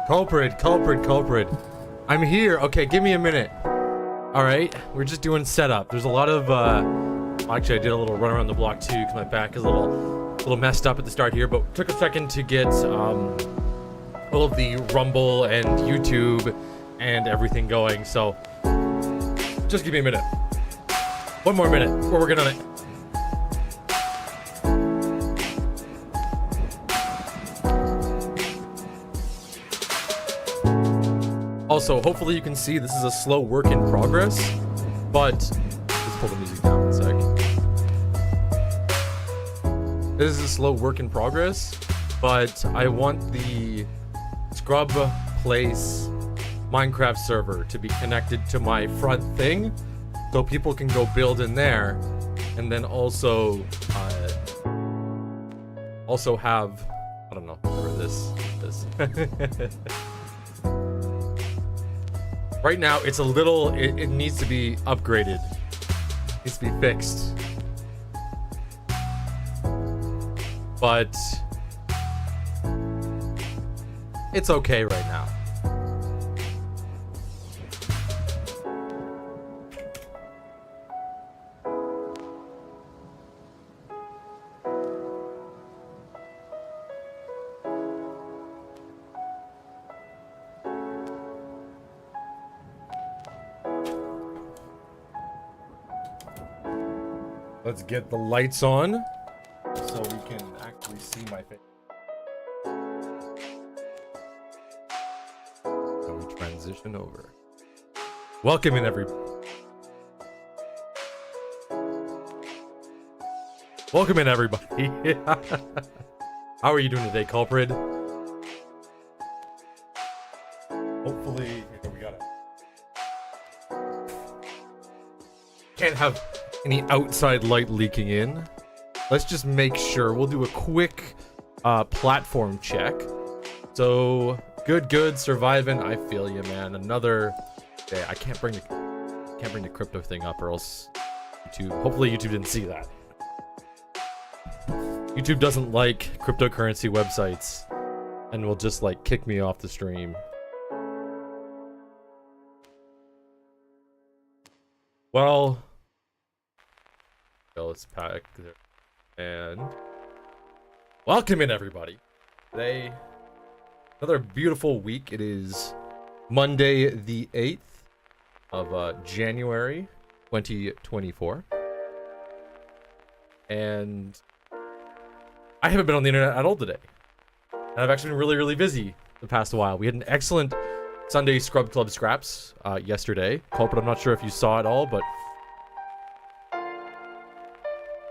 Culprit, culprit, culprit. I'm here. Okay, give me a minute. Alright, we're just doing setup. There's a lot of, actually I did a little run around the block too, because my back is a little messed up at the start here, but took a second to get, all of the Rumble and YouTube and everything going, so just give me a minute. One more minute. We're working on it. Also, hopefully you can see this is a slow work in progress, but let's pull the music down 1 sec. This is a slow work in progress, but I want the Scrub Place Minecraft server to be connected to my front thing, so people can go build in there, and then also have, I don't know, whatever this is. Right now, it's a little, it needs to be upgraded. It needs to be fixed. But it's okay right now. Let's get the lights on so we can actually see my face. So we transition over. Welcome in, everybody. Welcome in, everybody. How are you doing today, culprit? Hopefully, here we got it. Can't have any outside light leaking in. Let's just make sure. We'll do a quick platform check. So good, surviving. I feel you, man. Another day. I can't bring the crypto thing up, or else YouTube. Hopefully YouTube didn't see that. YouTube doesn't like cryptocurrency websites, and will just like kick me off the stream. Well. Let's pack there. And welcome in, everybody. Today, another beautiful week. It is Monday the 8th of January 2024. And I haven't been on the internet at all today. And I've actually been really busy the past while. We had an excellent Sunday Scrub Club Scraps yesterday. Culprit, I'm not sure if you saw it all, but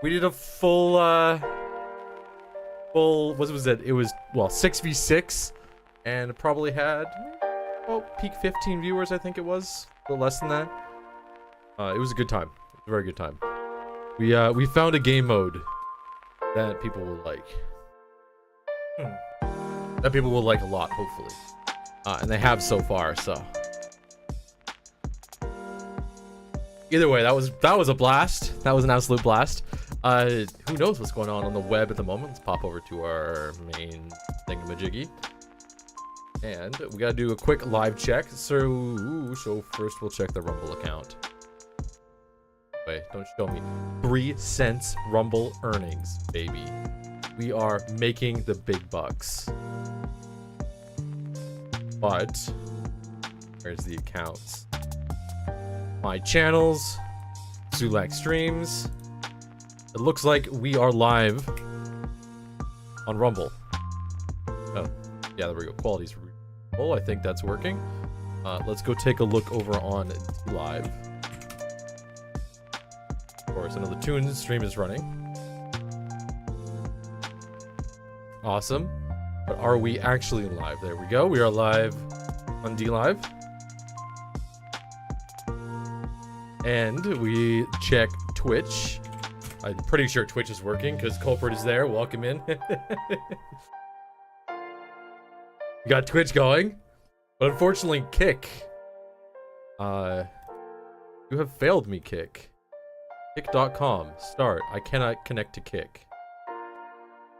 we did a full, what was it? It was, well, 6v6, and probably had, peak 15 viewers, I think it was. A little less than that. It was a good time. It was a very good time. We found a game mode that people will like. That people will like a lot, hopefully. And they have so far, so. Either way, that was a blast. That was an absolute blast. Who knows what's going on the web at the moment. Let's pop over to our main thingamajiggy. And we gotta do a quick live check. So first we'll check the Rumble account. Wait, don't show me. 3 cents Rumble earnings, baby. We are making the big bucks. But, where's the accounts? My channels, Sulack streams. It looks like we are live on Rumble. Oh, yeah, there we go. Quality's reasonable. I think that's working. Let's go take a look over on live. Of course, another Tunes stream is running. Awesome. But are we actually live? There we go. We are live on DLive. And we check Twitch. I'm pretty sure Twitch is working because Culprit is there. Welcome in. You got Twitch going. But unfortunately, Kick. You have failed me, Kick. Kick.com. Start. I cannot connect to Kick.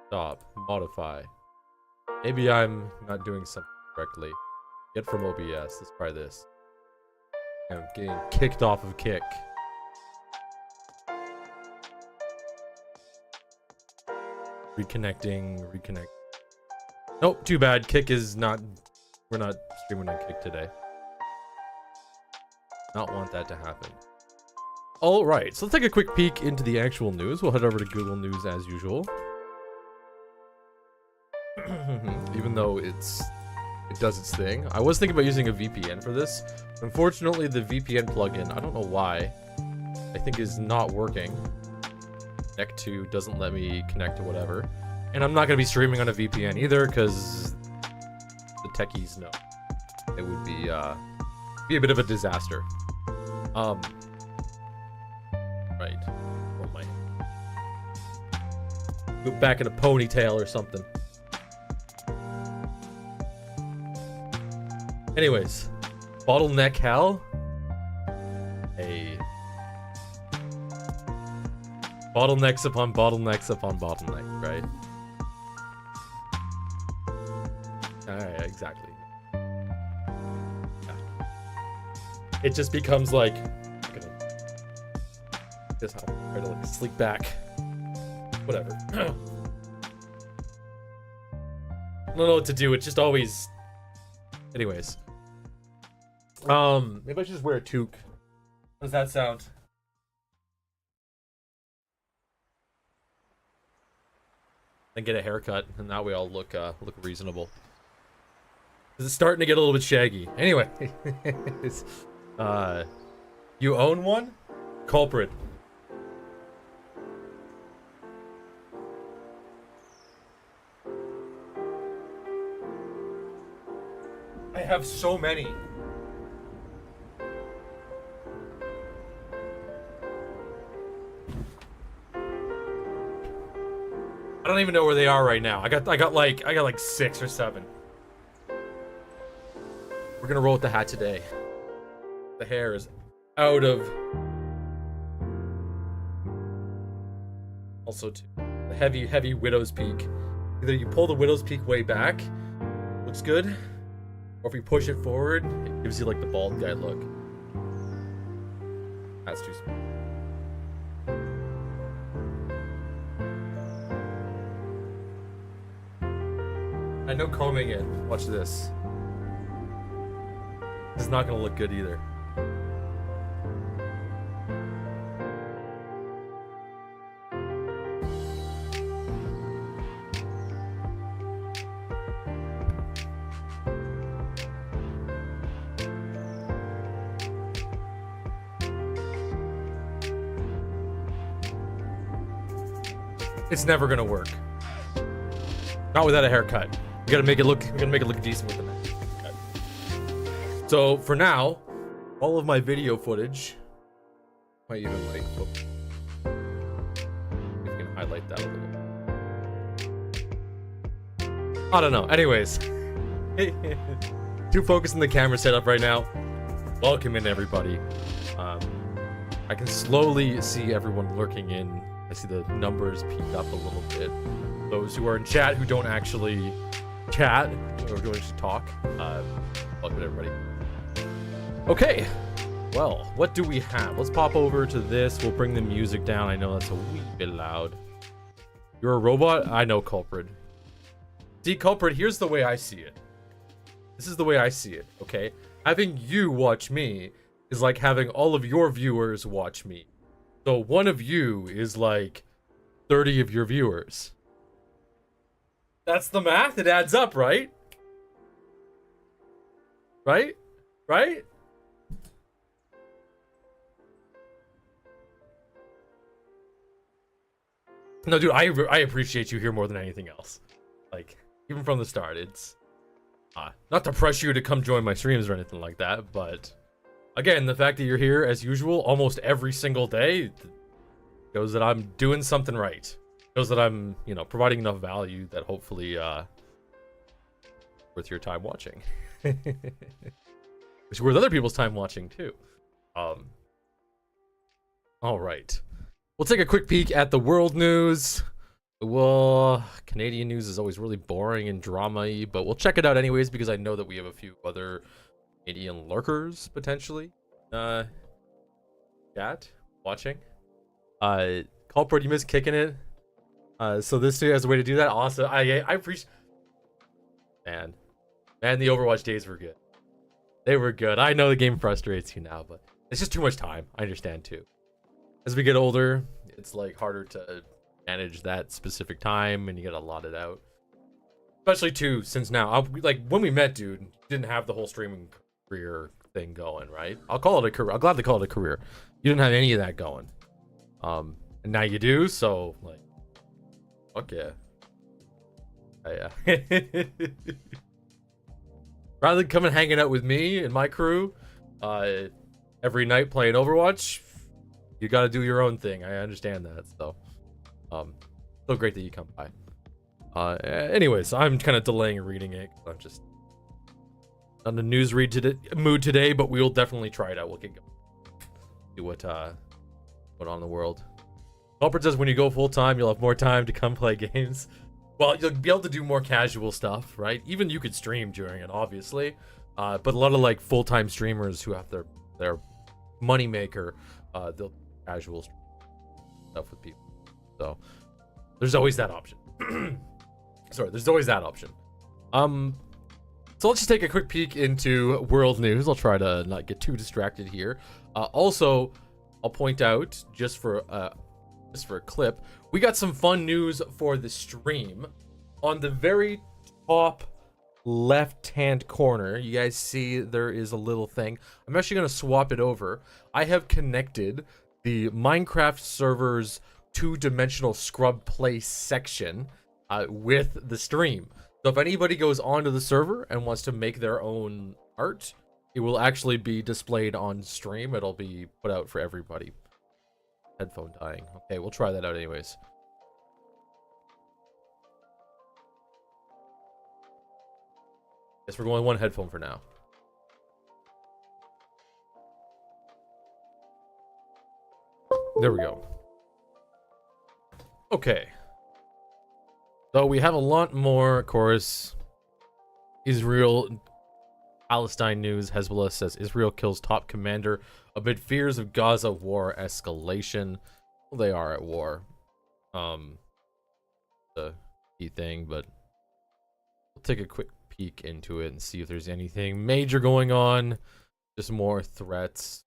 Stop. Modify. Maybe I'm not doing something correctly. Get from OBS. Let's try this. I'm getting kicked off of Kick. Reconnect. Nope, too bad. Kick is not. We're not streaming on Kick today. Not want that to happen. All right, so let's take a quick peek into the actual news. We'll head over to Google News as usual. Even though it does its thing. I was thinking about using a VPN for this. Unfortunately, the VPN plugin, I don't know why, I think is not working. Connect to doesn't let me connect to whatever. And I'm not going to be streaming on a VPN either because the techies know. It would be a bit of a disaster. Right. Oh my. Go back in a ponytail or something. Anyways, bottleneck hell. Hey. Bottlenecks upon bottlenecks upon bottleneck, right? Alright, exactly. Yeah. It just becomes like, just how try to like sleep back. Whatever. I don't know what to do. It's just always. Anyways. Maybe I should just wear a toque. How does that sound? Then get a haircut, and that way I'll look reasonable. Cause it's starting to get a little bit shaggy. Anyway, you own one? Culprit. I have so many. I don't even know where they are right now. I got like 6 or 7. We're gonna roll with the hat today. The hair is out of. Also, too, the heavy widow's peak. Either you pull the widow's peak way back, looks good, or if you push it forward, it gives you like the bald guy look. That's too small. I know combing it. Watch this. It's not gonna look good either. It's never gonna work. Not without a haircut. We gotta make it look decent with the haircut. So for now, all of my video footage might even like if you can highlight that a little. I don't know. Anyways. Too focused on the camera setup right now. Welcome in everybody. I can slowly see everyone lurking in. I see the numbers peak up a little bit. Those who are in chat who don't actually chat or don't actually talk, welcome everybody. Okay, well, what do we have? Let's pop over to this. We'll bring the music down. I know that's a wee bit loud. You're a robot? I know, Culprit. See, Culprit, here's the way I see it. This is the way I see it, okay? Having you watch me is like having all of your viewers watch me. So one of you is like 30 of your viewers. That's the math. It adds up, right? Right? Right? No, dude, I appreciate you here more than anything else. Like, even from the start, it's not to pressure you to come join my streams or anything like that, but again, the fact that you're here as usual almost every single day shows that I'm doing something right. Shows that I'm, you know, providing enough value that hopefully worth your time watching. Which is worth other people's time watching too. All right. We'll take a quick peek at the world news. Well, Canadian news is always really boring and drama-y, but we'll check it out anyways because I know that we have a few other Canadian lurkers potentially. Chat watching. Culprit, you missed kicking it. So this too has a way to do that. Awesome. I appreciate. Man, the Overwatch days were good. They were good. I know the game frustrates you now, but it's just too much time. I understand too. As we get older, it's like harder to manage that specific time, and you get allotted out. Especially too, since now, like when we met, dude, you didn't have the whole streaming career thing going, right? I'll call it a career. I'll gladly call it a career. You didn't have any of that going, and now you do. So like, fuck yeah. Yeah. Rather than come and hanging out with me and my crew, every night playing Overwatch, you got to do your own thing. I understand that. So, so great that you come by. Anyways, I'm kind of delaying reading it. I'm just on the news mood today, but we'll definitely try it out. We'll get going. See what on in the world. Culprit says when you go full time, you'll have more time to come play games. Well, you'll be able to do more casual stuff, right? Even you could stream during it, obviously. But a lot of like full-time streamers who have their money maker, they'll casual stuff with people. So there's always that option. Sorry, there's always that option. So let's just take a quick peek into world news. I'll try to not get too distracted here. Also, I'll point out just for a clip, we got some fun news for the stream. On the very top left-hand corner, you guys see there is a little thing. I'm actually going to swap it over. I have connected the Minecraft server's two-dimensional scrub play section with the stream. So if anybody goes onto the server and wants to make their own art, it will actually be displayed on stream. It'll be put out for everybody. Headphone dying. Okay, we'll try that out anyways. Guess we're going one headphone for now. There we go. Okay. So we have a lot more, of course. Israel, Palestine news. Hezbollah says Israel kills top commander amid fears of Gaza war escalation. Well, they are at war. The key thing, but we'll take a quick peek into it and see if there's anything major going on. Just more threats.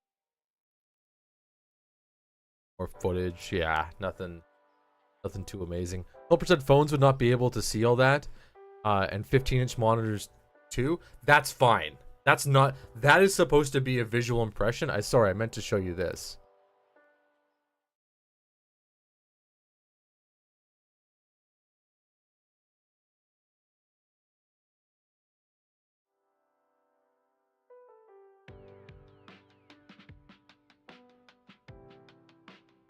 More footage. Yeah, nothing too amazing. 12% phones would not be able to see all that. And 15-inch monitors too. That's fine. That is supposed to be a visual impression. Sorry, I meant to show you this.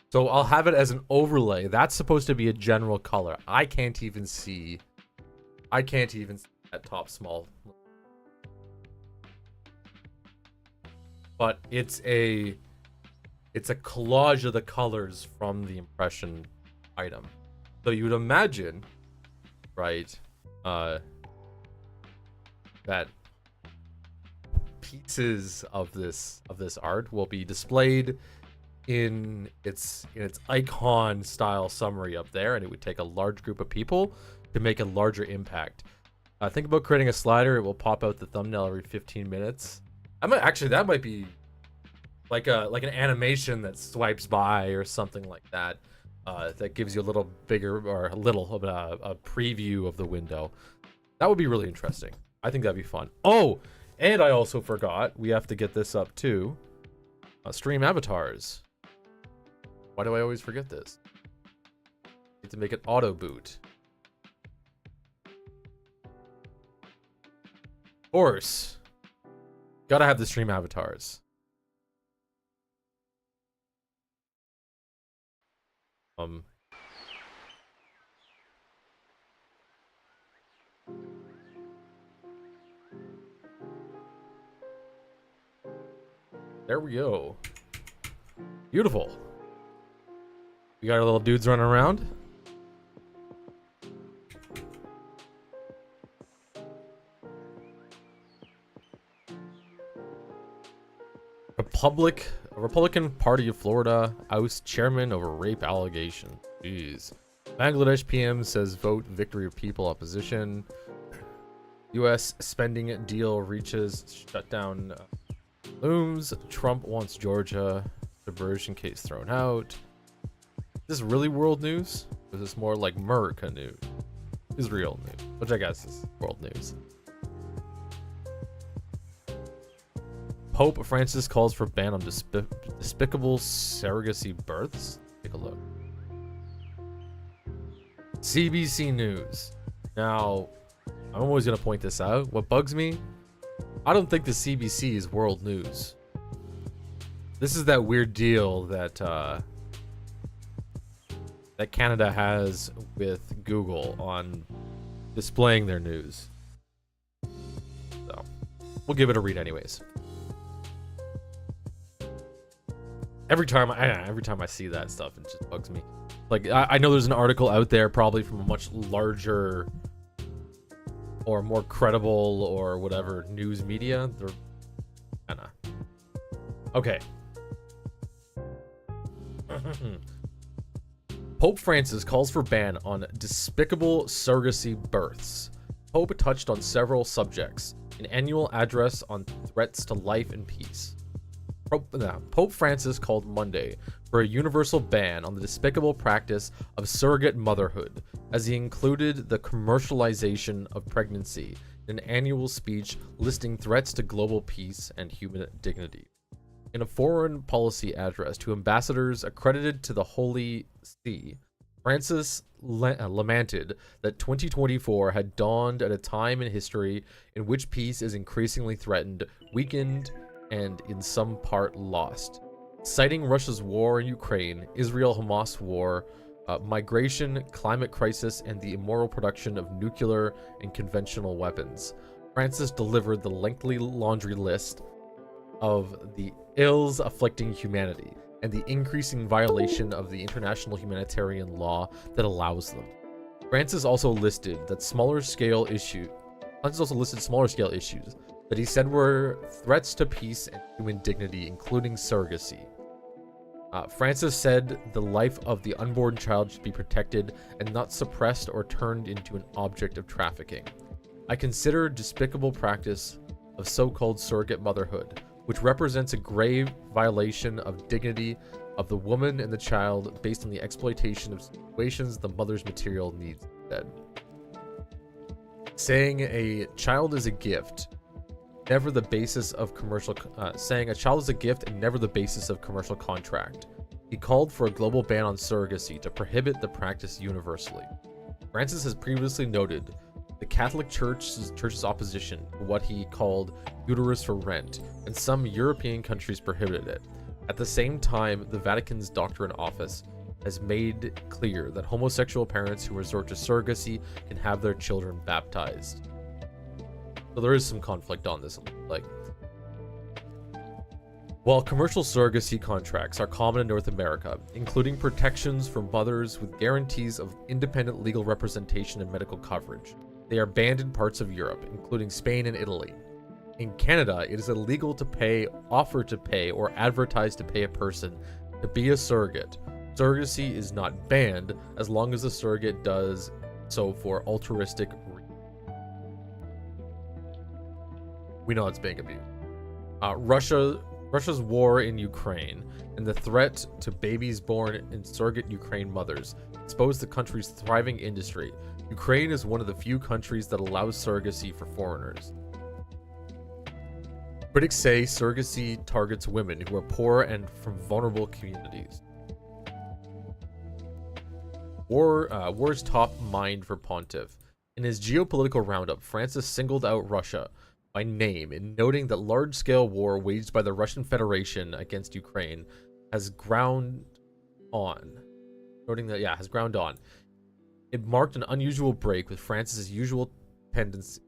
So I'll have it as an overlay. That's supposed to be a general color. I can't even see that top small. But it's a collage of the colors from the impression item. So you would imagine, right, that pieces of this art will be displayed in its icon style summary up there, and it would take a large group of people to make a larger impact. Think about creating a slider. It will pop out the thumbnail every 15 minutes. That might be like an animation that swipes by or something like that. That gives you a little bigger or a little of a preview of the window. That would be really interesting. I think that'd be fun. Oh, and I also forgot we have to get this up too. Stream avatars. Why do I always forget this? Need to make it auto boot. Of course. Gotta have the stream avatars. There we go. Beautiful. We got our little dudes running around. Republican Party of Florida ousts chairman over rape allegation. Jeez. Bangladesh PM says vote victory of people opposition. U.S. spending deal reaches shutdown looms. Trump wants Georgia diversion case thrown out. Is this really world news? Or is this more like America news? Israel news, which I guess is world news. Pope Francis calls for ban on despicable surrogacy births. Take a look. CBC News. Now, I'm always going to point this out. What bugs me? I don't think the CBC is world news. This is that weird deal that that Canada has with Google on displaying their news. So, we'll give it a read anyways. Every time I see that stuff, it just bugs me. Like, I know there's an article out there probably from a much larger or more credible or whatever news media. They're kinda... Okay. Pope Francis calls for ban on despicable surrogacy births. Pope touched on several subjects. An annual address on threats to life and peace. Pope Francis called Monday for a universal ban on the despicable practice of surrogate motherhood, as he included the commercialization of pregnancy in an annual speech listing threats to global peace and human dignity. In a foreign policy address to ambassadors accredited to the Holy See, Francis lamented that 2024 had dawned at a time in history in which peace is increasingly threatened, weakened, and in some part lost. Citing Russia's war in Ukraine, Israel-Hamas war, migration, climate crisis, and the immoral production of nuclear and conventional weapons, Francis delivered the lengthy laundry list of the ills afflicting humanity and the increasing violation of the international humanitarian law that allows them. Francis also listed smaller scale issues that he said were threats to peace and human dignity, including surrogacy. Francis said the life of the unborn child should be protected and not suppressed or turned into an object of trafficking. I consider despicable practice of so-called surrogate motherhood, which represents a grave violation of dignity of the woman and the child based on the exploitation of situations the mother's material needs instead. Saying a child is a gift, never the basis of commercial saying a child is a gift and never the basis of commercial contract. He called for a global ban on surrogacy to prohibit the practice universally. Francis has previously noted the Catholic Church's opposition to what he called uterus for rent, and some European countries prohibited it. At the same time, the Vatican's doctrine office has made clear that homosexual parents who resort to surrogacy can have their children baptized. So there is some conflict on this. Like, while commercial surrogacy contracts are common in North America, including protections for mothers with guarantees of independent legal representation and medical coverage, they are banned in parts of Europe, including Spain and Italy. In Canada, it is illegal to pay, offer to pay, or advertise to pay a person to be a surrogate. Surrogacy is not banned as long as the surrogate does so for altruistic reasons. We know it's being abused. Russia's war in Ukraine and the threat to babies born in surrogate Ukraine mothers exposed the country's thriving industry. Ukraine is one of the few countries that allows surrogacy for foreigners. Critics say surrogacy targets women who are poor and from vulnerable communities. War's top mind for Pontiff. In his geopolitical roundup, Francis singled out Russia by name in noting that large-scale war waged by the Russian Federation against Ukraine has ground on. It marked an unusual break with Francis's usual tendency.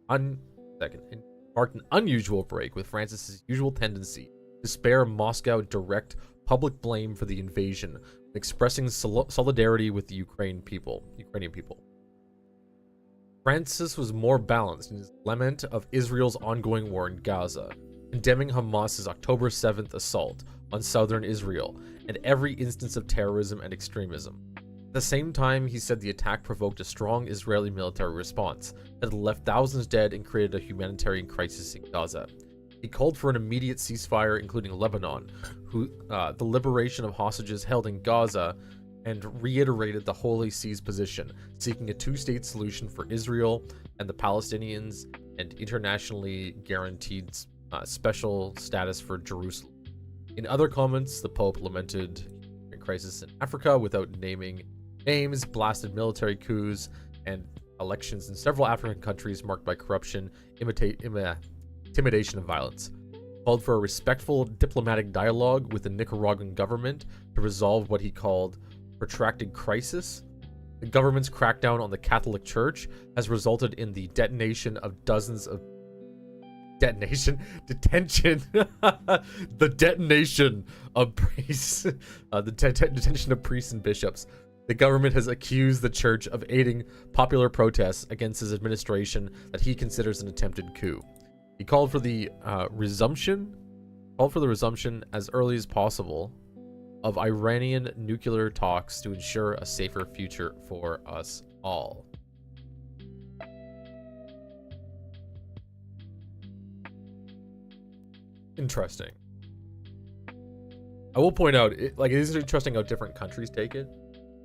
Marked an unusual break with Francis's usual tendency to spare Moscow direct public blame for the invasion, expressing solidarity with the Ukrainian people. Francis was more balanced in his lament of Israel's ongoing war in Gaza. condemning Hamas's October 7th assault on southern Israel and every instance of terrorism and extremism. At the same time, he said the attack provoked a strong Israeli military response that left thousands dead and created a humanitarian crisis in Gaza. He called for an immediate ceasefire, including Lebanon, the liberation of hostages held in Gaza, and reiterated the Holy See's position, seeking a two-state solution for Israel and the Palestinians and internationally guaranteed special status for Jerusalem. In other comments, the Pope lamented a crisis in Africa without naming names, blasted military coups, and elections in several African countries marked by corruption, intimidation, and violence. Called for a respectful diplomatic dialogue with the Nicaraguan government to resolve what he called protracted crisis. The government's crackdown on the Catholic Church has resulted in the detention of priests and bishops. The government has accused the church of aiding popular protests against his administration that he considers an attempted coup. He called for the resumption as early as possible of Iranian nuclear talks to ensure a safer future for us all. Interesting. I will point out, it is interesting how different countries take it.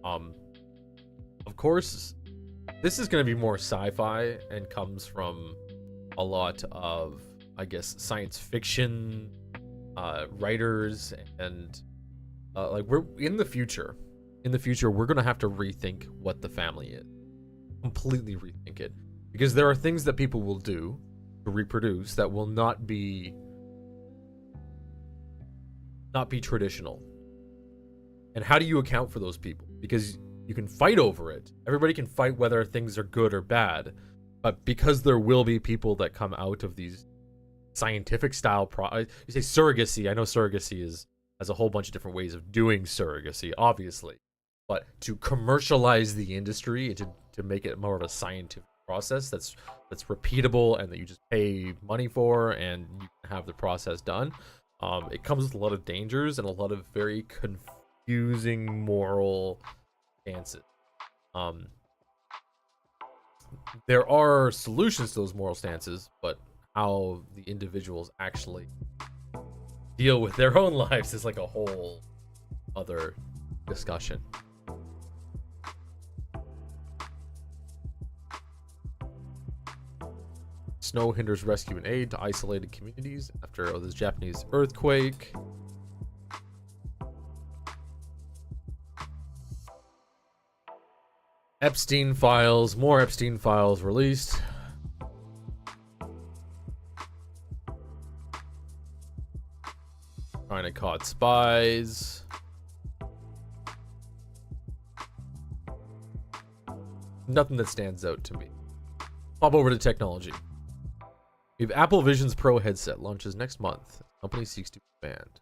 Of course, this is going to be more sci-fi and comes from a lot of, I guess, science fiction writers, and we're in the future. In the future, we're going to have to rethink what the family is. Completely rethink it. Because there are things that people will do to reproduce that will not be traditional. And how do you account for those people? Because you can fight over it. Everybody can fight whether things are good or bad. But because there will be people that come out of these scientific style you say surrogacy. I know surrogacy has a whole bunch of different ways of doing surrogacy, obviously. But to commercialize the industry and to make it more of a scientific process that's repeatable and that you just pay money for and you can have the process done, it comes with a lot of dangers and a lot of very confusing moral stances. There are solutions to those moral stances, but how the individuals actually deal with their own lives is like a whole other discussion. Snow hinders rescue and aid to isolated communities after this Japanese earthquake. Epstein files, more Epstein files released. China caught spies. Nothing that stands out to me. Pop over to technology. We have Apple Vision's Pro headset launches next month. Company seeks to expand.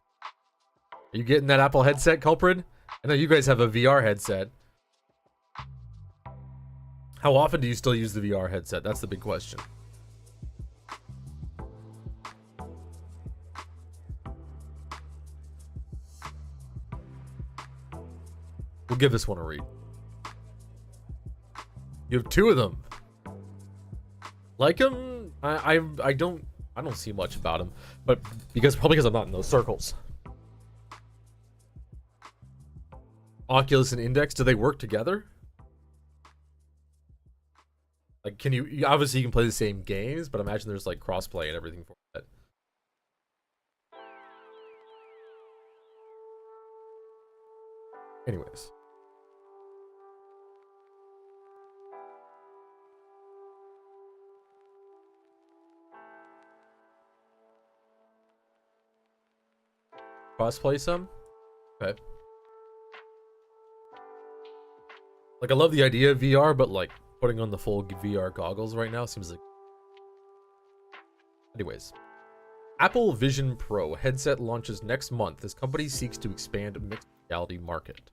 Are you getting that Apple headset, culprit? I know you guys have a VR headset. How often do you still use the VR headset? That's the big question. We'll give this one a read. You have two of them. Like them? I don't see much about them, but probably because I'm not in those circles. Oculus and Index, do they work together? Like, can you obviously you can play the same games, but imagine there's like crossplay and everything for that. Anyways. Crossplay some? Okay. Like, I love the idea of VR, but like putting on the full VR goggles right now seems like... Anyways. Apple Vision Pro headset launches next month as company seeks to expand mixed reality market.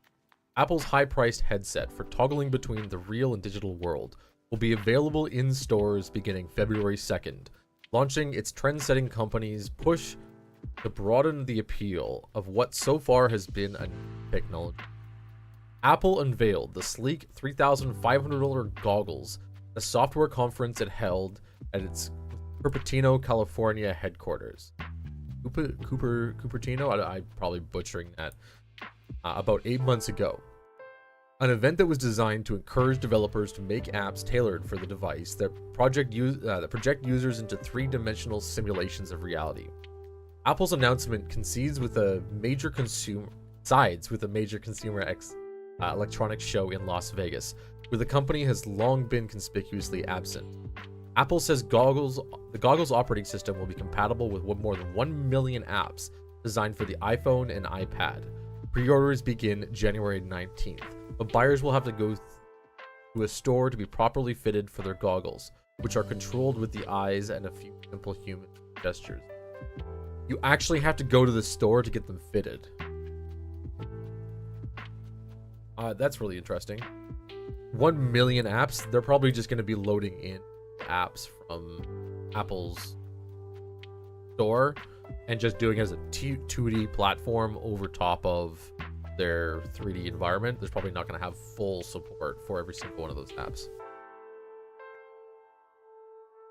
Apple's high-priced headset for toggling between the real and digital world will be available in stores beginning February 2nd, launching its trend-setting company's push to broaden the appeal of what so far has been a technology. Apple unveiled the sleek $3,500 goggles at a software conference it held at its Cupertino, California headquarters. Cupertino? I'm probably butchering that. About 8 months ago. An event that was designed to encourage developers to make apps tailored for the device that project users into three-dimensional simulations of reality. Apple's announcement sides with a major consumer electronics show in Las Vegas, where the company has long been conspicuously absent. Apple says the goggles operating system will be compatible with more than 1 million apps designed for the iPhone and iPad. Pre-orders begin January 19th, but buyers will have to go to a store to be properly fitted for their goggles, which are controlled with the eyes and a few simple human gestures. You actually have to go to the store to get them fitted. That's really interesting. 1 million apps, they're probably just going to be loading in apps from Apple's store and just doing it as a 2D platform over top of their 3D environment. There's probably not going to have full support for every single one of those apps.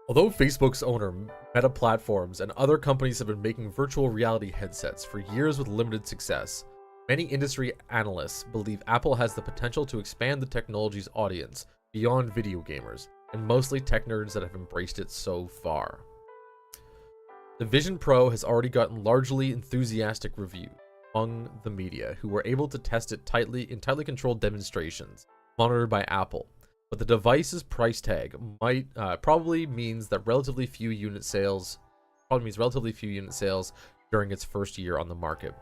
Although Facebook's owner, Meta Platforms, and other companies have been making virtual reality headsets for years with limited success, many industry analysts believe Apple has the potential to expand the technology's audience beyond video gamers, and mostly tech nerds that have embraced it so far. The Vision Pro has already gotten largely enthusiastic reviews among the media, who were able to test it in tightly controlled demonstrations monitored by Apple. But the device's price tag probably means relatively few unit sales during its first year on the market.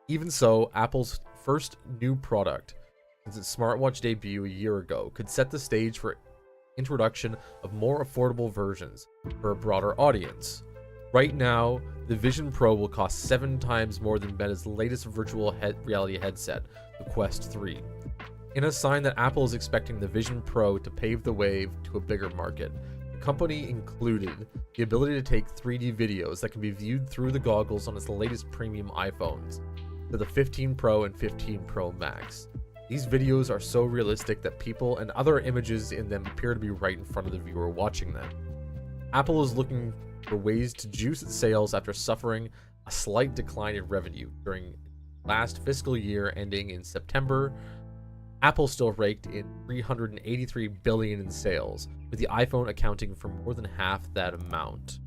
Even so, Apple's first new product since its smartwatch debut a year ago could set the stage for introduction of more affordable versions for a broader audience. Right now, the Vision Pro will cost 7 times more than Meta's latest virtual reality headset, the Quest 3. In a sign that Apple is expecting the Vision Pro to pave the way to a bigger market, the company included the ability to take 3D videos that can be viewed through the goggles on its latest premium iPhones, to the 15 Pro and 15 Pro Max. These videos are so realistic that people and other images in them appear to be right in front of the viewer watching them. Apple is looking for ways to juice its sales after suffering a slight decline in revenue during last fiscal year ending in September. Apple still raked in $383 billion in sales, with the iPhone accounting for more than half that amount.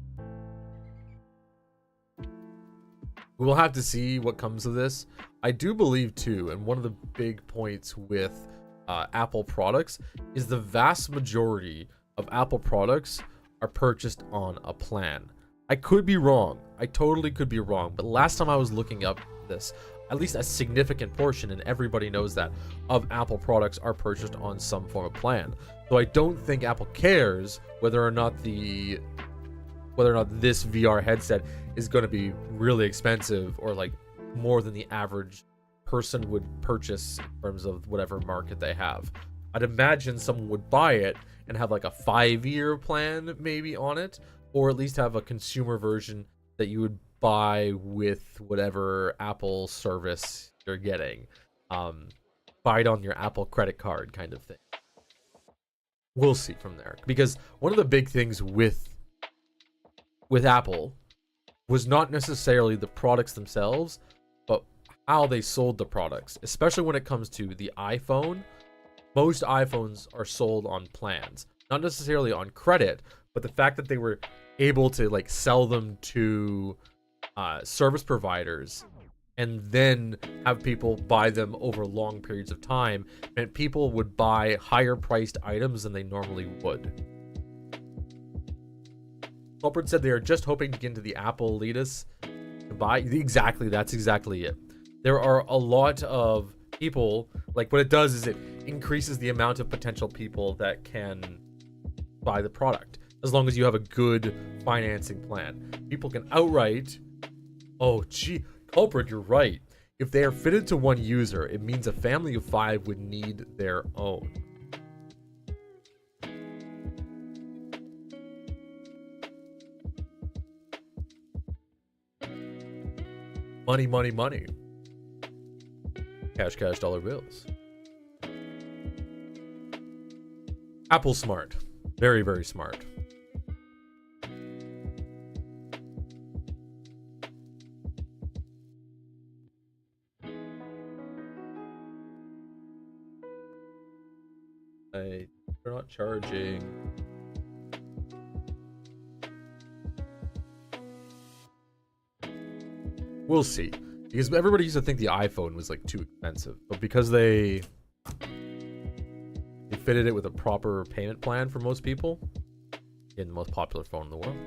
We will have to see what comes of this. I do believe too, and one of the big points with Apple products is the vast majority of Apple products are purchased on a plan. I could be wrong. I totally could be wrong. But last time I was looking up this, at least a significant portion, and everybody knows that, of Apple products are purchased on some form of plan. So I don't think Apple cares whether or not this VR headset is going to be really expensive or like more than the average person would purchase in terms of whatever market they have. I'd imagine someone would buy it and have like a 5-year plan maybe on it, or at least have a consumer version that you would buy with whatever Apple service you're getting. Buy it on your Apple credit card kind of thing. We'll see from there. Because one of the big things with Apple was not necessarily the products themselves, but how they sold the products, especially when it comes to the iPhone. Most iPhones are sold on plans, not necessarily on credit, but the fact that they were able to like sell them to service providers and then have people buy them over long periods of time meant people would buy higher priced items than they normally would. Culprit said they are just hoping to get into the Apple elitists to buy. That's exactly it. There are a lot of people, like what it does is it increases the amount of potential people that can buy the product, as long as you have a good financing plan. People can outright, Culprit, you're right. If they are fitted to one user, it means a family of 5 would need their own. Money, money, money. Cash, cash, dollar bills. Apple smart. Very, very smart. They're not charging. We'll see. Because everybody used to think the iPhone was like too expensive, but because they fitted it with a proper payment plan for most people, in the most popular phone in the world.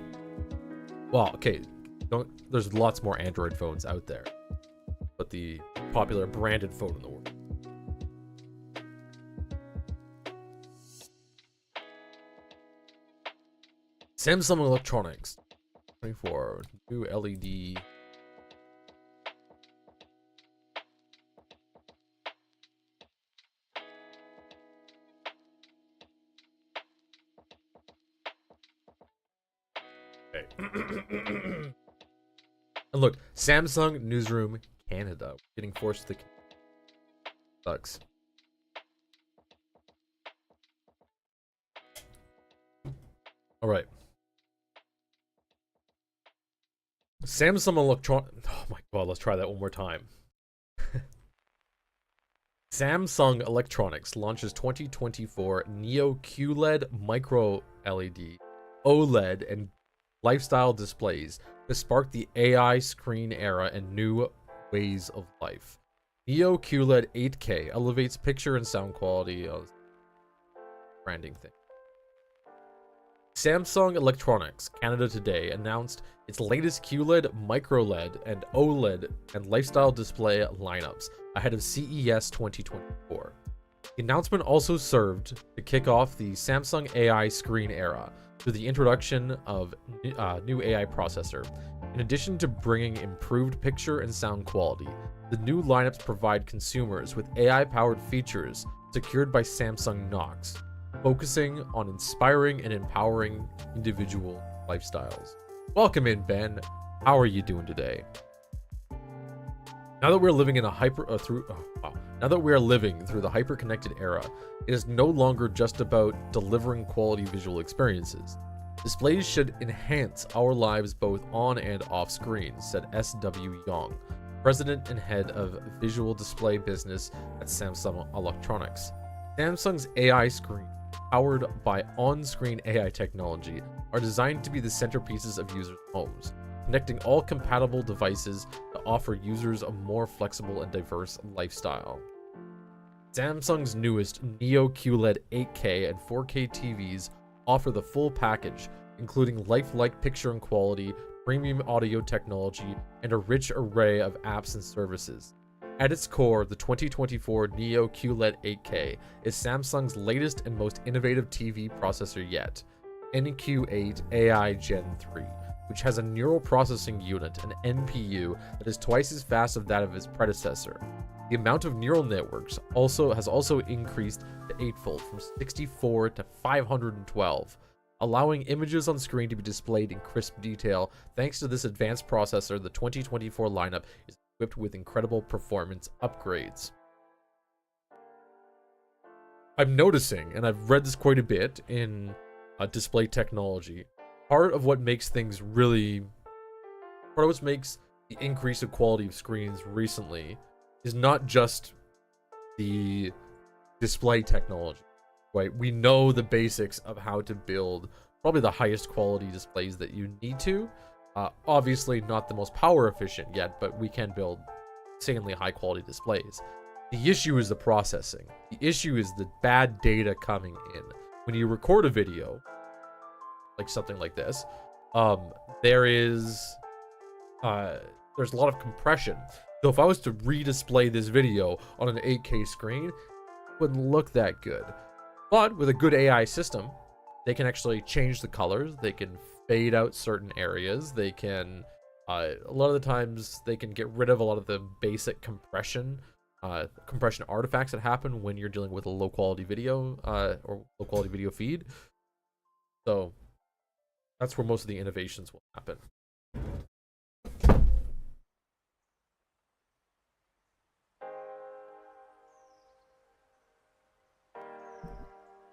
Well, okay, there's lots more Android phones out there, but the popular branded phone in the world. Samsung Electronics 24 new LED. Okay. And look, Samsung Newsroom Canada getting forced to sucks. All right. Samsung Oh my god, let's try that one more time. Samsung Electronics launches 2024 Neo QLED Micro LED, OLED, and lifestyle displays to spark the AI screen era and new ways of life. Neo QLED 8K elevates picture and sound quality of branding thing. Samsung Electronics Canada today announced its latest QLED, Micro LED, and OLED and lifestyle display lineups ahead of CES 2024. The announcement also served to kick off the Samsung AI screen era through the introduction of new AI processor. In addition to bringing improved picture and sound quality, the new lineups provide consumers with AI-powered features secured by Samsung Knox, focusing on inspiring and empowering individual lifestyles. Welcome in, Ben. How are you doing today? Now that we're living in a now that we are living through the hyper-connected era, it is no longer just about delivering quality visual experiences. Displays should enhance our lives both on and off screen, said S.W. Young, president and head of visual display business at Samsung Electronics. Samsung's AI screen, powered by on-screen AI technology, are designed to be the centerpieces of users' homes, connecting all compatible devices to offer users a more flexible and diverse lifestyle. Samsung's newest Neo QLED 8K and 4K TVs offer the full package, including lifelike picture and quality, premium audio technology, and a rich array of apps and services. At its core, the 2024 Neo QLED 8K is Samsung's latest and most innovative TV processor yet, NQ8 AI Gen 3, which has a neural processing unit, an NPU, that is twice as fast as that of its predecessor. The amount of neural networks has also increased to eightfold, from 64 to 512, allowing images on screen to be displayed in crisp detail. Thanks to this advanced processor, the 2024 lineup is equipped with incredible performance upgrades. I'm noticing, and I've read this quite a bit in display technology, part of what makes the increase of quality of screens recently is not just the display technology, right? We know the basics of how to build probably the highest quality displays that you need to. Obviously not the most power efficient yet, but we can build insanely high quality displays. The issue is the processing. The issue is the bad data coming in. When you record a video, like something like this, there's a lot of compression. So if I was to redisplay this video on an 8K screen, it wouldn't look that good. But with a good AI system, they can actually change the colors. They can fade out certain areas. They can, a lot of the times, they can get rid of a lot of the basic compression artifacts that happen when you're dealing with a low quality video or low quality video feed. So that's where most of the innovations will happen.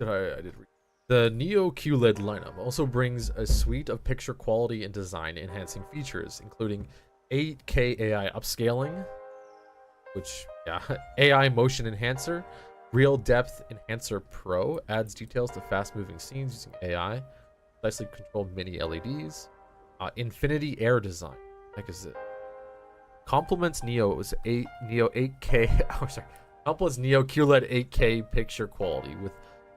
but I did read. The Neo QLED lineup also brings a suite of picture quality and design enhancing features, including 8K AI upscaling, which, yeah, AI motion enhancer, Real Depth Enhancer Pro adds details to fast-moving scenes using AI, precisely controlled mini LEDs, Infinity Air design. What the heck is it? Complements Neo's Neo 8K. Oh, sorry. Complements Neo QLED 8K picture quality with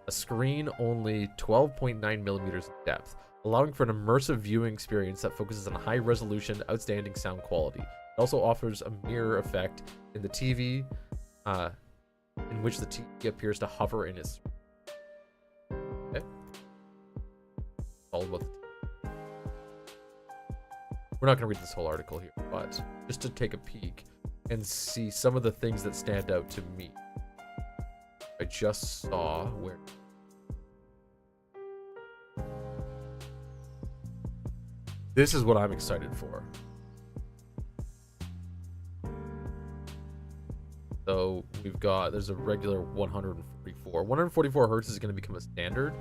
a screen only 12.9 millimeters in depth, allowing for an immersive viewing experience that focuses on high resolution, outstanding sound quality. It also offers a mirror effect in the TV, in which the TV appears to hover in its. Okay. All about the TV. We're not going to read this whole article here, but just to take a peek and see some of the things that stand out to me. I just saw where. This is what I'm excited for. So there's a regular 144. 144 hertz is going to become a standard.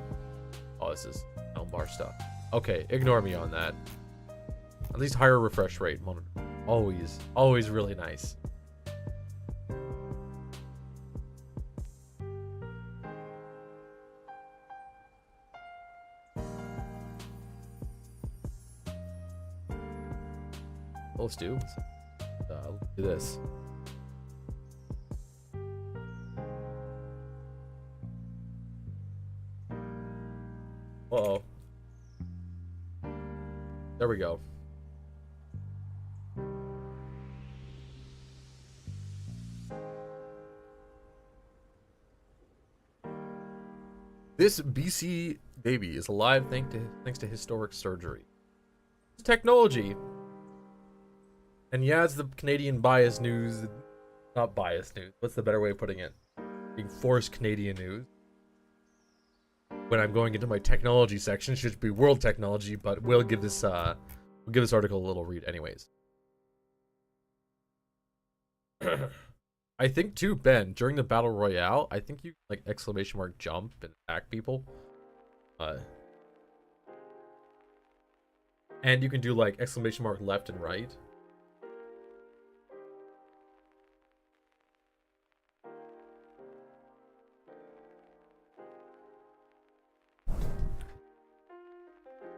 Oh, this is soundbar stuff. Okay, ignore me on that. At least higher refresh rate monitor. Always really nice. Let's do this. Uh-oh. There we go. This BC baby is alive thanks to historic surgery. It's technology. And yeah, it's the Canadian bias news. Not bias news. What's the better way of putting it? Being forced Canadian news. When I'm going into my technology section, it should be world technology, but we'll give this article a little read anyways. I think too, Ben, during the battle royale, I think you like exclamation mark jump and attack people. And you can do like exclamation mark left and right.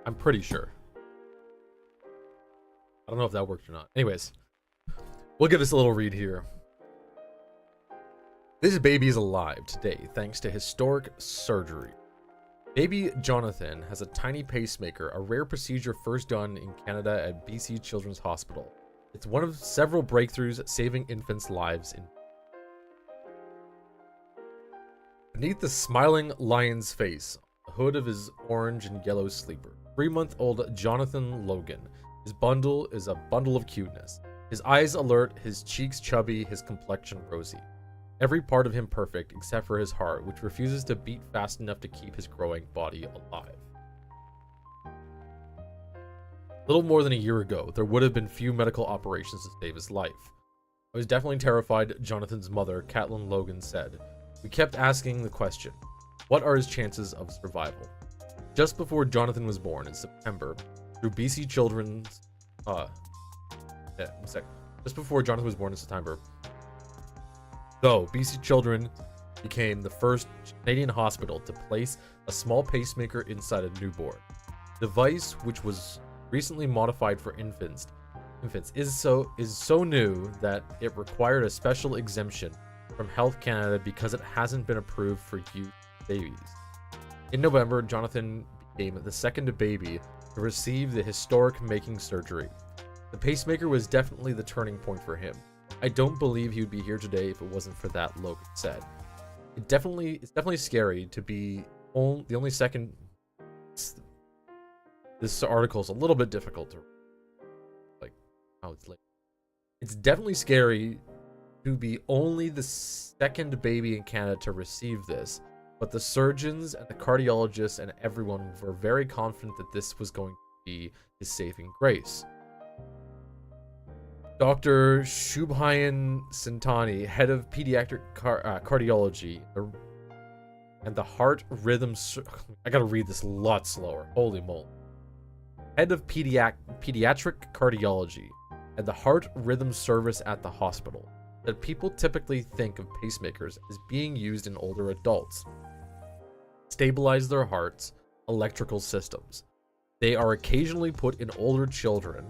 I'm pretty sure. I don't know if that worked or not. Anyways, we'll give this a little read here. This baby is alive today thanks to historic surgery. Baby Jonathan has a tiny pacemaker, a rare procedure first done in Canada at BC Children's Hospital. It's one of several breakthroughs saving infants' lives in. Beneath the smiling lion's face, the hood of his orange and yellow sleeper, 3-month-old Jonathan Logan. His bundle is a bundle of cuteness. His eyes alert, his cheeks chubby, his complexion rosy. Every part of him perfect except for his heart, which refuses to beat fast enough to keep his growing body alive. Little more than a year ago, there would have been few medical operations to save his life. I was definitely terrified, Jonathan's mother, Caitlin Logan, said. We kept asking the question, what are his chances of survival? Just before Jonathan was born in September, through BC Children's, just before Jonathan was born in September, though BC Children became the first Canadian hospital to place a small pacemaker inside a newborn. The device, which was recently modified for infants, is so new that it required a special exemption from Health Canada because it hasn't been approved for youth babies. In November, Jonathan became the second baby to receive the historic making surgery. The pacemaker was definitely the turning point for him. I don't believe he would be here today if it wasn't for that, Logan said. It's definitely scary to be the only second. This article is a little bit difficult to like how it's late. It's definitely scary to be only the second baby in Canada to receive this, but the surgeons and the cardiologists and everyone were very confident that this was going to be his saving grace. Dr. Shubhayan Sintani, head of pediatric cardiology, and the heart rhythm. I gotta read this a lot slower. Holy moly. Head of pediatric cardiology and the heart rhythm service at the hospital, that people typically think of pacemakers as being used in older adults. Stabilize their hearts, electrical systems. They are occasionally put in older children,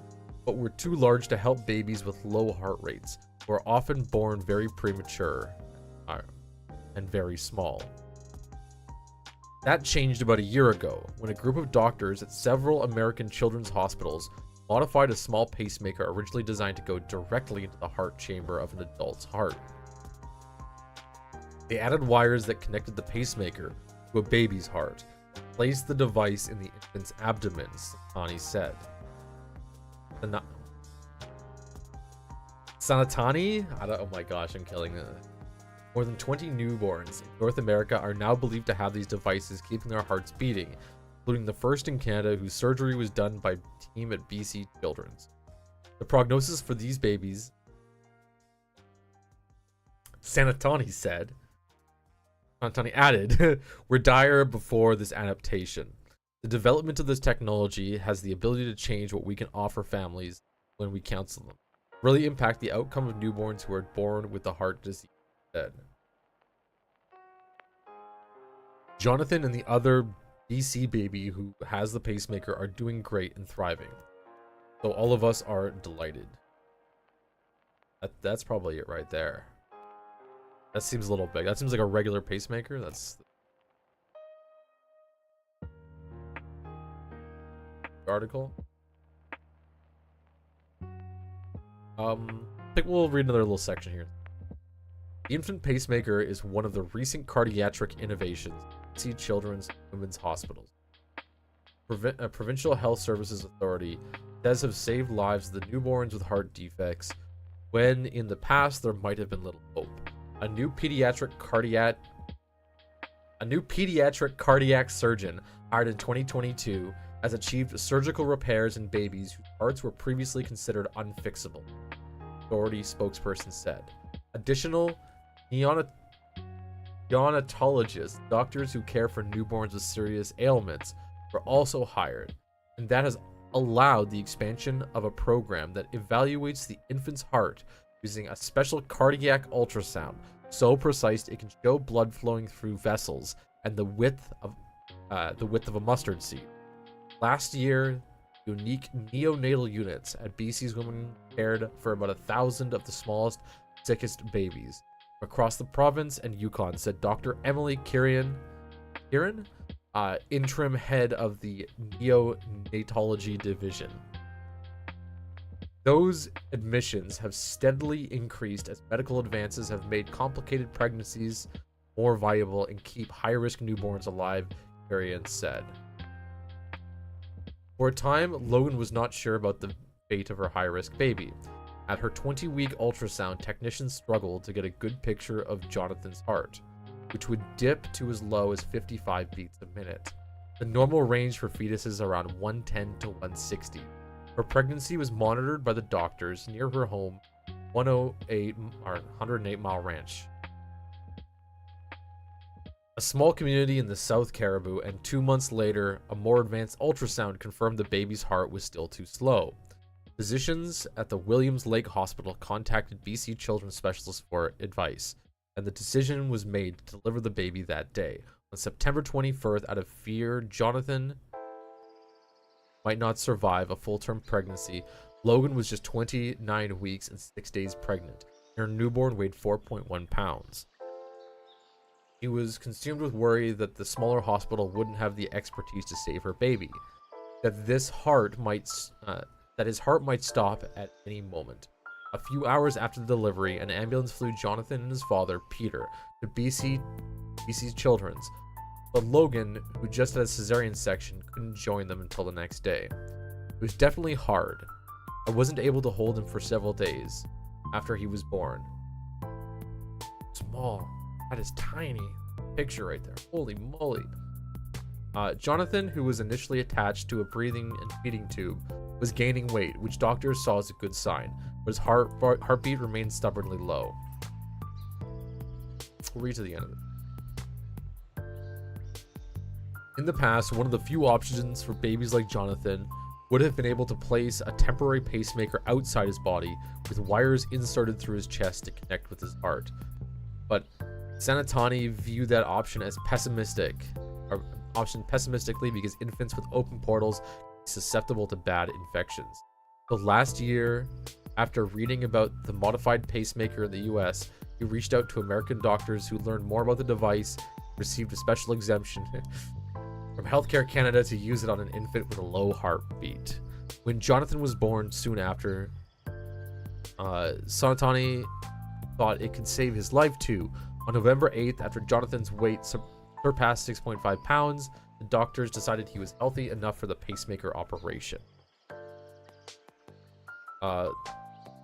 but were too large to help babies with low heart rates, who are often born very premature and very small. That changed about a year ago, when a group of doctors at several American children's hospitals modified a small pacemaker originally designed to go directly into the heart chamber of an adult's heart. They added wires that connected the pacemaker to a baby's heart, placed the device in the infant's abdomen, Sanatani said. Sanatani? Oh my gosh, I'm killing it. More than 20 newborns in North America are now believed to have these devices keeping their hearts beating, including the first in Canada whose surgery was done by a team at BC Children's. The prognosis for these babies, Sanatani added, were dire before this adaptation. The development of this technology has the ability to change what we can offer families when we counsel them, really impact the outcome of newborns who are born with the heart disease. Dead. Jonathan and the other BC baby who has the pacemaker are doing great and thriving. So all of us are delighted. That's probably it right there. That seems a little big. That seems like a regular pacemaker. That's the article. I think we'll read another little section here. The infant pacemaker is one of the recent cardiac innovations at BC Children's and Women's Hospitals. Provincial Health Services Authority says have saved lives of the newborns with heart defects when in the past there might have been little hope. A new pediatric cardiac surgeon hired in 2022 has achieved surgical repairs in babies whose hearts were previously considered unfixable, authority spokesperson said. Additional neonatologists, doctors who care for newborns with serious ailments, were also hired, and that has allowed the expansion of a program that evaluates the infant's heart using a special cardiac ultrasound so precise it can show blood flowing through vessels and the width of a mustard seed. Last year, unique neonatal units at BC's Women cared for about 1,000 of the smallest, sickest babies across the province and Yukon, said Dr. Emily Kieran, interim head of the neonatology division. Those admissions have steadily increased as medical advances have made complicated pregnancies more viable and keep high-risk newborns alive, Kieran said. For a time, Logan was not sure about the fate of her high-risk baby. At her 20-week ultrasound, technicians struggled to get a good picture of Jonathan's heart, which would dip to as low as 55 beats a minute. The normal range for fetuses is around 110 to 160. Her pregnancy was monitored by the doctors near her home, 108 Mile Ranch, a small community in the South Caribou, and 2 months later, a more advanced ultrasound confirmed the baby's heart was still too slow. Physicians at the Williams Lake Hospital contacted BC Children's Specialists for advice, and the decision was made to deliver the baby that day. On September 21st, out of fear Jonathan might not survive a full-term pregnancy, Logan was just 29 weeks and 6 days pregnant, and her newborn weighed 4.1 pounds. He was consumed with worry that the smaller hospital wouldn't have the expertise to save her baby, that his heart might stop at any moment. A few hours after the delivery, an ambulance flew Jonathan and his father, Peter, to BC's Children's, but Logan, who just had a cesarean section, couldn't join them until the next day. It was definitely hard. I wasn't able to hold him for several days after he was born. Small. That is tiny. Picture right there. Holy moly. Jonathan, who was initially attached to a breathing and feeding tube, was gaining weight, which doctors saw as a good sign, but his heartbeat remained stubbornly low. We'll read to the end of it. In the past, one of the few options for babies like Jonathan would have been able to place a temporary pacemaker outside his body with wires inserted through his chest to connect with his heart. But Sanatani viewed that option as pessimistically because infants with open portals are susceptible to bad infections. So last year, after reading about the modified pacemaker in the US, he reached out to American doctors who learned more about the device, received a special exemption from Healthcare Canada to use it on an infant with a low heartbeat. When Jonathan was born soon after, Sanatani thought it could save his life too. On November 8th, after Jonathan's weight surpassed 6.5 pounds, the doctors decided he was healthy enough for the pacemaker operation.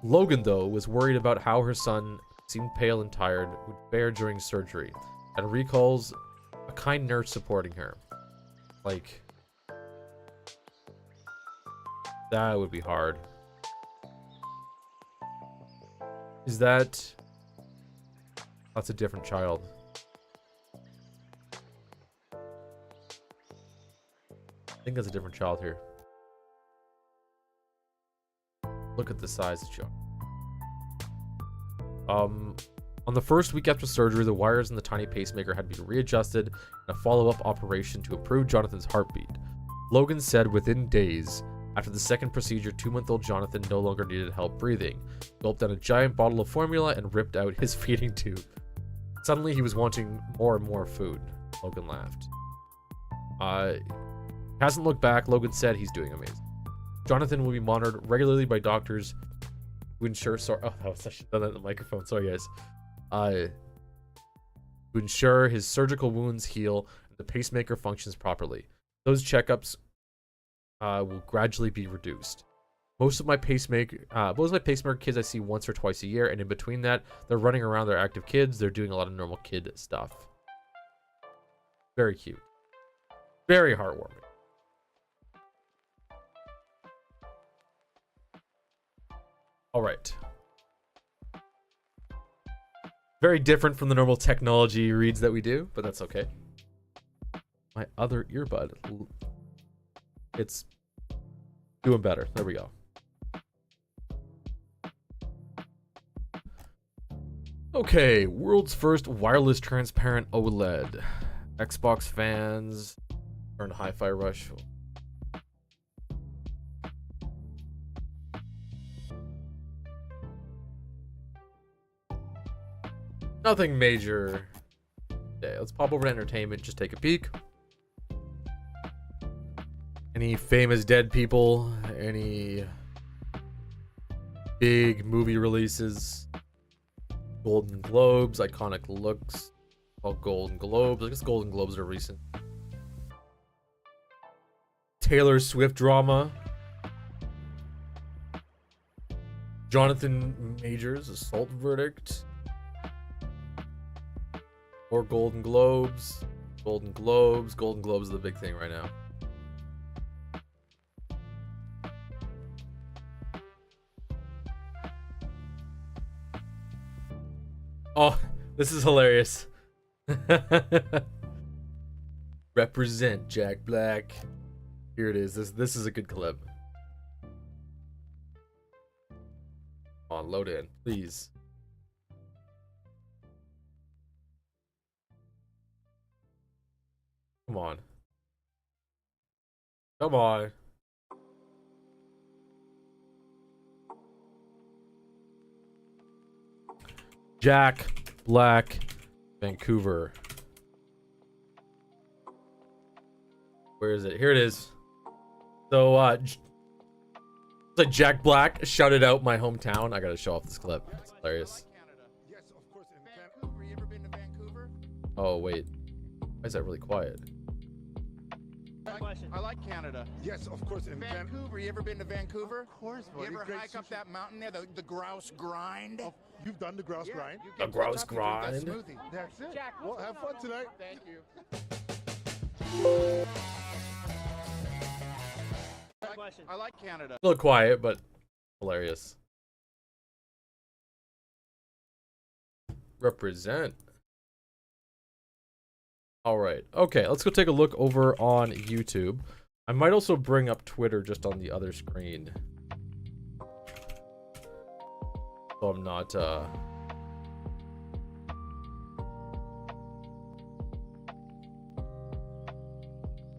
Logan, though, was worried about how her son seemed pale and tired, would fare during surgery, and recalls a kind nurse supporting her. Like, that would be hard. Is that... That's a different child. I think that's a different child here. Look at the size of Joe. On the first week after surgery, the wires in the tiny pacemaker had been readjusted in a follow-up operation to improve Jonathan's heartbeat. Logan said within days, after the second procedure, 2-month-old Jonathan no longer needed help breathing, gulped down a giant bottle of formula, and ripped out his feeding tube. Suddenly, he was wanting more and more food. Logan laughed. Hasn't looked back. Logan said he's doing amazing. Jonathan will be monitored regularly by doctors to ensure... I should have done that in the microphone. Sorry, guys. To ensure his surgical wounds heal and the pacemaker functions properly. Those checkups will gradually be reduced. Most of my pacemaker kids I see once or twice a year, and in between that, they're running around. They're active kids. They're doing a lot of normal kid stuff. Very cute. Very heartwarming. All right. Very different from the normal technology reads that we do, but that's okay. My other earbud. It's doing better. There we go. Okay, world's first wireless transparent OLED. Xbox fans turned Hi-Fi Rush. Nothing major. Okay, let's pop over to entertainment, just take a peek. Any famous dead people? Any big movie releases? Golden Globes, iconic looks. Oh, Golden Globes. I guess Golden Globes are recent. Taylor Swift drama. Jonathan Majors assault verdict. Or Golden Globes. Golden Globes. Golden Globes is the big thing right now. Oh, this is hilarious. Represent Jack Black. Here it is. This is a good clip. Come on, load in, please. Come on. Come on. Jack Black, Vancouver. Where is it? Here it is. So, it's like Jack Black shouted out my hometown. I gotta show off this clip. It's hilarious. Yes, of course. In Vancouver, you ever been to Vancouver? Oh, wait. Why is that really quiet? I like Canada. Yes, of course. In Vancouver, you ever been to Vancouver? Of course, buddy. You ever hike up that mountain there, the grouse grind? Oh, you've done the grouse grind? The grouse grind? That's it. Jack, well, have fun tonight. Thank you. I like Canada. A little quiet, but hilarious. Represent. All right. Okay, let's go take a look over on YouTube. I might also bring up Twitter just on the other screen. So I'm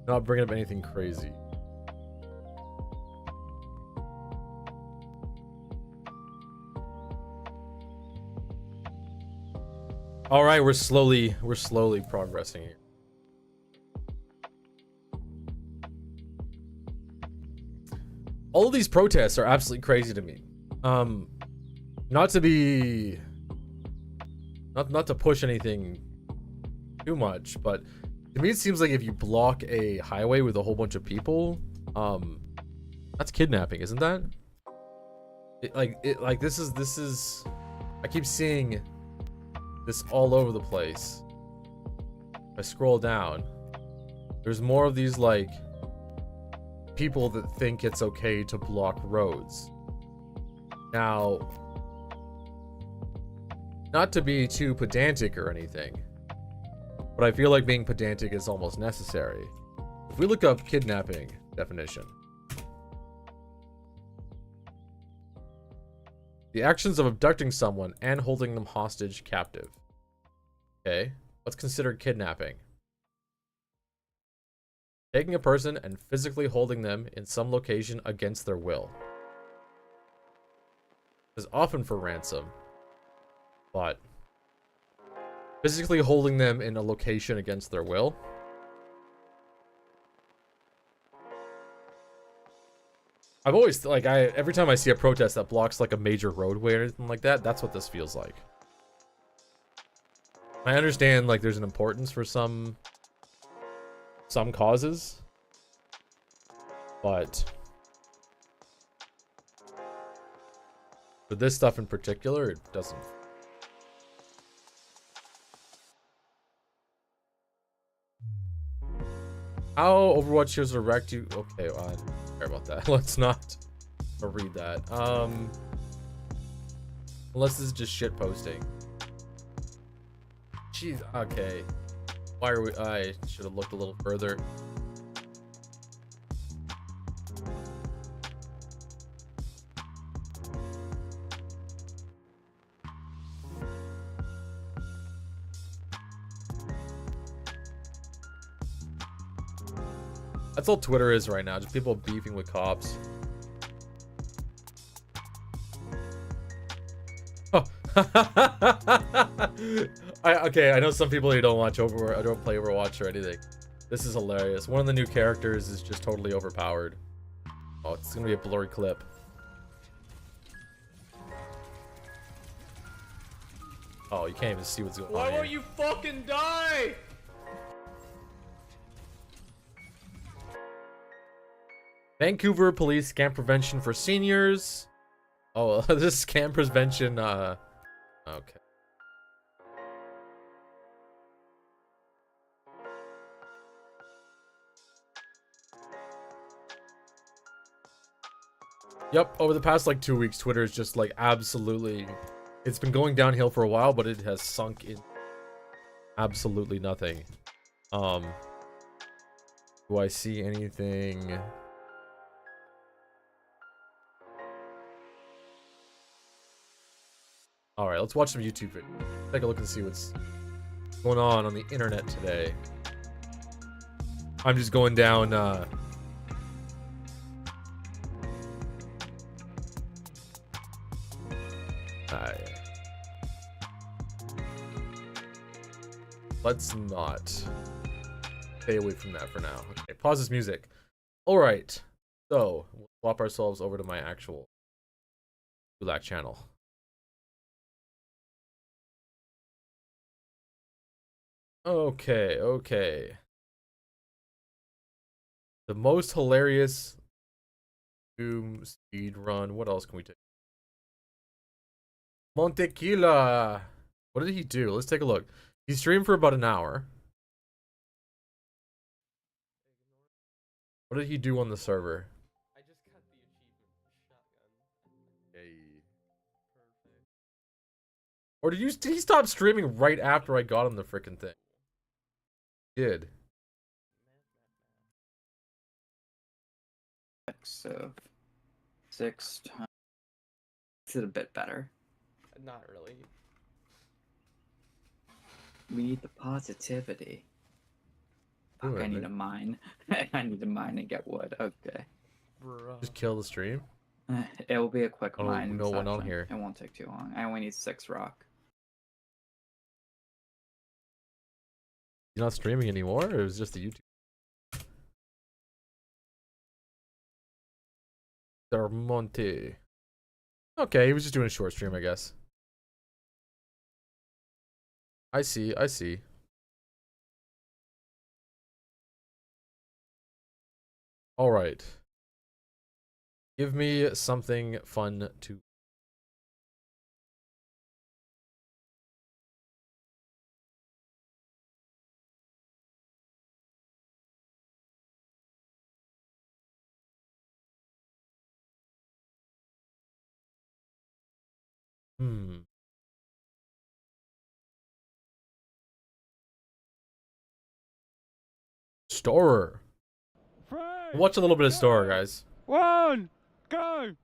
not bringing up anything crazy. All right, we're slowly progressing here. All of these protests are absolutely crazy to me. Not to be, not to push anything too much, but to me it seems like if you block a highway with a whole bunch of people, that's kidnapping, isn't that? This is. I keep seeing this all over the place. If I scroll down, there's more of these like people that think it's okay to block roads. Now, not to be too pedantic or anything, but I feel like being pedantic is almost necessary. If we look up kidnapping definition, the actions of abducting someone and holding them hostage captive. Okay, what's considered kidnapping? Taking a person and physically holding them in some location against their will. Is often for ransom, but physically holding them in a location against their will. I've always every time I see a protest that blocks like a major roadway or anything like that, that's what this feels like. I understand like there's an importance for some causes, but for this stuff in particular, it doesn't. How Overwatch here's a wrecked you. Okay, well, I don't care about that. Let's not read that. Unless this is just shit posting. Jeez, okay. Why are we? I should have looked a little further. That's all Twitter is right now, just people beefing with cops. Oh. Okay, I know some people who don't watch I don't play Overwatch or anything. This is hilarious. One of the new characters is just totally overpowered. Oh, it's gonna be a blurry clip. Oh, you can't even see what's going on. Why won't you fucking die? Vancouver police scam prevention for seniors. Oh, this is scam prevention. Okay. Yep, over the past like 2 weeks, Twitter is just like absolutely. It's been going downhill for a while, but it has sunk in absolutely nothing. Do I see anything? All right, let's watch some YouTube video. Take a look and see what's going on the internet today. I'm just going down. Let's not stay away from that for now. Okay, pause this music. All right, so we'll swap ourselves over to my actual Sulack channel. Okay. The most hilarious Doom speed run. What else can we take? Montequila. What did he do? Let's take a look. He streamed for about an hour. What did he do on the server? I just got the achievement shotgun. Hey. Or did he stop streaming right after I got him the freaking thing? Did. So 6 times. Is it a bit better? Not really. We need the positivity. Fuck, Alright, I need mate. a mine. I need to mine and get wood. Okay. Bruh. Just kill the stream. It will be a quick Oh, mine. no one on session. here. It won't take too long. I only need 6 rock. You're not streaming anymore, or it was just the YouTube? Darmonte. Okay, he was just doing a short stream, I guess. I see, I see. Alright. Give me something fun to... Storer. Watch a little bit of Storer, guys. 1, go!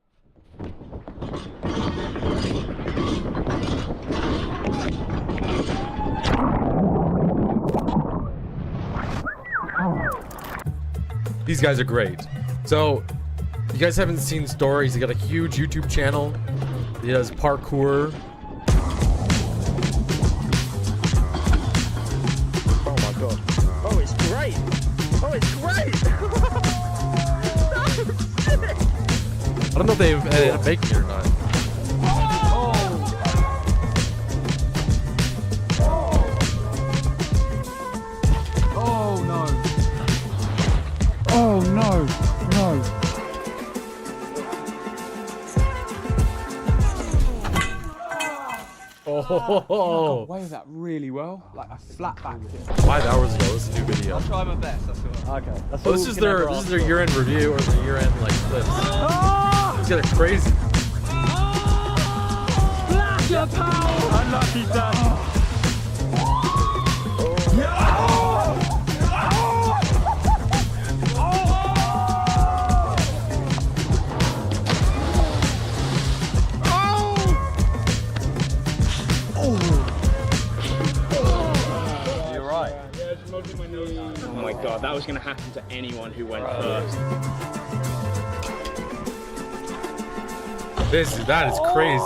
These guys are great. So, you guys haven't seen Storer. He's got a huge YouTube channel. He does parkour. Oh my god. Oh, it's great! Oh, it's great! I don't know if they ended up making it or not. Oh no! Oh no! No! Oh, Away with that really well. Like I flat backed it. 5 hours ago. This is a new video. Try my best, that's all. Okay. That's Oh, this is their year-end review or the year-end like clips. These guys are crazy. Unlucky dad. Oh my god, that was going to happen to anyone who went first. That is crazy.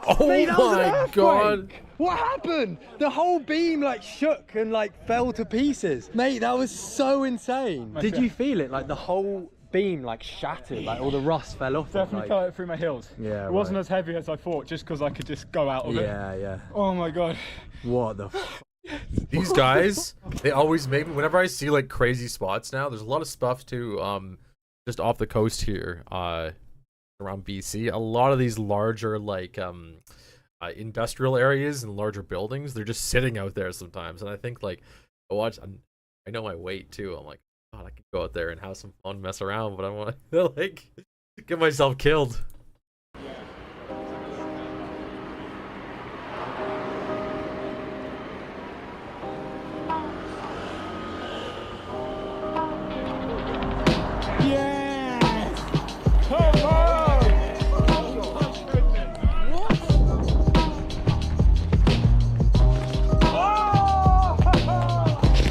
Oh Mate, that was an my earthquake. god. What happened? The whole beam like shook and like fell to pieces. Mate, that was so insane. Did you feel it? Like the whole beam like shattered, like all the rust fell off. Definitely felt it through my heels. Yeah, it wasn't as heavy as I thought, just because I could just go out of it. Yeah. Oh my god. What the f? These guys, they always make me, whenever I see like crazy spots now, there's a lot of stuff too, just off the coast here, around BC. A lot of these larger like industrial areas and larger buildings, they're just sitting out there sometimes, and I think like I know my weight too. I'm like, God, I could go out there and have some fun, mess around, but I want to like get myself killed.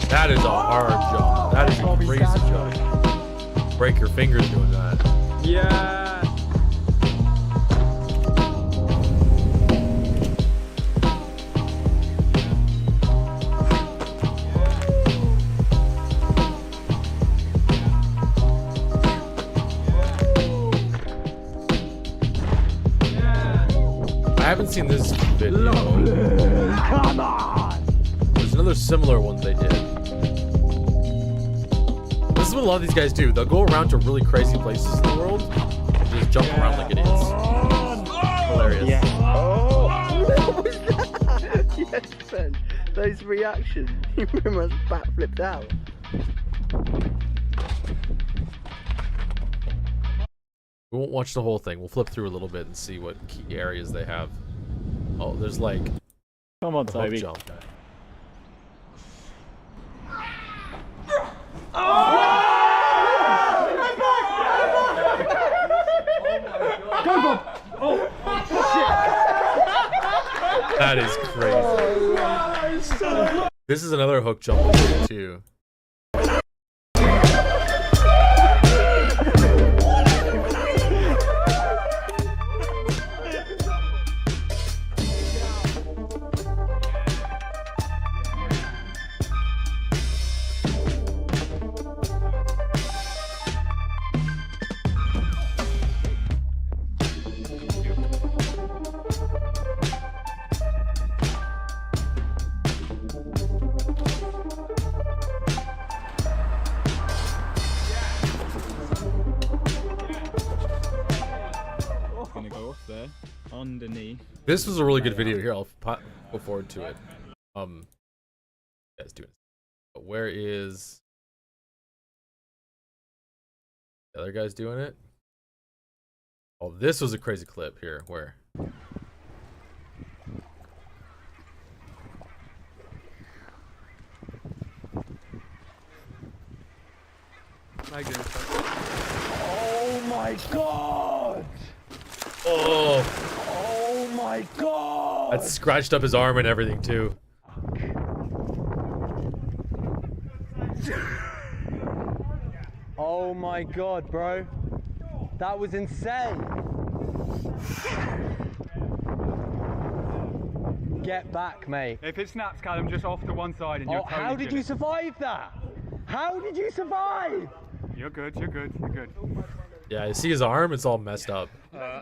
That is a hard jump. That is a crazy jump. Break your fingers doing that. Yeah. I haven't seen this video. Come on. There's another similar one they did. This is what a lot of these guys do. They'll go around to really crazy places in the world and just jump around like idiots. Hilarious. Yeah. Oh! What was that? Yes, Ben. Those reactions. You almost backflipped out. We won't watch the whole thing. We'll flip through a little bit and see what key areas they have. Oh, there's like Come on, a hook Toby. jump. That is crazy. This is another hook jump too. Gonna go off there, underneath. This was a really good video. Here, I'll go forward to it. Guys doing it. But where is the other guys doing it? Oh, this was a crazy clip here. Where? Oh my god! Oh, Oh my god! that scratched up his arm and everything too. Oh my god, bro. That was insane. Get back, mate. If it snaps, Callum, just off to one side and you're totally How did you good. survive that? How did you survive? You're good, you're good, you're good. Yeah, you see his arm? It's all messed up. Oh!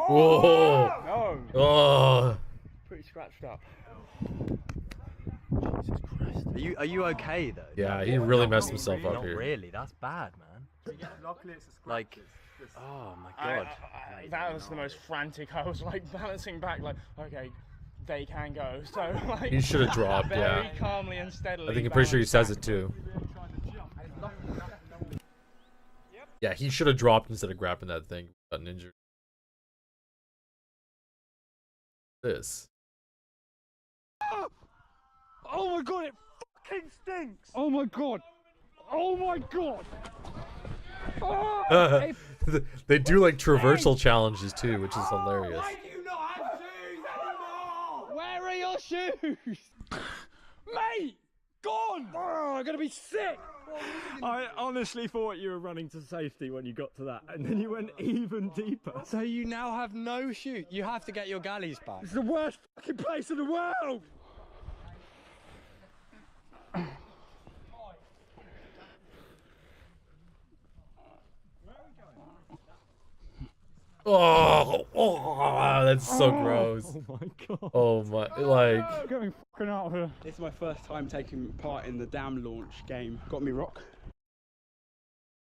Whoa! No! Oh! Pretty scratched up. Are you okay though? Yeah, he really messed himself up Not here. really. That's bad, man. Luckily it's a scratch. Like, oh my god. That was the most frantic. I was like balancing back, like, okay, they can go. So like, He should have dropped, very yeah. calmly and steadily. I think I'm pretty sure he balanced says back. it too. Yeah, he should have dropped instead of grabbing that thing. Gotten injured. This. Oh my god, it fucking stinks! Oh my god! Oh my god! Oh, They do like traversal challenges too, which is hilarious. where are your shoes? Mate! Gone! Oh, I'm gonna be sick! I honestly thought you were running to safety when you got to that, and then you went even deeper. So you now have no shoot. You have to get your galleys back. It's the worst fucking place in the world! Oh, that's so gross. Oh my god. Oh my, like, I'm getting fucking out of here. This is my first time taking part in the dam launch game. Got me rock.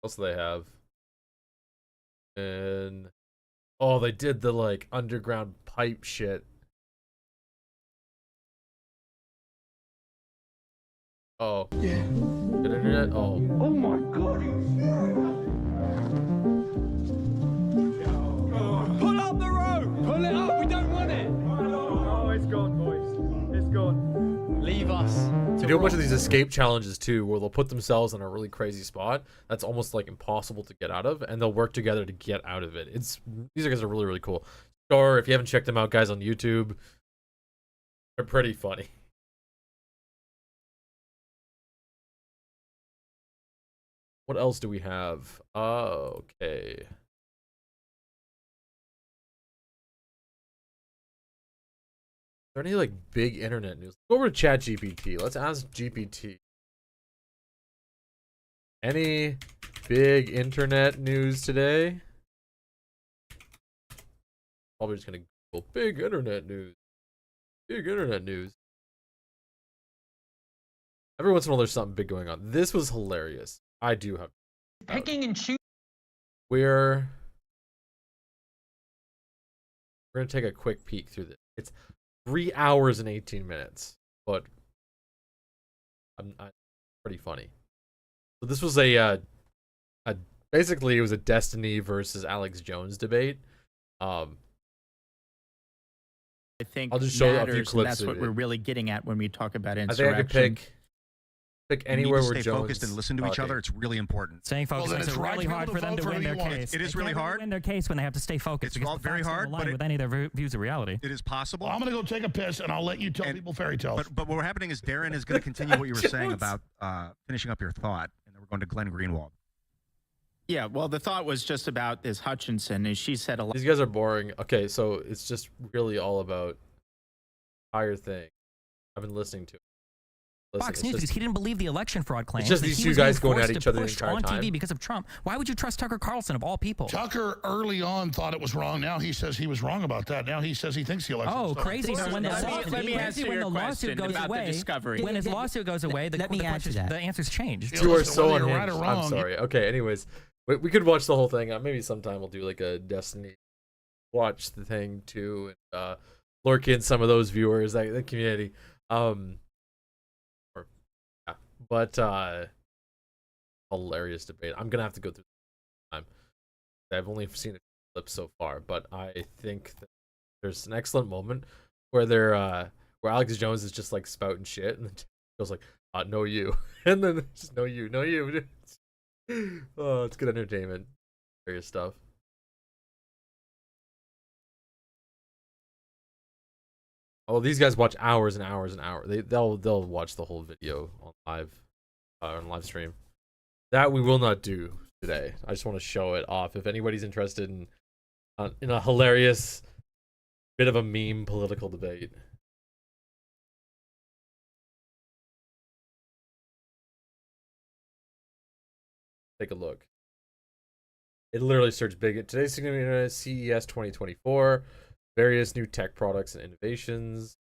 what else do they have? And oh, they did the like underground pipe shit. Oh. Yeah. Good internet? Oh. Oh my god! Pull up the rope! Pull it up! We don't want it! Oh, it's gone, boys. It's gone. Leave us. They do a bunch of these escape challenges too, where they'll put themselves in a really crazy spot that's almost like impossible to get out of, and they'll work together to get out of it. These guys are really, really cool. Or if you haven't checked them out, guys, on YouTube, they're pretty funny. What else do we have? Okay. Are there any like big internet news? Go over to ChatGPT. Let's ask GPT. Any big internet news today? Probably just gonna Google big internet news. Big internet news. Every once in a while there's something big going on. This was hilarious. I do have Picking and choosing. we're gonna take a quick peek through this. It's 3 hours and 18 minutes, but I'm pretty funny. So this was a basically it was a Destiny versus Alex Jones debate. I think I'll just show matters, a few and clips. that's of what it. we're really getting at when we talk about I insurrection. think I could pick You need anywhere to where stay Jones focused and listen to each other. It's really important. Staying focused makes it really hard for them to win their case. It is really hard. Win their case when they have to stay focused. It's very hard, but with any of their views of reality. It is possible. Well, I'm gonna go take a piss, and I'll let you tell people fairy tales. But what's happening is Darren is going to continue what you were saying about finishing up your thought, and then we're going to Glenn Greenwald. Yeah, well, the thought was just about this Hutchinson, and she said a lot. These guys are boring. Okay, so it's just really all about entire thing. I've been listening to it. Listen, Fox News, because he didn't believe the election fraud claims. just that these he two was guys being going at forced each to other the push entire on time. TV because of Trump. Why would you trust Tucker Carlson of all people? Tucker early on thought it was wrong. Now he says he was wrong about that. Now he says he thinks the election. Oh, crazy! So when let me answer your question goes about away, the discovery. when his lawsuit goes away, the answers change. You are so whether you're unhinged. right or I'm wrong, sorry. Okay, anyways, we could watch the whole thing. Maybe sometime we'll do like a Destiny watch the thing too, and lurk in some of those viewers, like the community. But hilarious debate. I'm gonna have to go through time. I've only seen a clip so far, but I think that there's an excellent moment where they're where Alex Jones is just like spouting shit, and then goes like, "No you," and then just "No you, no you." Oh, it's good entertainment. Various stuff. Oh, these guys watch hours and hours and hours. They'll watch the whole video on live stream. That we will not do today. I just want to show it off. If anybody's interested in a hilarious bit of a meme political debate. Take a look. It literally starts big. Today's significant CES 2024. Various new tech products and innovations.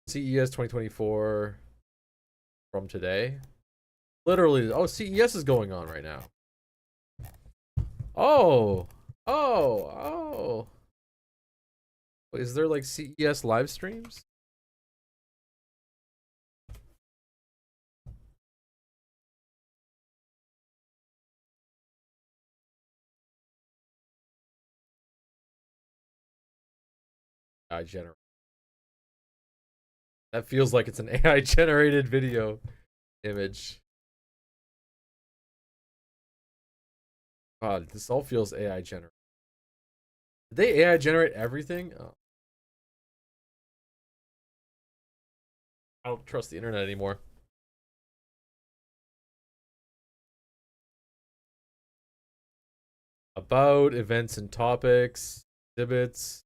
CES 2024 from today. Literally, oh, CES is going on right now. Oh. Is there like CES live streams? AI generated. That feels like it's an AI generated video image. God, this all feels AI generated. Did they AI generate everything? Oh. I don't trust the internet anymore. About events and topics, exhibits,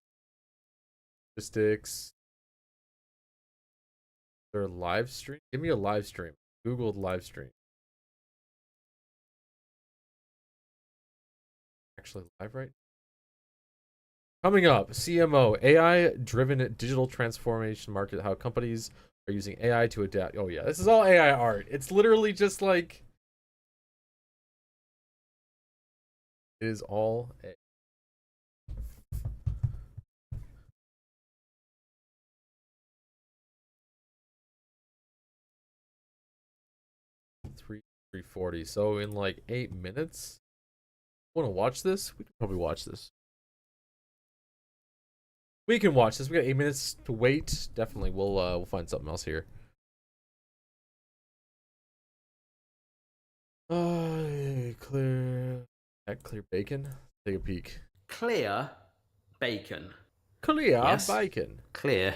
statistics. Is there a live stream? Give me a live stream. Googled live stream. Actually live right? Coming up, CMO, AI-driven digital transformation market, how companies are using AI to adapt. Oh yeah, this is all AI art. It's literally just like... It is all AI. $340. So in like 8 minutes, want to watch this? We can probably watch this. We can watch this. We got 8 minutes to wait. Definitely, we'll find something else here. Clear bacon. Take a peek. Clear bacon. Clear bacon. Clear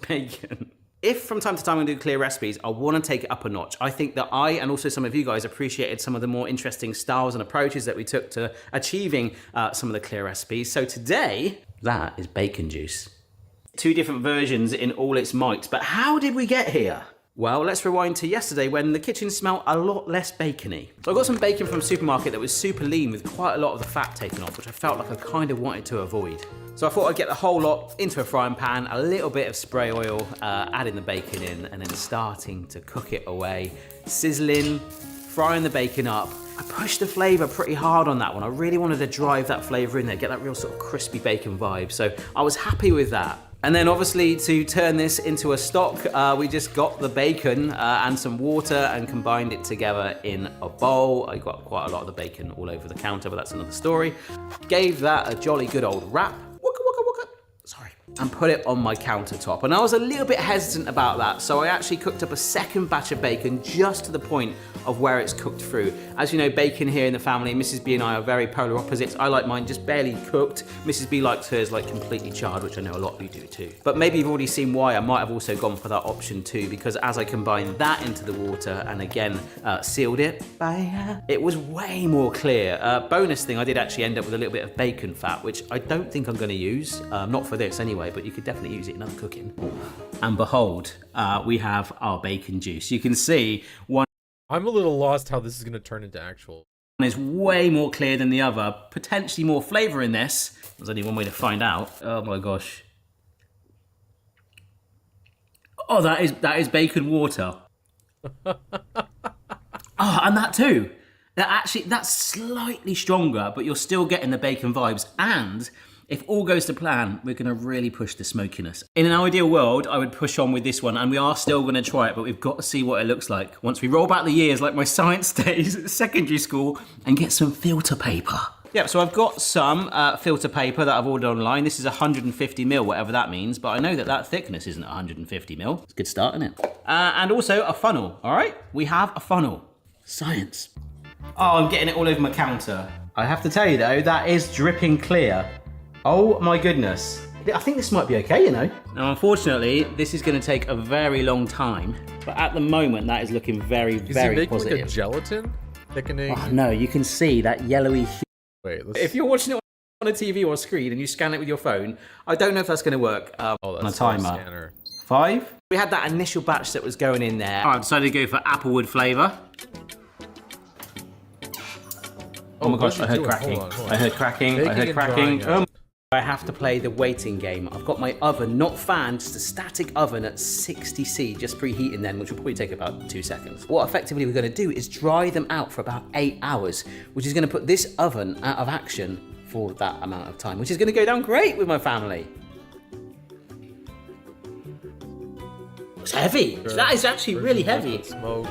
bacon. If from time to time we do clear recipes, I want to take it up a notch. I think that I and also some of you guys appreciated some of the more interesting styles and approaches that we took to achieving some of the clear recipes. So today, that is bacon juice. 2 different versions in all its might, but how did we get here? Well, let's rewind to yesterday when the kitchen smelled a lot less bacony. So I got some bacon from a supermarket that was super lean with quite a lot of the fat taken off, which I felt like I kind of wanted to avoid. So I thought I'd get the whole lot into a frying pan, a little bit of spray oil, adding the bacon in, and then starting to cook it away, sizzling, frying the bacon up. I pushed the flavour pretty hard on that one. I really wanted to drive that flavour in there, get that real sort of crispy bacon vibe. So I was happy with that. And then obviously to turn this into a stock, we just got the bacon and some water and combined it together in a bowl. I got quite a lot of the bacon all over the counter, but that's another story. Gave that a jolly good old wrap. Sorry. And put it on my countertop. And I was a little bit hesitant about that, so I actually cooked up a second batch of bacon just to the point of where it's cooked through. As you know, bacon here in the family, Mrs. B and I are very polar opposites. I like mine just barely cooked. Mrs. B likes hers like completely charred, which I know a lot of you do too. But maybe you've already seen why I might have also gone for that option too, because as I combined that into the water and again sealed it, it was way more clear. Bonus thing, I did actually end up with a little bit of bacon fat, which I don't think I'm gonna use, not for this anyway, but you could definitely use it in other cooking. And behold, we have our bacon juice. You can see one I'm a little lost how this is going to turn into actual. One is way more clear than the other, potentially more flavour in this. There's only one way to find out. Oh my gosh. Oh, that is bacon water. Oh, and that too. That's slightly stronger, but you're still getting the bacon vibes. And if all goes to plan, we're going to really push the smokiness. In an ideal world, I would push on with this one, and we are still going to try it, but we've got to see what it looks like once we roll back the years, like my science days at secondary school, and get some filter paper. Yeah, so I've got some filter paper that I've ordered online. This is 150ml, whatever that means, but I know that thickness isn't 150ml. It's a good start, isn't it? And also a funnel, all right? We have a funnel. Science. Oh, I'm getting it all over my counter. I have to tell you though, that is dripping clear. Oh my goodness. I think this might be okay, you know. Now, unfortunately, this is going to take a very long time, but at the moment, that is looking very, very positive. Like a gelatin thickening? Oh no, you can see that yellowy hue. Wait, if you're watching it on a TV or a screen and you scan it with your phone, I don't know if that's going to work on a timer. Scanner. 5. We had that initial batch that was going in there. I decided to go for applewood flavour. Oh my gosh, I heard cracking. I heard cracking. I heard cracking. I have to play the waiting game. I've got my oven, not fan, just a static oven at 60°, just preheating then, which will probably take about 2 seconds. What effectively we're going to do is dry them out for about 8 hours, which is going to put this oven out of action for that amount of time, which is going to go down great with my family. It's heavy. Sure. That is actually really heavy. Smoke.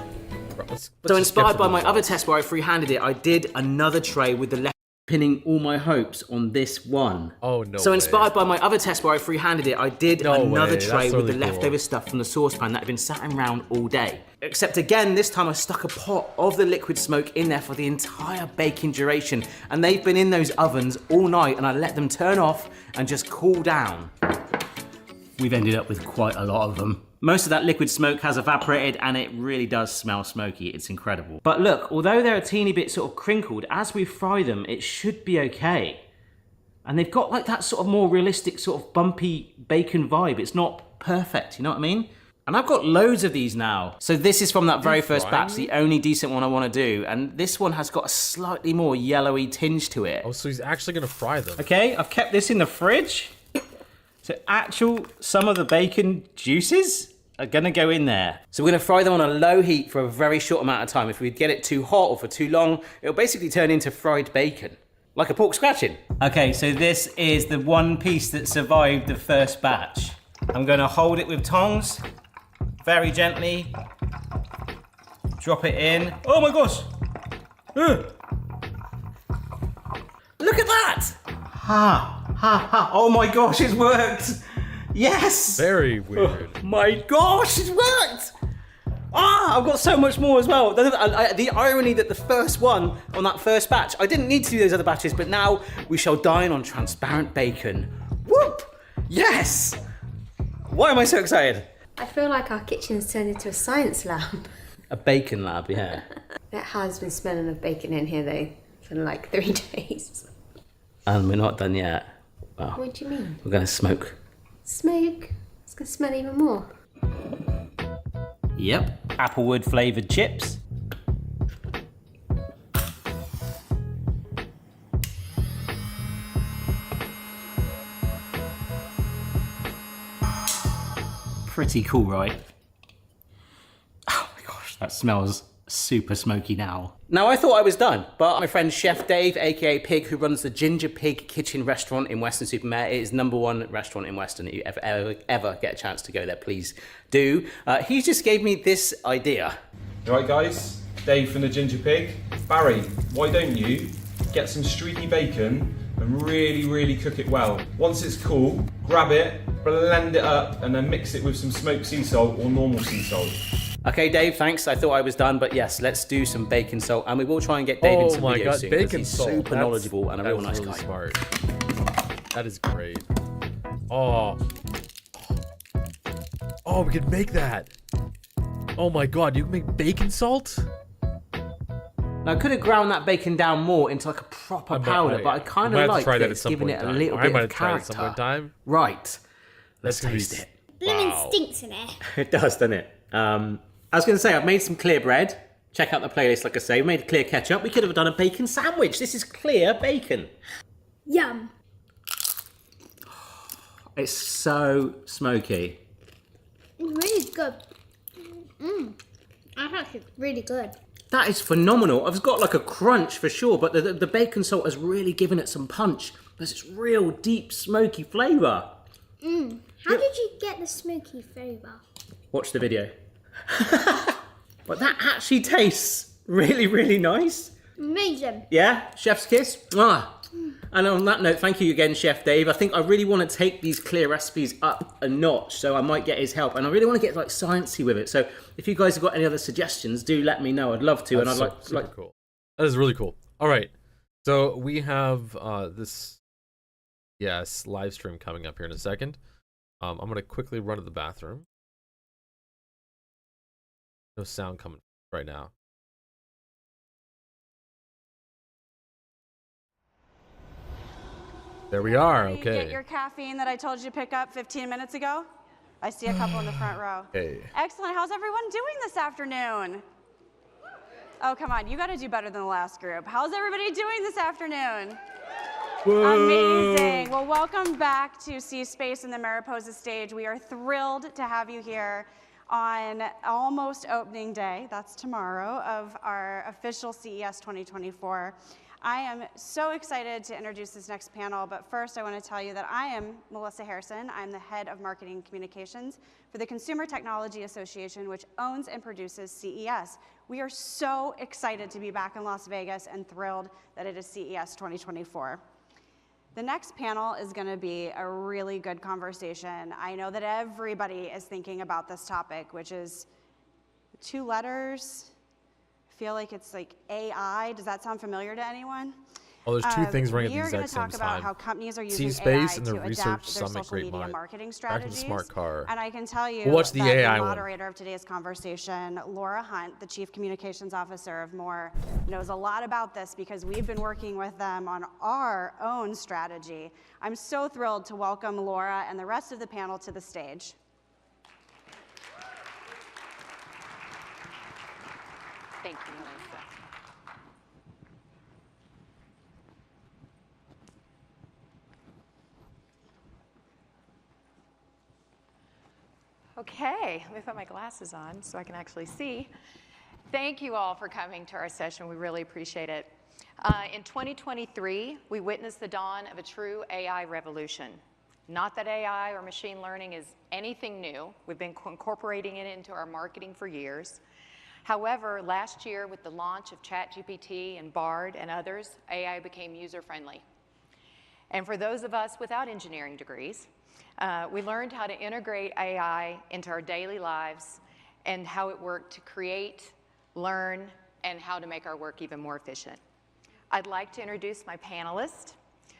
So inspired by my other test where I freehanded it, I did another tray with the left pinning all my hopes on this one. Oh no. So inspired by my other test where I freehanded it, I did another tray That's with the really leftover stuff from the saucepan that had been sat around all day. Except again, this time I stuck a pot of the liquid smoke in there for the entire baking duration. And they've been in those ovens all night and I let them turn off and just cool down. We've ended up with quite a lot of them. Most of that liquid smoke has evaporated and it really does smell smoky. It's incredible. But look, although they're a teeny bit sort of crinkled, as we fry them, it should be okay. And they've got like that sort of more realistic sort of bumpy bacon vibe. It's not perfect, you know what I mean? And I've got loads of these now. So this is from that very first batch, the only decent one I want to do. And this one has got a slightly more yellowy tinge to it. Oh, so he's actually going to fry them. Okay, I've kept this in the fridge. So some of the bacon juices are gonna go in there. So we're gonna fry them on a low heat for a very short amount of time. If we get it too hot or for too long, it'll basically turn into fried bacon, like a pork scratching. Okay, so this is the one piece that survived the first batch. I'm gonna hold it with tongs, very gently, drop it in. Oh my gosh! Look at that! Ha, ha, ha. Oh my gosh, it's worked! Yes! Very weird. Oh my gosh, it's worked! Ah, I've got so much more as well. The irony that the first one on that first batch, I didn't need to do those other batches, but now we shall dine on transparent bacon. Whoop! Yes! Why am I so excited? I feel like our kitchen's turned into a science lab. A bacon lab, yeah. It has been smelling of bacon in here though, for like 3 days. And we're not done yet. Well, what do you mean? We're gonna smoke. Smoke? It's gonna smell even more. Yep. Applewood flavoured chips. Pretty cool, right? Oh my gosh, that smells super smoky now. Now, I thought I was done, but my friend Chef Dave, aka Pig, who runs the Ginger Pig Kitchen restaurant in Weston-super-Mare, it is #1 restaurant in Weston. If you ever get a chance to go there, please do. He just gave me this idea. Right, guys, Dave from the Ginger Pig. Barry, why don't you get some streaky bacon and really cook it well. Once it's cool, grab it, blend it up, and then mix it with some smoked sea salt or normal sea salt. Okay, Dave, thanks. I thought I was done, but yes, let's do some bacon salt, and we will try and get Dave in some videos soon, because he's super knowledgeable and a real nice guy. Smart. That is great. Oh, we could make that. Oh my god, you can make bacon salt? Now, I could have ground that bacon down more into like a proper powder, but I kind of like that it's giving it a little bit of character. Right. Let's taste it. Blooming stinks in it. It does, doesn't it? I was going to say, I've made some clear bread. Check out the playlist, like I say. We made clear ketchup. We could have done a bacon sandwich. This is clear bacon. Yum. It's so smoky. It's really good. That's actually really good. That is phenomenal. I've got like a crunch for sure, but the bacon salt has really given it some punch. There's this real deep smoky flavour. How did you get the smoky flavour? Watch the video. But that actually tastes really nice. Amazing. Yeah, chef's kiss. And on that note, thank you again, Chef Dave. I think I really want to take these clear recipes up a notch, so I might get his help. And I really want to get like sciencey with it. So if you guys have got any other suggestions, do let me know. I'd love to. That's super cool. That is really cool. All right, so we have this live stream coming up here in a second. I'm gonna quickly run to the bathroom. No sound coming right now. There we are. Okay. Get your caffeine that I told you to pick up 15 minutes ago. I see a couple in the front row. Hey. Excellent. How's everyone doing this afternoon? Oh, come on. You got to do better than the last group. How's everybody doing this afternoon? Whoa. Amazing. Well, welcome back to C Space and the Mariposa stage. We are thrilled to have you here on almost opening day, that's tomorrow, of our official CES 2024. I am so excited to introduce this next panel, but first I want to tell you that I am Melissa Harrison. I'm the head of marketing and communications for the Consumer Technology Association, which owns and produces CES. We are so excited to be back in Las Vegas and thrilled that it is CES 2024. The next panel is going to be a really good conversation. I know that everybody is thinking about this topic, which is 2 letters. I feel like it's like AI. Does that sound familiar to anyone? Oh, there's 2 things running at the We are going exact to same talk about time. how companies are using C-Space AI and the to Research adapt their Summit social Great media Mind. marketing Back to the strategies. smart car. And I can tell you We'll watch the that AI the one. moderator of today's conversation, Laura Hunt, the Chief Communications Officer of More, knows a lot about this because we've been working with them on our own strategy. I'm so thrilled to welcome Laura and the rest of the panel to the stage. Thank you, Melissa. Okay, let me put my glasses on so I can actually see. Thank you all for coming to our session. We really appreciate it. In 2023, we witnessed the dawn of a true AI revolution. Not that AI or machine learning is anything new. We've been incorporating it into our marketing for years. However, last year, with the launch of ChatGPT and Bard and others, AI became user-friendly. And for those of us without engineering degrees, we learned how to integrate AI into our daily lives and how it worked to create, learn, and how to make our work even more efficient. I'd like to introduce my panelists,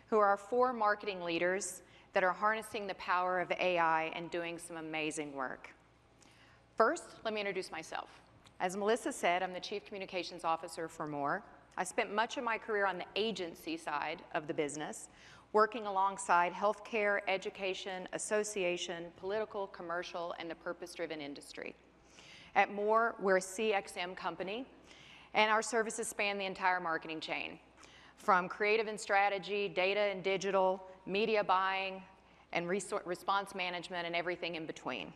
who are 4 marketing leaders that are harnessing the power of AI and doing some amazing work. First, let me introduce myself. As Melissa said, I'm the Chief Communications Officer for More. I spent much of my career on the agency side of the business, working alongside healthcare, education, association, political, commercial, and the purpose-driven industry. At More, we're a CXM company, and our services span the entire marketing chain, from creative and strategy, data and digital, media buying, and response management, and everything in between.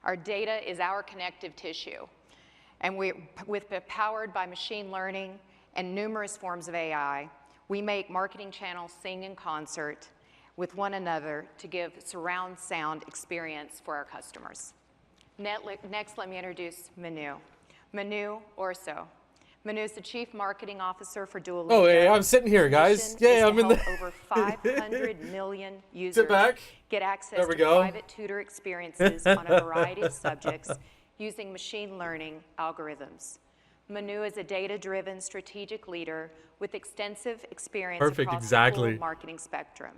Our data is our connective tissue. And powered by machine learning and numerous forms of AI, we make marketing channels sing in concert with one another to give surround sound experience for our customers. Next, let me introduce Manu. Manu Orso. Manu is the Chief Marketing Officer for Duolingo. Oh, yeah, I'm sitting here, guys. Yeah, I'm in the. Over 500 million users Sit back. get access There we to go. private tutor experiences on a variety of subjects using machine learning algorithms. Manu is a data-driven strategic leader with extensive experience across the full marketing spectrum.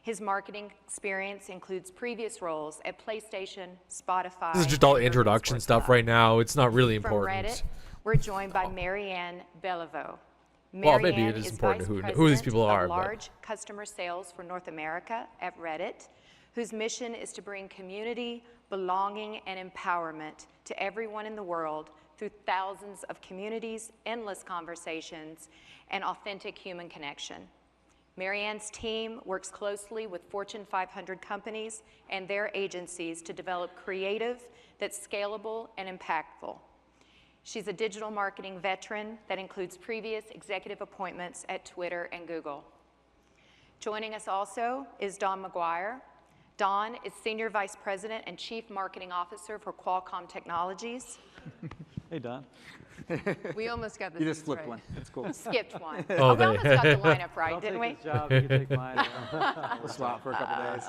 His marketing experience includes previous roles at PlayStation, Spotify. This is just all introduction stuff right now. It's not really important. From Reddit, we're joined by Marianne Beliveau. Well, maybe it is important who these people are. Large customer sales for North America at Reddit, whose mission is to bring community, belonging, and empowerment to everyone in the world through thousands of communities, endless conversations, and authentic human connection. Marianne's team works closely with Fortune 500 companies and their agencies to develop creative that's scalable and impactful. She's a digital marketing veteran that includes previous executive appointments at Twitter and Google. Joining us also is Don McGuire. Don is Senior Vice President and Chief Marketing Officer for Qualcomm Technologies. Hey, Don. We almost got this. You just flipped right. one. That's cool. Skipped one. Oh, we almost got the lineup right, I'll didn't take we? This job. You can take mine. We'll swap for a couple days.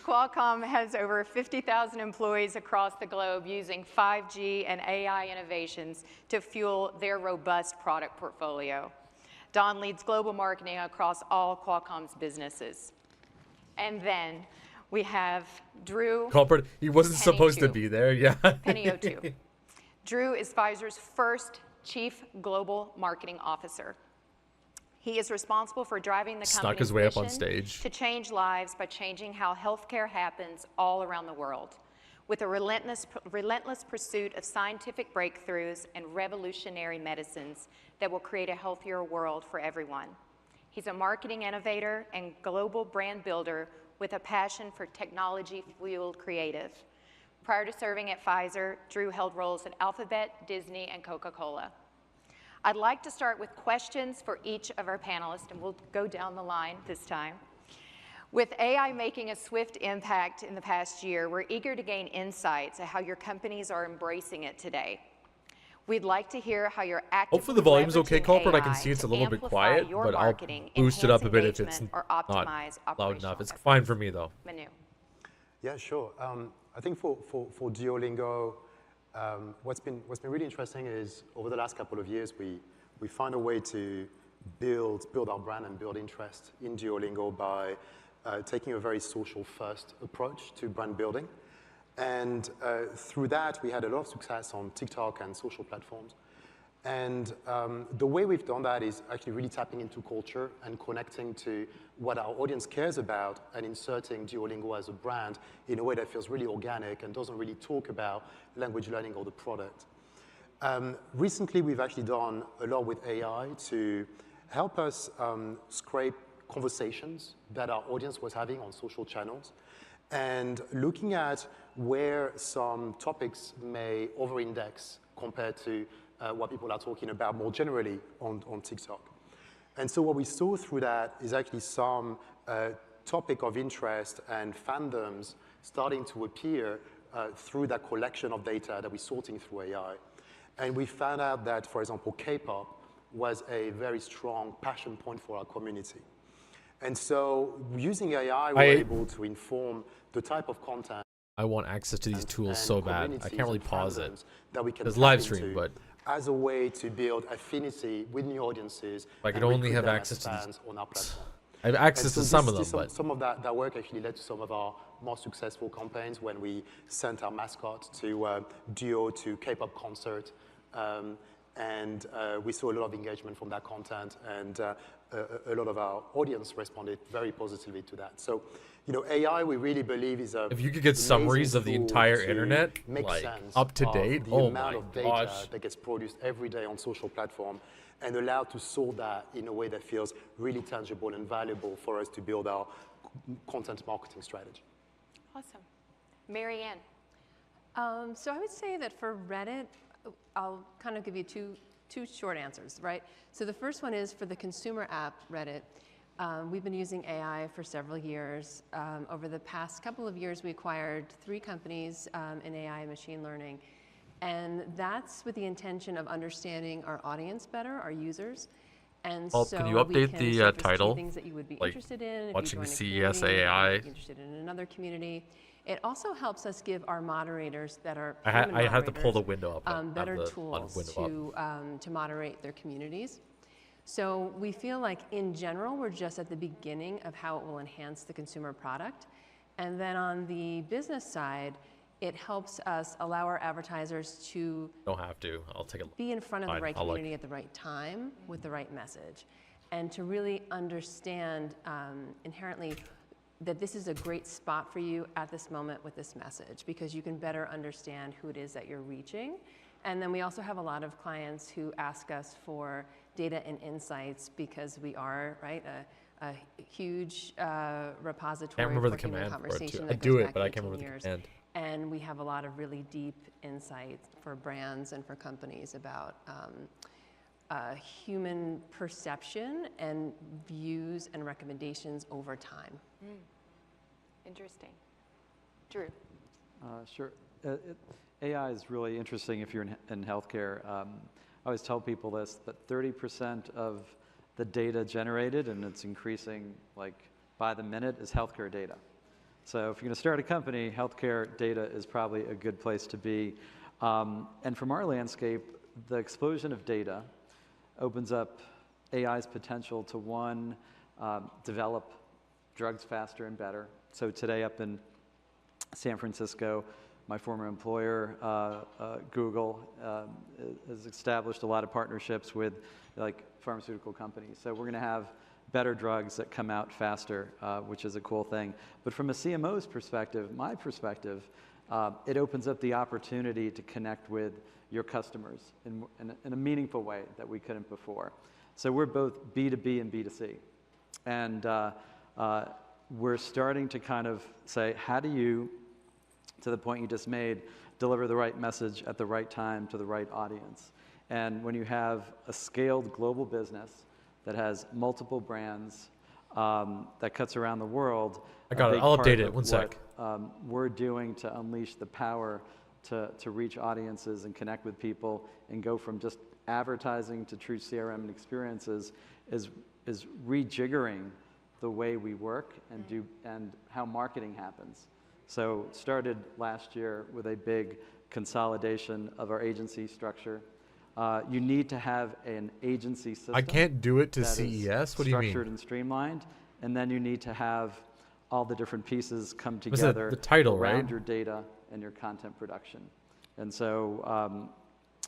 Qualcomm has over 50,000 employees across the globe using 5G and AI innovations to fuel their robust product portfolio. Don leads global marketing across all Qualcomm's businesses. And then we have Drew. He wasn't supposed to be there, yeah. Penny O2. Drew is Pfizer's first Chief Global Marketing Officer. He is responsible for driving the Snuck his company's way up on mission stage. to change lives by changing how healthcare happens all around the world, with a relentless pursuit of scientific breakthroughs and revolutionary medicines that will create a healthier world for everyone. He's a marketing innovator and global brand builder with a passion for technology-fueled creative. Prior to serving at Pfizer, Drew held roles at Alphabet, Disney, and Coca-Cola. I'd like to start with questions for each of our panelists, and we'll go down the line this time. With AI making a swift impact in the past year, we're eager to gain insights on how your companies are embracing it today. We'd like to hear how you're actively Hopefully the volume's okay, leveraging Culprit. I AI can see it's a to little bit amplify quiet, your but I'll marketing, boost it up a enhance bit if it's engagement, or not optimize loud operational enough. It's fine for me, though. Manu. Yeah, sure. I think for Duolingo, what's been really interesting is over the last couple of years, we find a way to build our brand and build interest in Duolingo by taking a very social-first approach to brand building. And through that, we had a lot of success on TikTok and social platforms. And the way we've done that is actually really tapping into culture and connecting to what our audience cares about and inserting Duolingo as a brand in a way that feels really organic and doesn't really talk about language learning or the product. Recently, we've actually done a lot with AI to help us scrape conversations that our audience was having on social channels and looking at where some topics may over-index compared to what people are talking about more generally on TikTok. And so what we saw through that is actually some topic of interest and fandoms starting to appear through that collection of data that we're sorting through AI. And we found out that, for example, K-pop was a very strong passion point for our community. And so using AI, we're able to inform the type of content. I want access to these tools so bad. I can't really pause it. That we can There's live stream, but as a way to build affinity with new audiences. I could only have access to these. On our platform. I have access to some of them, but some of that work actually led to some of our more successful campaigns when we sent our mascot to Duo to K-pop concert. And we saw a lot of engagement from that content, and a lot of our audience responded very positively to that. So, you know, AI, we really believe is a if you could get summaries of the entire internet, like up to date, oh my gosh, that gets produced every day on social platform, and allowed to sort that in a way that feels really tangible and valuable for us to build our content marketing strategy. Awesome. Marianne. So I would say that for Reddit, I'll kind of give you two short answers, right? So the first one is for the consumer app, Reddit. We've been using AI for several years. Over the past couple of years, we acquired 3 companies in AI and machine learning. And that's with the intention of understanding our audience better, our users. And Well, so can you we update can the surface to you title? things that you would be Like, interested in. If watching you join a CES community, AI. you might be interested in another community. It also helps us give our moderators that are I had to pull the window up. I have better the tools window to moderate their communities. So we feel like in general, we're just at the beginning of how it will enhance the consumer product. And then on the business side, it helps us allow our advertisers to Don't have to. I'll take it. be in front of the right I'll look. community at the right time with the right message, and to really understand inherently that this is a great spot for you at this moment with this message, because you can better understand who it is that you're reaching. And then we also have a lot of clients who ask us for data and insights, because we are, right, a huge repository Can't remember for the human command for it, conversation too. that I do goes it, back but I can't 18 remember the years. command. And we have a lot of really deep insights for brands and for companies about human perception and views and recommendations over time. Interesting. Drew. Sure. AI is really interesting if you're in healthcare. I always tell people this, but 30% of the data generated, and it's increasing like by the minute, is healthcare data. So if you're going to start a company, healthcare data is probably a good place to be. And from our landscape, the explosion of data opens up AI's potential to, one, develop drugs faster and better. So today up in San Francisco, my former employer, Google, has established a lot of partnerships with like pharmaceutical companies. So we're going to have better drugs that come out faster, which is a cool thing. But from a CMO's perspective, my perspective, it opens up the opportunity to connect with your customers in a meaningful way that we couldn't before. So we're both B2B and B2C. And we're starting to kind of say, how do you, to the point you just made, deliver the right message at the right time to the right audience? And when you have a scaled global business that has multiple brands, that cuts around the world. I got it. I'll update it. One sec. We're doing to unleash the power to reach audiences and connect with people and go from just advertising to true CRM and experiences is rejiggering the way we work and how marketing happens. So it started last year with a big consolidation of our agency structure. You need to have an agency system. I can't do it to CES? What do you mean? Structured and streamlined, and then you need to have all the different pieces come Was together the title, around right? your data and your content production. And so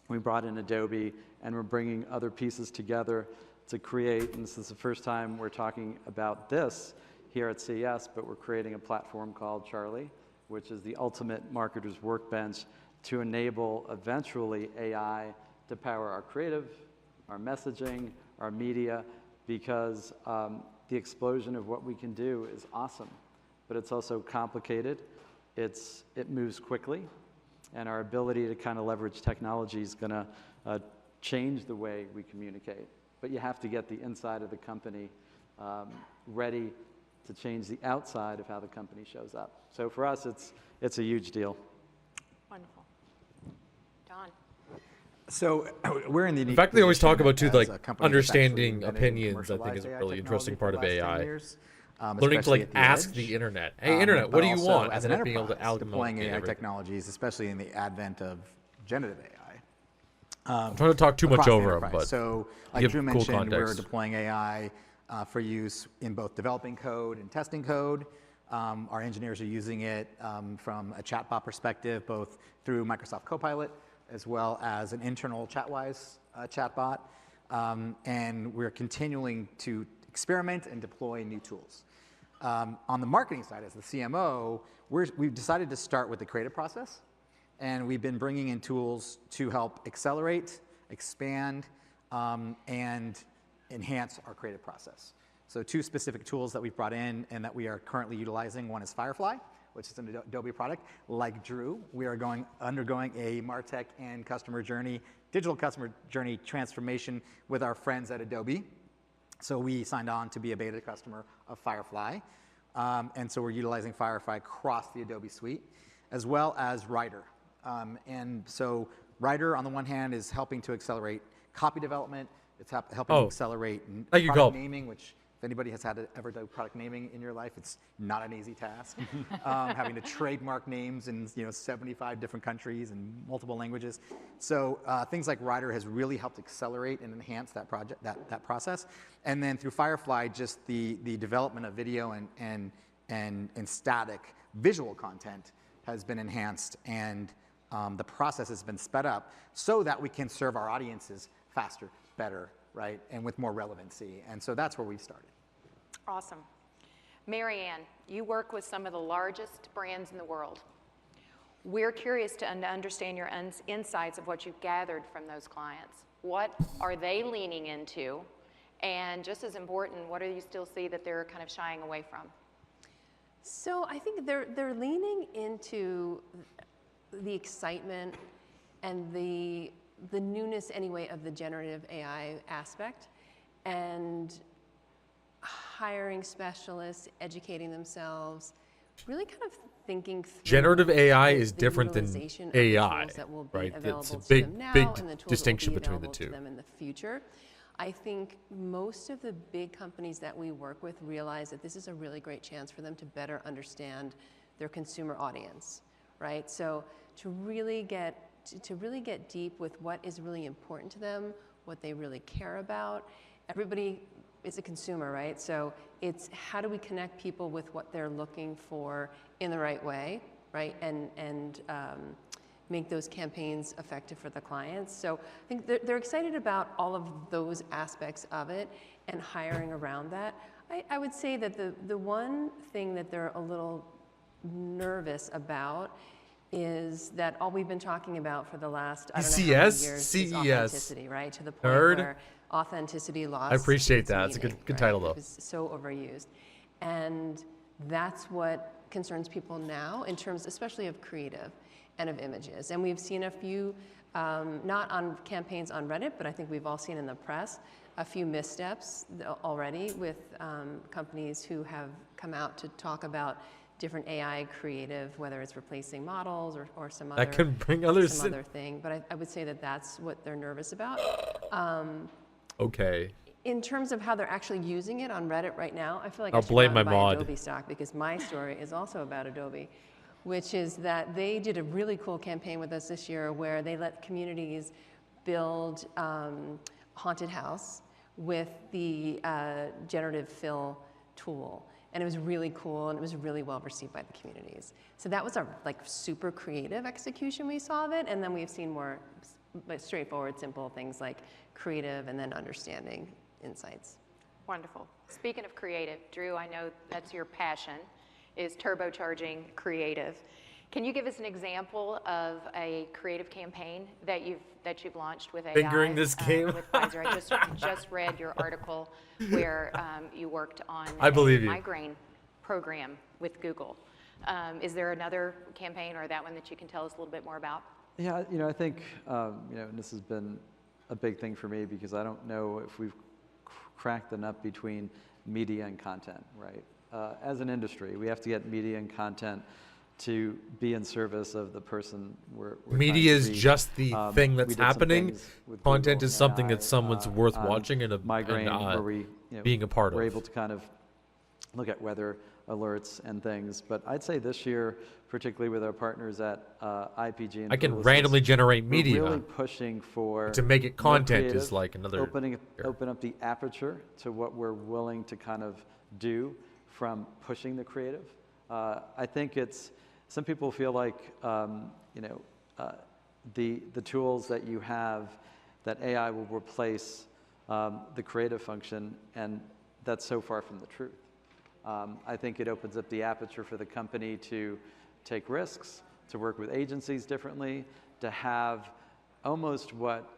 we brought in Adobe, and we're bringing other pieces together to create, and this is the first time we're talking about this here at CES, but we're creating a platform called Charlie, which is the ultimate marketer's workbench to enable eventually AI to power our creative, our messaging, our media, because the explosion of what we can do is awesome, but it's also complicated. It moves quickly, and our ability to kind of leverage technology is going to change the way we communicate. But you have to get the inside of the company ready to change the outside of how the company shows up. So for us, it's a huge deal. Wonderful. Don. So we're in the unique In fact, they always talk about too, as like a company that's understanding actually opinions. I think is a AI really interesting technology part of for the last 10 AI. years, Learning to especially like at the ask edge. the internet, "Hey, internet, what do you Also want?" As and an then being able to enterprise, deploying allocate AI everything. technologies, especially in the advent of generative AI. I'm trying to talk too much across the over 'em, enterprise. but So, like give Drew cool mentioned, we're context. deploying AI for use in both developing code and testing code. Our engineers are using it from a chatbot perspective, both through Microsoft Copilot as well as an internal Chatwise chatbot. And we're continuing to experiment and deploy new tools. On the marketing side, as the CMO, we've decided to start with the creative process. And we've been bringing in tools to help accelerate, expand, and enhance our creative process. So 2 specific tools that we've brought in and that we are currently utilizing. One is Firefly, which is an Adobe product. Like Drew, we are undergoing a MarTech and digital customer journey transformation with our friends at Adobe. So we signed on to be a beta customer of Firefly. And so we're utilizing Firefly across the Adobe suite, as well as Writer. And so Writer, on the one hand, is helping to accelerate copy development. It's helping to accelerate product naming, which if anybody has had to ever do product naming in your life, it's not an easy task. Having to trademark names in 75 different countries and multiple languages. So things like Writer has really helped accelerate and enhance that process. And then through Firefly, just the development of video and static visual content has been enhanced, and the process has been sped up so that we can serve our audiences faster, better, right, and with more relevancy. And so that's where we've started. Awesome. Marianne, you work with some of the largest brands in the world. We're curious to understand your insights of what you've gathered from those clients. What are they leaning into? And just as important, what do you still see that they're kind of shying away from? So I think they're leaning into the excitement and the newness, anyway, of the generative AI aspect, and hiring specialists, educating themselves, really kind of thinking through generative AI is different than utilization of AI, the tools that will be right? available It's a to big, them now big and the tools distinction that will be between the available two. to them in the future. I think most of the big companies that we work with realize that this is a really great chance for them to better understand their consumer audience, right? So to really get deep with what is really important to them, what they really care about. Everybody is a consumer, right? So it's how do we connect people with what they're looking for in the right way, right? And make those campaigns effective for the clients. So I think they're excited about all of those aspects of it and hiring around that. I would say that the one thing that they're a little nervous about is that all we've been talking about for the last, I don't know how many years, is authenticity, right? To the point where authenticity lost. I appreciate its that. It's a meaning, good right? title, though. It was so overused. And that's what concerns people now in terms, especially of creative and of images. And we've seen a few, not on campaigns on Reddit, but I think we've all seen in the press, a few missteps already with companies who have come out to talk about different AI creative, whether it's replacing models or some other, that can bring others some other thing. But I would say that that's what they're nervous about. Okay. In terms of how they're actually using it on Reddit right now, I feel like I'll I should blame go out my and buy mod. Adobe stock, because my story is also about Adobe, which is that they did a really cool campaign with us this year where they let communities build haunted house with the generative fill tool. And it was really cool, and it was really well received by the communities. So that was our super creative execution we saw of it, and then we've seen more straightforward, simple things like creative and then understanding insights. Wonderful. Speaking of creative, Drew, I know that's your passion, is turbocharging creative. Can you give us an example of a creative campaign that you've launched with AI? Fingering this game. With Pfizer. I just read your article where you worked on I believe a you. migraine program with Google. Is there another campaign or that one that you can tell us a little bit more about? Yeah, I think, and this has been a big thing for me because I don't know if we've cracked the nut between media and content, right? As an industry, we have to get media and content to be in service of the person we're Media is trying to reach. just the thing that's We did some happening. things with Content Google is something and that someone's worth on watching and migraine, where we being a part we're of. able to kind of look at weather alerts and things. But I'd say this year, particularly with our partners at IPG and I can Publicis, randomly generate media. We're really pushing for To make it more content is creative, like another. open up the aperture to what we're willing to kind of do from pushing the creative. I think some people feel like the tools that you have, that AI will replace the creative function, and that's so far from the truth. I think it opens up the aperture for the company to take risks, to work with agencies differently, to have almost what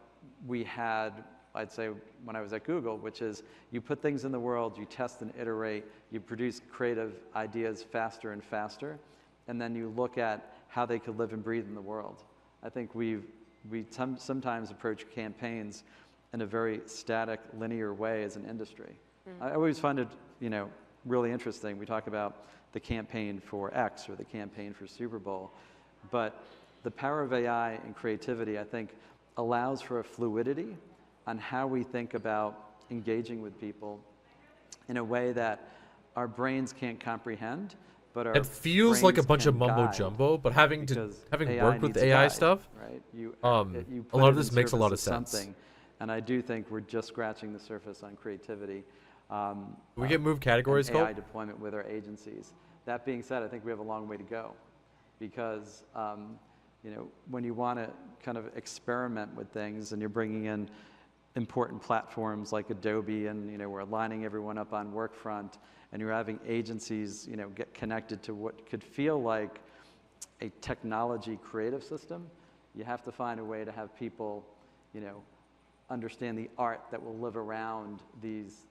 we had I'd say, when I was at Google, which is you put things in the world, you test and iterate, you produce creative ideas faster and faster, and then you look at how they could live and breathe in the world. I think we sometimes approach campaigns in a very static, linear way as an industry. I always find it, really interesting. We talk about the campaign for X or the campaign for Super Bowl, but the power of AI and creativity, I think, allows for a fluidity on how we think about engaging with people in a way that our brains can't comprehend, but our It feels like a brains bunch of can mumbo guide, jumbo, but having AI worked with needs a AI guide, stuff, right? you put a lot it of this in makes a lot of service sense. something, and I do think we're just scratching the surface on creativity. We get moved categories, and AI Cole? deployment with our agencies. That being said, I think we have a long way to go, because when you want to kind of experiment with things and you're bringing in important platforms like Adobe, and we're lining everyone up on Workfront, and you're having agencies get connected to what could feel like a technology creative system, you have to find a way to have people understand the art that will live around these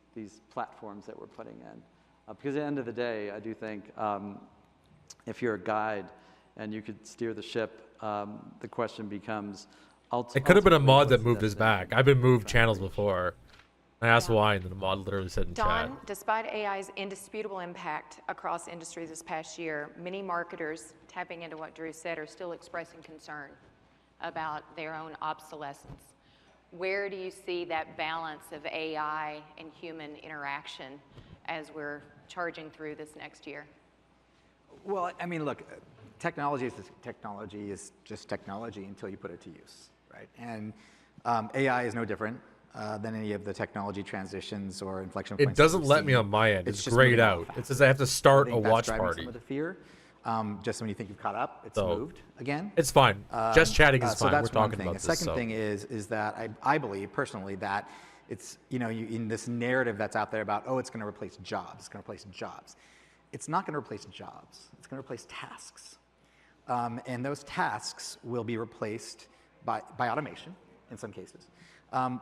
platforms that we're putting in. Because at the end of the day, I do think if you're a guide and you could steer the ship, the question becomes, It could have been a ultimately, mod what's that the moved us destination? back. I've been moved channels before. I asked why, and then the mod literally said in chat. Don, despite AI's indisputable impact across industries this past year, many marketers, tapping into what Drew said, are still expressing concern about their own obsolescence. Where do you see that balance of AI and human interaction as we're charging through this next year? Well, I mean, look, technology is just technology until you put it to use, right? And AI is no different than any of the technology transitions or inflection points. It doesn't let me on my end. It's just grayed moving a out. lot It says I have to start I a think that's watch driving party. Some of the fear. Just when you think you've caught up, it's So, moved again. It's fine. Just chatting is So fine. that's We're one talking thing. about The this. second thing is that I believe personally that it's in this narrative that's out there about, oh, it's going to replace jobs. It's going to replace jobs. It's not going to replace jobs. It's going to replace tasks. And those tasks will be replaced by automation in some cases,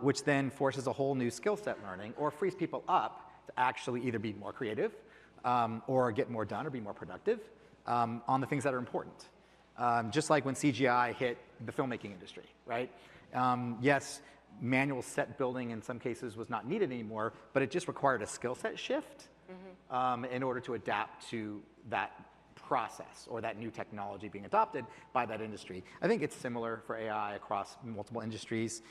which then forces a whole new skill set learning or frees people up to actually either be more creative or get more done or be more productive on the things that are important. Just like when CGI hit the filmmaking industry, right? Yes, manual set building in some cases was not needed anymore, but it just required a skill set shift in order to adapt to that process or that new technology being adopted by that industry. I think it's similar for AI across multiple industries.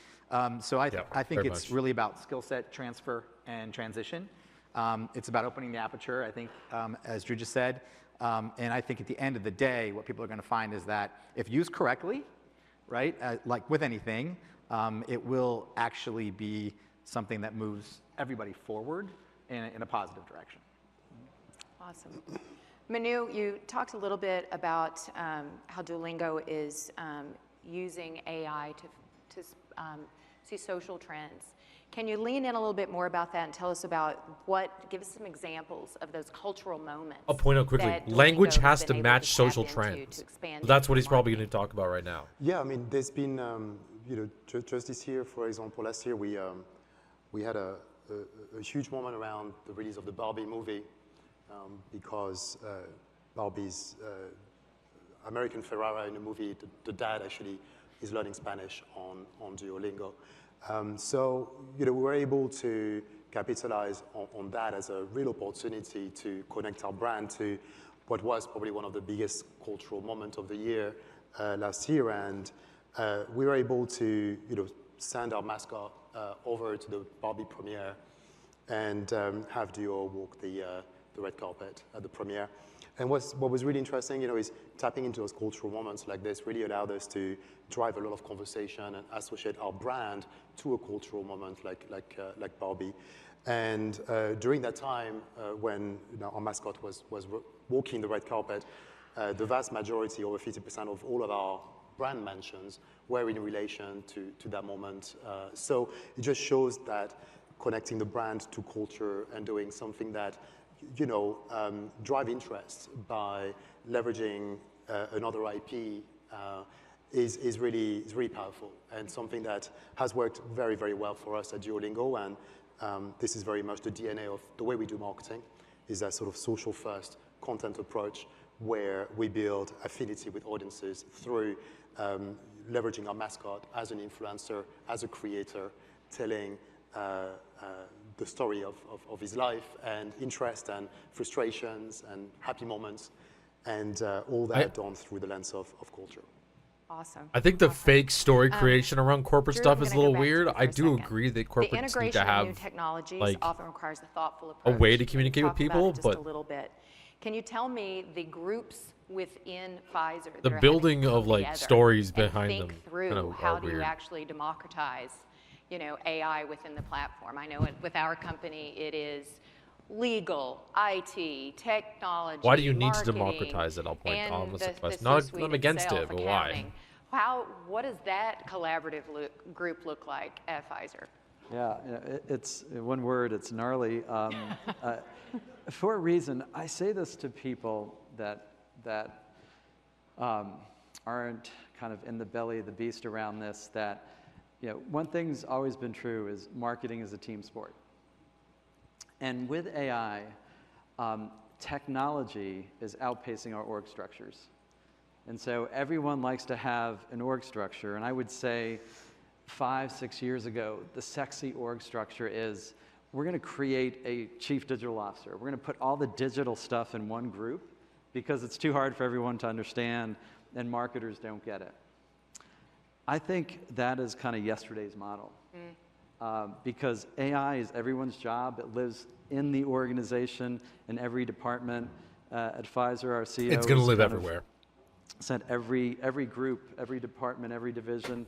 So I think it's much. really about skill set transfer and transition. It's about opening the aperture, I think, as Drew just said. And I think at the end of the day, what people are going to find is that if used correctly, right, like with anything, it will actually be something that moves everybody forward in a positive direction. Awesome. Manu, you talked a little bit about how Duolingo is using AI to see social trends. Can you lean in a little bit more about that and tell us about give us some examples of those cultural moments? I'll point out quickly, that language Duolingo has has to been able match tap social into trends. to expand So that's what into he's probably going to talk about right now. Yeah, I mean, there's been, just this year, for example, last year we had a huge moment around the release of the Barbie movie because Barbie's American Ferrara in the movie, the dad actually is learning Spanish on Duolingo. So, we were able to capitalize on that as a real opportunity to connect our brand to what was probably one of the biggest cultural moments of the year last year. And we were able to, send our mascot over to the Barbie premiere and have Duo walk the red carpet at the premiere. And what was really interesting, is tapping into those cultural moments like this really allowed us to drive a lot of conversation and associate our brand to a cultural moment like Barbie. And during that time, when our mascot was walking the red carpet, the vast majority, over 50% of all of our brand mentions were in relation to that moment. So it just shows that connecting the brand to culture and doing something that drive interest by leveraging another IP is really powerful and something that has worked very, very well for us at Duolingo. And this is very much the DNA of the way we do marketing, is that sort of social first content approach where we build affinity with audiences through leveraging our mascot as an influencer, as a creator, telling the story of his life and interest and frustrations and happy moments, and all that done through the lens of culture. Awesome. I think the fake story creation around corporate Drew, stuff I'm is a gonna little go back to weird. you for I a do second. agree that The corporates need integration to have of new technologies like often requires a thoughtful a approach. way to communicate with Talk about people, it just but a little bit. Can you tell me the groups within Pfizer that the are having building to come of like together stories and behind think them through kind of how are do weird. you actually democratize, AI within the platform? I know with our company it is legal, IT, technology. Why do you need to marketing, democratize it? I'll point and on this the question. Not C-suite I'm against itself, it, but accounting. why? What does that collaborative group look like at Pfizer? Yeah, it's one word, it's gnarly. For a reason, I say this to people that aren't kind of in the belly of the beast around this, that one thing's always been true is marketing is a team sport. And with AI, technology is outpacing our org structures. And so everyone likes to have an org structure, and I would say 5-6 years ago, the sexy org structure is we're going to create a chief digital officer. We're going to put all the digital stuff in one group because it's too hard for everyone to understand and marketers don't get it. I think that is kind of yesterday's model because AI is everyone's job. It lives in the organization, in every department. At Pfizer, our CEO It's going to live everywhere. Said every group, every department, every division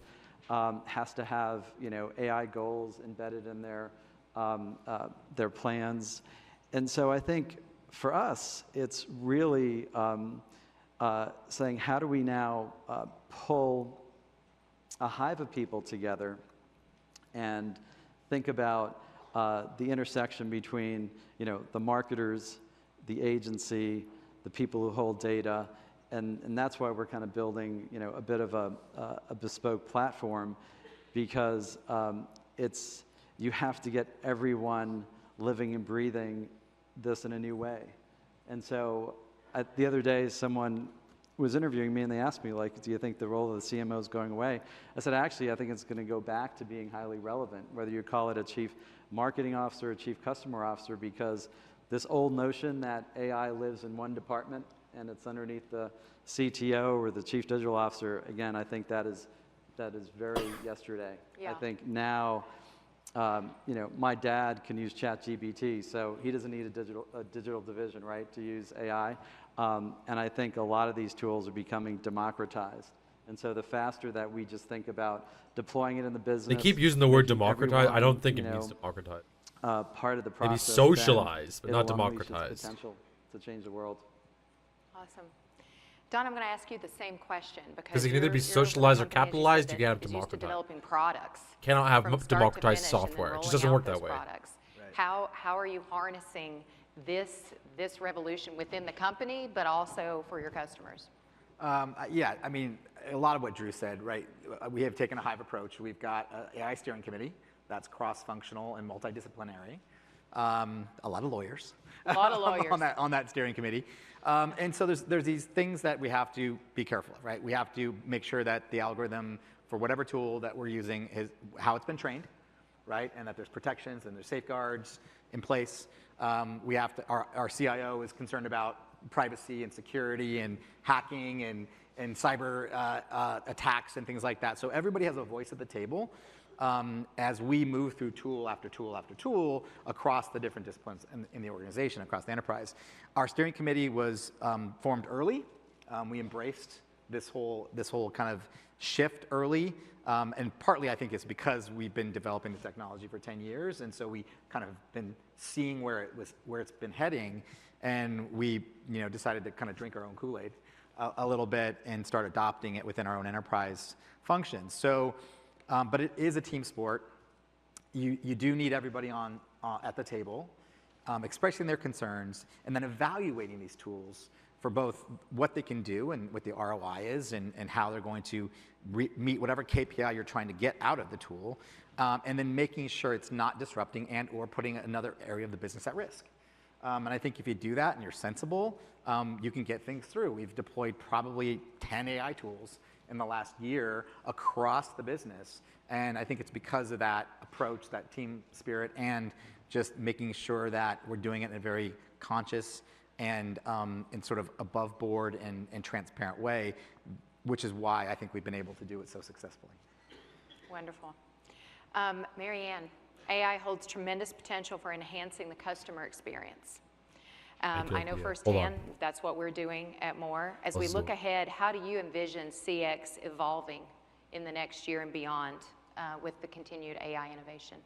has to have AI goals embedded in their plans, and so I think for us it's really saying how do we now pull a hive of people together and think about the intersection between the marketers, the agency, the people who hold data. And that's why we're kind of building, a bit of a bespoke platform, because you have to get everyone living and breathing this in a new way. And so the other day, someone was interviewing me and they asked me, like, do you think the role of the CMO is going away? I said, actually, I think it's going to go back to being highly relevant, whether you call it a chief marketing officer or chief customer officer, because this old notion that AI lives in one department and it's underneath the CTO or the chief digital officer, again, I think that is very yesterday. Yeah. I think now, my dad can use ChatGPT, so he doesn't need a digital division, right, to use AI. And I think a lot of these tools are becoming democratized. And so the faster that we just think about deploying it in the business. They keep using the word democratize. I don't think it means democratize. Part of the Maybe process. socialize, but not it'll unleash its democratize. potential to change the world. Awesome. Don, I'm going to ask you the same question Because it can either be socialized or capitalized. You can't have democratized. Developing products. Cannot have from start to democratized finish and then software. It just rolling doesn't out work those that way. products. How are you harnessing this revolution within the company, but also for your customers? Yeah, I mean, a lot of what Drew said, right? We have taken a hive approach. We've got an AI steering committee that's cross-functional and multidisciplinary. A lot of lawyers. A lot of lawyers. on that steering committee. And so there's these things that we have to be careful of, right? We have to make sure that the algorithm for whatever tool that we're using is how it's been trained, right? And that there's protections and there's safeguards in place. We have to, our CIO is concerned about privacy and security and hacking and cyber attacks and things like that. So everybody has a voice at the table as we move through tool after tool after tool across the different disciplines in the organization, across the enterprise. Our steering committee was formed early. We embraced this whole kind of shift early. And partly, I think, it's because we've been developing the technology for 10 years. And so we kind of been seeing where it's been heading. And we decided to kind of drink our own Kool-Aid a little bit and start adopting it within our own enterprise functions. So, but it is a team sport. You do need everybody at the table, expressing their concerns, and then evaluating these tools for both what they can do and what the ROI is and how they're going to meet whatever KPI you're trying to get out of the tool, and then making sure it's not disrupting and or putting another area of the business at risk. And I think if you do that and you're sensible, you can get things through. We've deployed probably 10 AI tools in the last year across the business. And I think it's because of that approach, that team spirit, and just making sure that we're doing it in a very conscious and sort of above board and transparent way, which is why I think we've been able to do it so successfully. Wonderful. Marianne, AI holds tremendous potential for enhancing the customer experience. I know firsthand that's what we're doing at More. As we look ahead, how do you envision CX evolving in the next year and beyond with the continued AI innovation?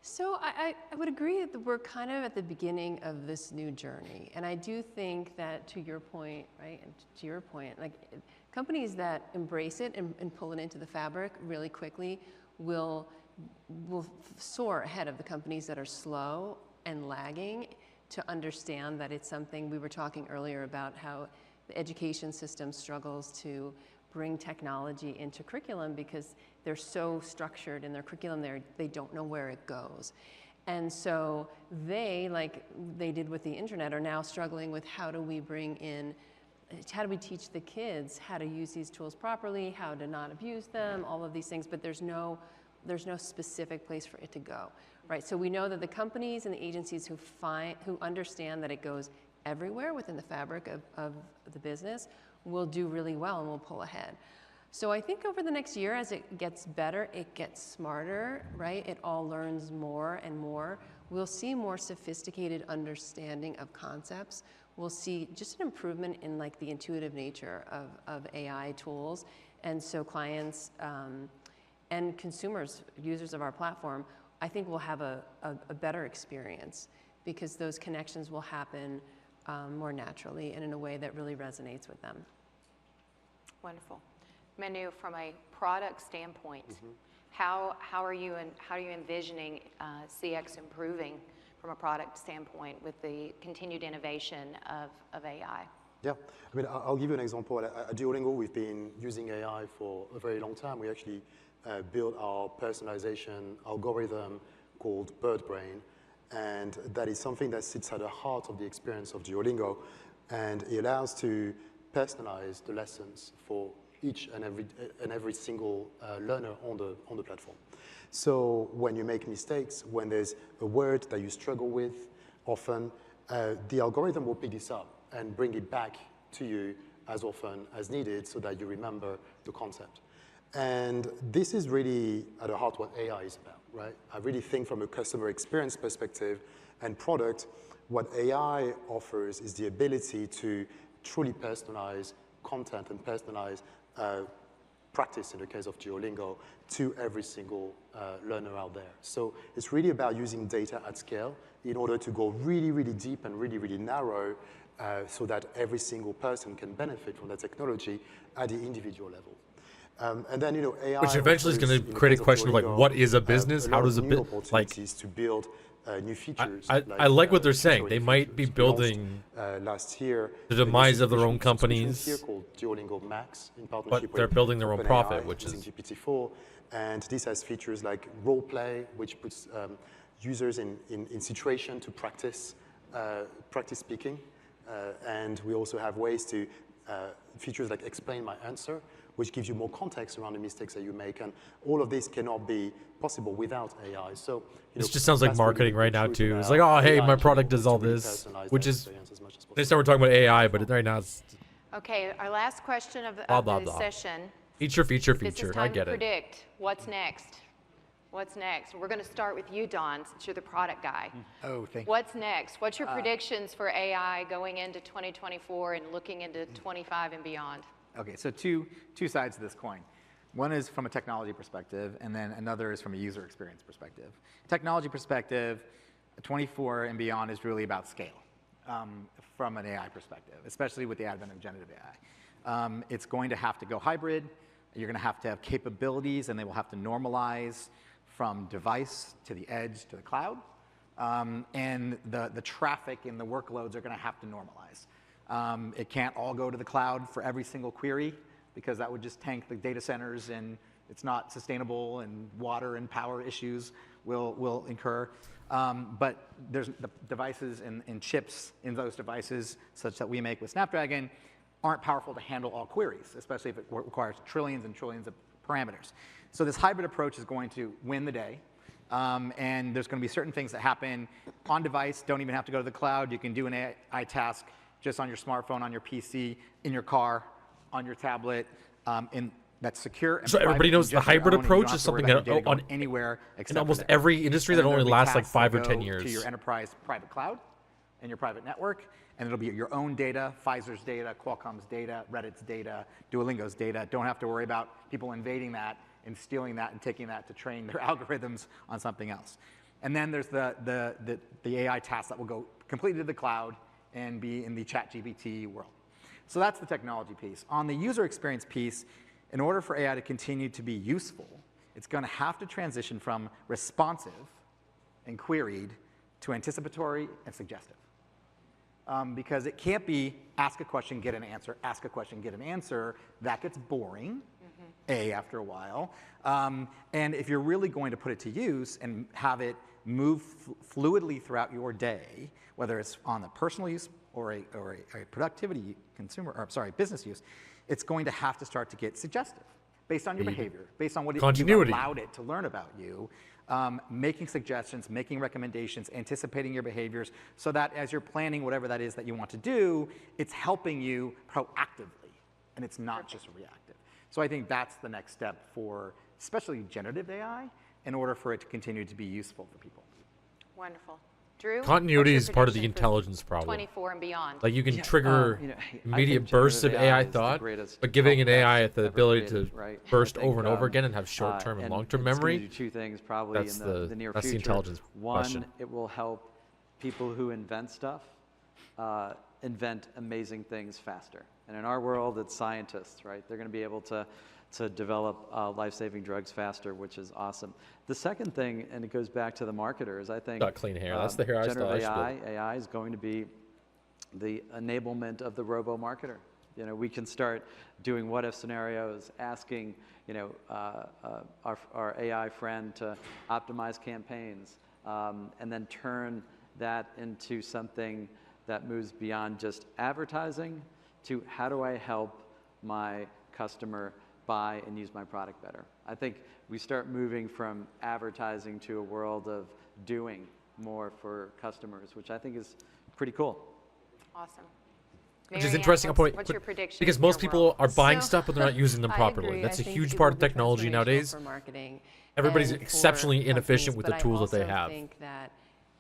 So I would agree that we're kind of at the beginning of this new journey. And I do think that, to your point, right, and to your point, like companies that embrace it and pull it into the fabric really quickly will soar ahead of the companies that are slow and lagging to understand that it's something. We were talking earlier about how the education system struggles to bring technology into curriculum because they're so structured in their curriculum, they don't know where it goes. And so they, like they did with the internet, are now struggling with how do we teach the kids how to use these tools properly, how to not abuse them, all of these things, but there's no specific place for it to go, right? So we know that the companies and the agencies who understand that it goes everywhere within the fabric of the business will do really well and will pull ahead. So I think over the next year, as it gets better, it gets smarter, right? It all learns more and more. We'll see more sophisticated understanding of concepts. We'll see just an improvement in like the intuitive nature of AI tools. And so clients and consumers, users of our platform, I think will have a better experience because those connections will happen more naturally and in a way that really resonates with them. Wonderful. Manu, from a product standpoint, how are you envisioning CX improving from a product standpoint with the continued innovation of AI? Yeah, I mean, I'll give you an example. At Duolingo, we've been using AI for a very long time. We actually built our personalization algorithm called BirdBrain, and that is something that sits at the heart of the experience of Duolingo, and it allows to personalize the lessons for each and every single learner on the platform. So when you make mistakes, when there's a word that you struggle with, often the algorithm will pick this up and bring it back to you as often as needed so that you remember the concept. And this is really at the heart what AI is about, right? I really think from a customer experience perspective and product, what AI offers is the ability to truly personalize content and personalize practice, in the case of Duolingo, to every single learner out there. So it's really about using data at scale in order to go really, really deep and really, really narrow so that every single person can benefit from that technology at the individual level. And then, you know, AI, which eventually is going to create a question of like, what is a business? How does a business like to build new features? I like what they're saying. They might be building last year the demise of their own companies, here called Duolingo Max, in partnership but they're with building their own OpenAI, profit, which is using GPT-4, and this has features like role play, which puts users in situation to practice speaking, and we also have ways to features like explain my answer, which gives you more context around the mistakes that you make, and all of this cannot be possible without AI. So this just sounds like marketing right now too. It's like, oh, hey, my product does all this, which is they started talking about AI, but right now it's okay. Our last question of the session. Feature. This is time I get to it. predict what's next. What's next? We're going to start with you, Don, since you're the product guy. Oh, thank you. What's next? What's your predictions for AI going into 2024 and looking into 25 and beyond? Okay, so two sides of this coin. One is from a technology perspective, and then another is from a user experience perspective. Technology perspective, 24 and beyond is really about scale from an AI perspective, especially with the advent of generative AI. It's going to have to go hybrid. You're going to have capabilities, and they will have to normalize from device to the edge to the cloud. And the traffic and the workloads are going to have to normalize. It can't all go to the cloud for every single query because that would just tank the data centers and it's not sustainable and water and power issues will incur. But there's the devices and chips in those devices such that we make with Snapdragon aren't powerful to handle all queries, especially if it requires trillions and trillions of parameters. So this hybrid approach is going to win the day. And there's going to be certain things that happen on device, don't even have to go to the cloud. You can do an AI task just on your smartphone, on your PC, in your car, on your tablet, that's secure. And so everybody knows the hybrid approach is something that on anywhere in almost every industry that only lasts like 5 or 10 To years. your enterprise private cloud and your private network, and it'll be your own data, Pfizer's data, Qualcomm's data, Reddit's data, Duolingo's data. Don't have to worry about people invading that and stealing that and taking that to train their algorithms on something else. And then there's the AI tasks that will go completely to the cloud and be in the ChatGPT world. So that's the technology piece. On the user experience piece, in order for AI to continue to be useful, it's going to have to transition from responsive and queried to anticipatory and suggestive. Because it can't be ask a question, get an answer, ask a question, get an answer. That gets boring, after a while. And if you're really going to put it to use and have it move fluidly throughout your day, whether it's on the personal use or a productivity business use, it's going to have to start to get suggestive based on your behavior, based on what you've allowed it to learn about you. Making suggestions, making recommendations, anticipating your behaviors so that as you're planning whatever that is that you want to do, it's helping you proactively and it's not just reactive. So I think that's the next step for especially generative AI in order for it to continue to be useful for people. Wonderful. Drew? Continuity is part of the intelligence problem. 24 and beyond. Like you can trigger immediate bursts of AI thought, but giving an AI the ability to burst over and over again and have short-term and long-term memory, do two things probably that's in the near that's future. the intelligence One, question. it will help people who invent stuff invent amazing things faster. And in our world, it's scientists, right? They're going to be able to develop life-saving drugs faster, which is awesome. The second thing, and it goes back to the marketers, I think. Got clean hair. That's the hair I generative stylish. AI is going to be the enablement of the robo-marketer. You know, we can start doing what-if scenarios, asking, you know, our AI friend to optimize campaigns, and then turn that into something that moves beyond just advertising to how do I help my customer buy and use my product better. I think we start moving from advertising to a world of doing more for customers, which I think is pretty cool. Awesome. Which is interesting point. What's your prediction? Because most people are buying stuff, but they're not using them I properly. agree. That's I a think huge it part will of be technology transformational nowadays. for marketing Everybody's and for exceptionally inefficient companies, with the but tools that they I also have. think that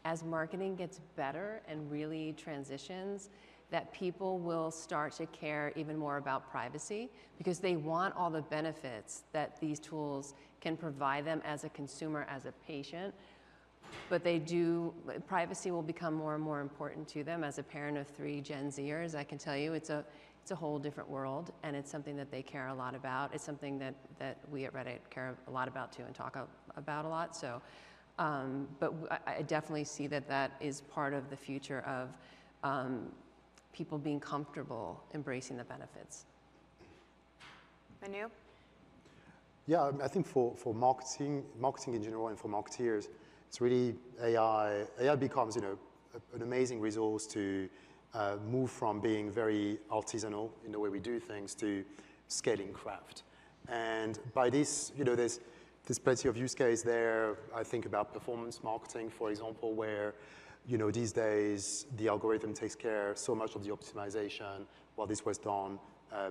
as marketing gets better and really transitions, that people will start to care even more about privacy because they want all the benefits that these tools can provide them as a consumer, as a patient. But privacy will become more and more important to them. As a parent of 3 Gen Zers, I can tell you it's a whole different world, and it's something that they care a lot about. It's something that we at Reddit care a lot about too and talk about a lot. So, but I definitely see that is part of the future of people being comfortable embracing the benefits. Manu? Yeah, I think for marketing in general and for marketeers, it's really AI. AI becomes, you know, an amazing resource to move from being very artisanal in the way we do things to scaling craft. And by this, you know, there's plenty of use case there. I think about performance marketing, for example, where, you know, these days the algorithm takes care so much of the optimization while this was done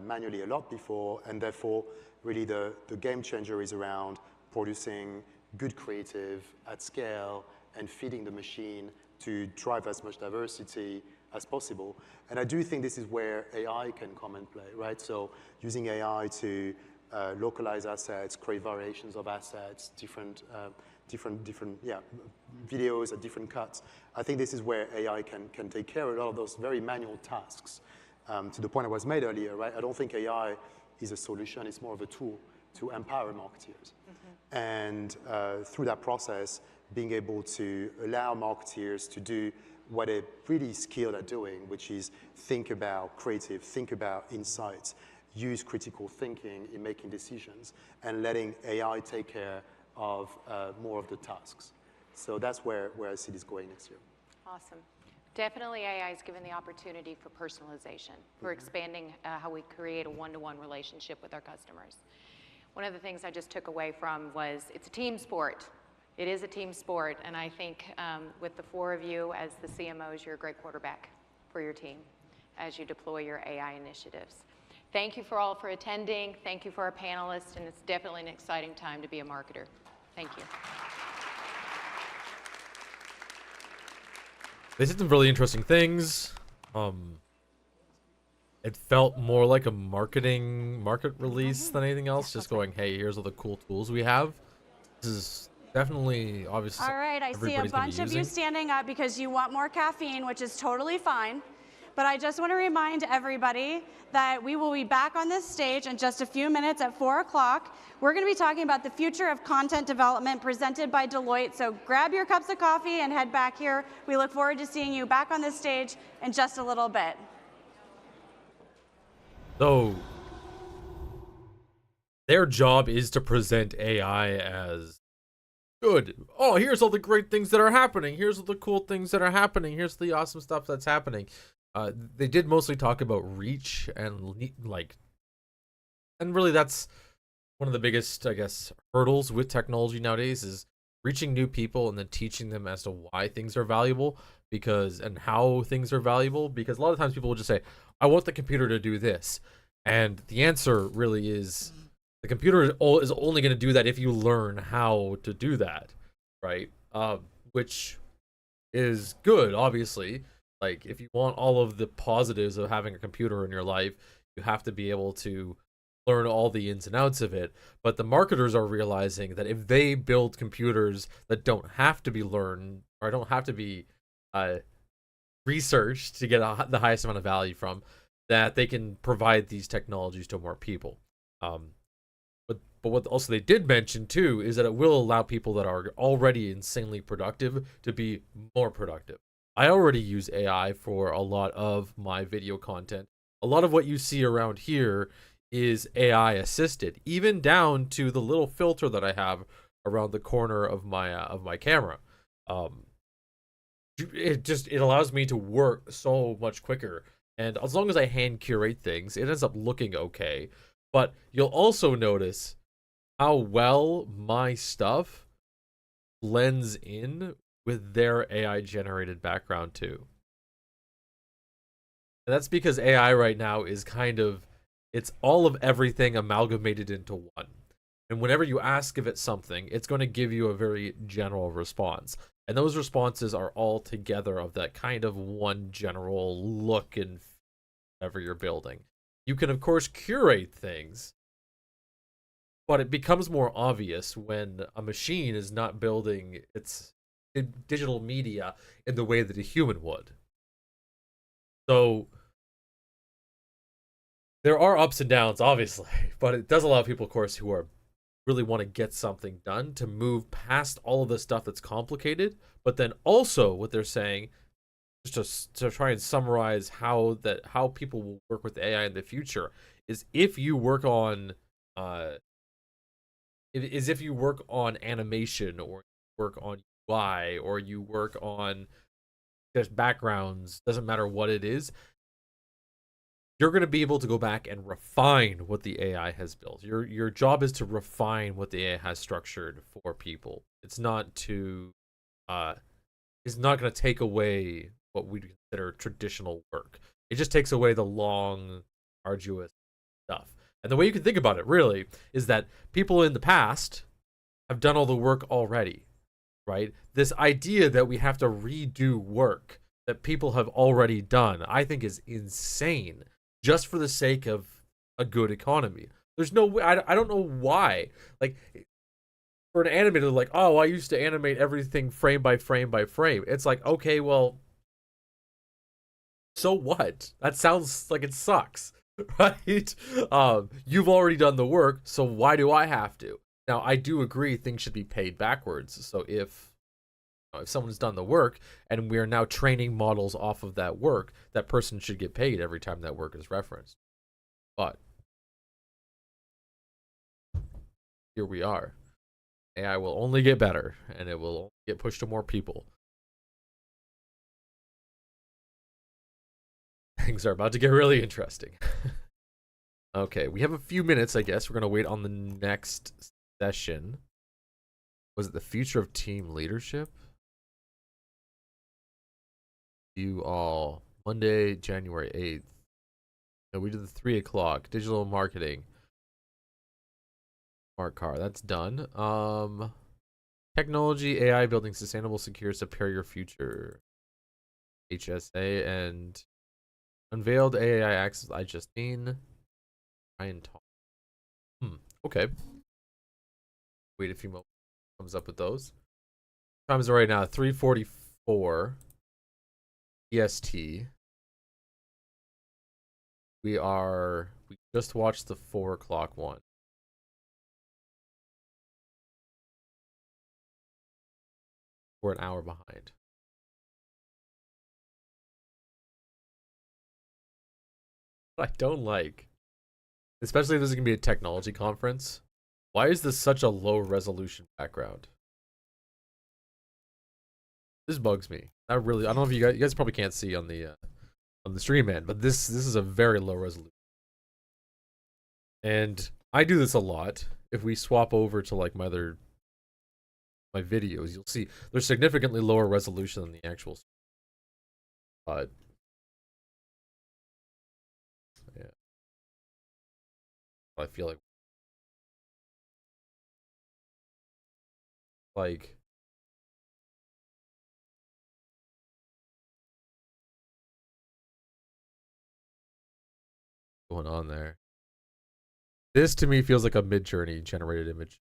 manually a lot before, and therefore really the game changer is around producing good creative at scale and feeding the machine to drive as much diversity as possible. And I do think this is where AI can come and play, right? So using AI to localize assets, create variations of assets, different videos at different cuts. I think this is where AI can take care of a lot of those very manual tasks. To the point I was made earlier, right? I don't think AI is a solution, it's more of a tool to empower marketeers. And through that process, being able to allow marketeers to do what they're really skilled at doing, which is think about creative, think about insights, use critical thinking in making decisions, and letting AI take care of more of the tasks. So that's where I see this going next year. Awesome. Definitely AI is given the opportunity for personalization, for expanding how we create a one-to-one relationship with our customers. One of the things I just took away from was it's a team sport. It is a team sport, and I think with the 4 of you as the CMOs, you're a great quarterback for your team as you deploy your AI initiatives. Thank you all for attending. Thank you for our panelists, and it's definitely an exciting time to be a marketer. Thank you. They said some really interesting things. It felt more like a market release than anything else. Just going, hey, here's all the cool tools we have. This is definitely, obviously, All right, I see a bunch of you standing up because you want more caffeine, which is totally fine. But I just want to remind everybody that we will be back on this stage in just a few minutes at 4 o'clock. We're going to be talking about the future of content development presented by Deloitte. So grab your cups of coffee and head back here. We look forward to seeing you back on this stage in just a little bit. So, their job is to present AI as good. Oh, here's all the great things that are happening. Here's all the cool things that are happening. Here's the awesome stuff that's happening. They did mostly talk about reach and and really that's one of the biggest, I guess, hurdles with technology nowadays is reaching new people and then teaching them as to why things are valuable and how things are valuable. Because a lot of times people will just say, I want the computer to do this. And the answer really is the computer is only going to do that if you learn how to do that, right? Which is good, obviously. Like, if you want all of the positives of having a computer in your life, you have to be able to learn all the ins and outs of it. But the marketers are realizing that if they build computers that don't have to be learned or don't have to be researched to get the highest amount of value from, that they can provide these technologies to more people. But what also they did mention too is that it will allow people that are already insanely productive to be more productive. I already use AI for a lot of my video content. A lot of what you see around here is AI assisted, even down to the little filter that I have around the corner of my camera. It allows me to work so much quicker. And as long as I hand curate things, it ends up looking okay. But you'll also notice how well my stuff blends in with their AI generated background too. And that's because AI right now is it's all of everything amalgamated into one. And whenever you ask of it something, it's going to give you a very general response. And those responses are all together of that kind of one general look and whatever you're building. You can, of course, curate things, but it becomes more obvious when a machine is not building its digital media in the way that a human would. So there are ups and downs, obviously, but it does allow people, of course, who are really want to get something done to move past all of the stuff that's complicated. But then also what they're saying, just to try and summarize how people will work with AI in the future, is if you work on animation, or work on UI, or you work on just backgrounds, doesn't matter what it is, you're going to be able to go back and refine what the AI has built. Your job is to refine what the AI has structured for people. It's not going to take away what we consider traditional work. It just takes away the long, arduous stuff. And the way you can think about it, really, is that people in the past have done all the work already, right? This idea that we have to redo work that people have already done, I think is insane, just for the sake of a good economy. There's no way, I don't know why. Like, for an animator, like, oh, I used to animate everything frame by frame by frame. It's like, okay, well, so what? That sounds like it sucks, right? You've already done the work, so why do I have to? Now, I do agree things should be paid backwards. So if If someone's done the work and we are now training models off of that work, that person should get paid every time that work is referenced. But here we are. AI will only get better, and it will only get pushed to more people. Things are about to get really interesting. Okay, we have a few minutes, I guess. We're going to wait on the next session. Was it the future of team leadership? You all, Monday, January 8th. No, we did the 3 o'clock. Digital marketing. Smart car, that's done. Technology, AI, building sustainable, secure, superior future. HSA and unveiled AI access. I just seen. Ryan Tom. Okay. Wait a few moments. Comes up with those. Times right now 3:44 EST. We just watched the 4 o'clock one. We're an hour behind. What I don't like, especially if this is gonna be a technology conference, why is this such a low resolution background? This bugs me. I don't know if you guys probably can't see on the stream end, but this is a very low resolution. And I do this a lot. If we swap over to like my videos, you'll see they're significantly lower resolution than the actual. But yeah, I feel like going on there. This to me feels like a Mid-Journey generated image.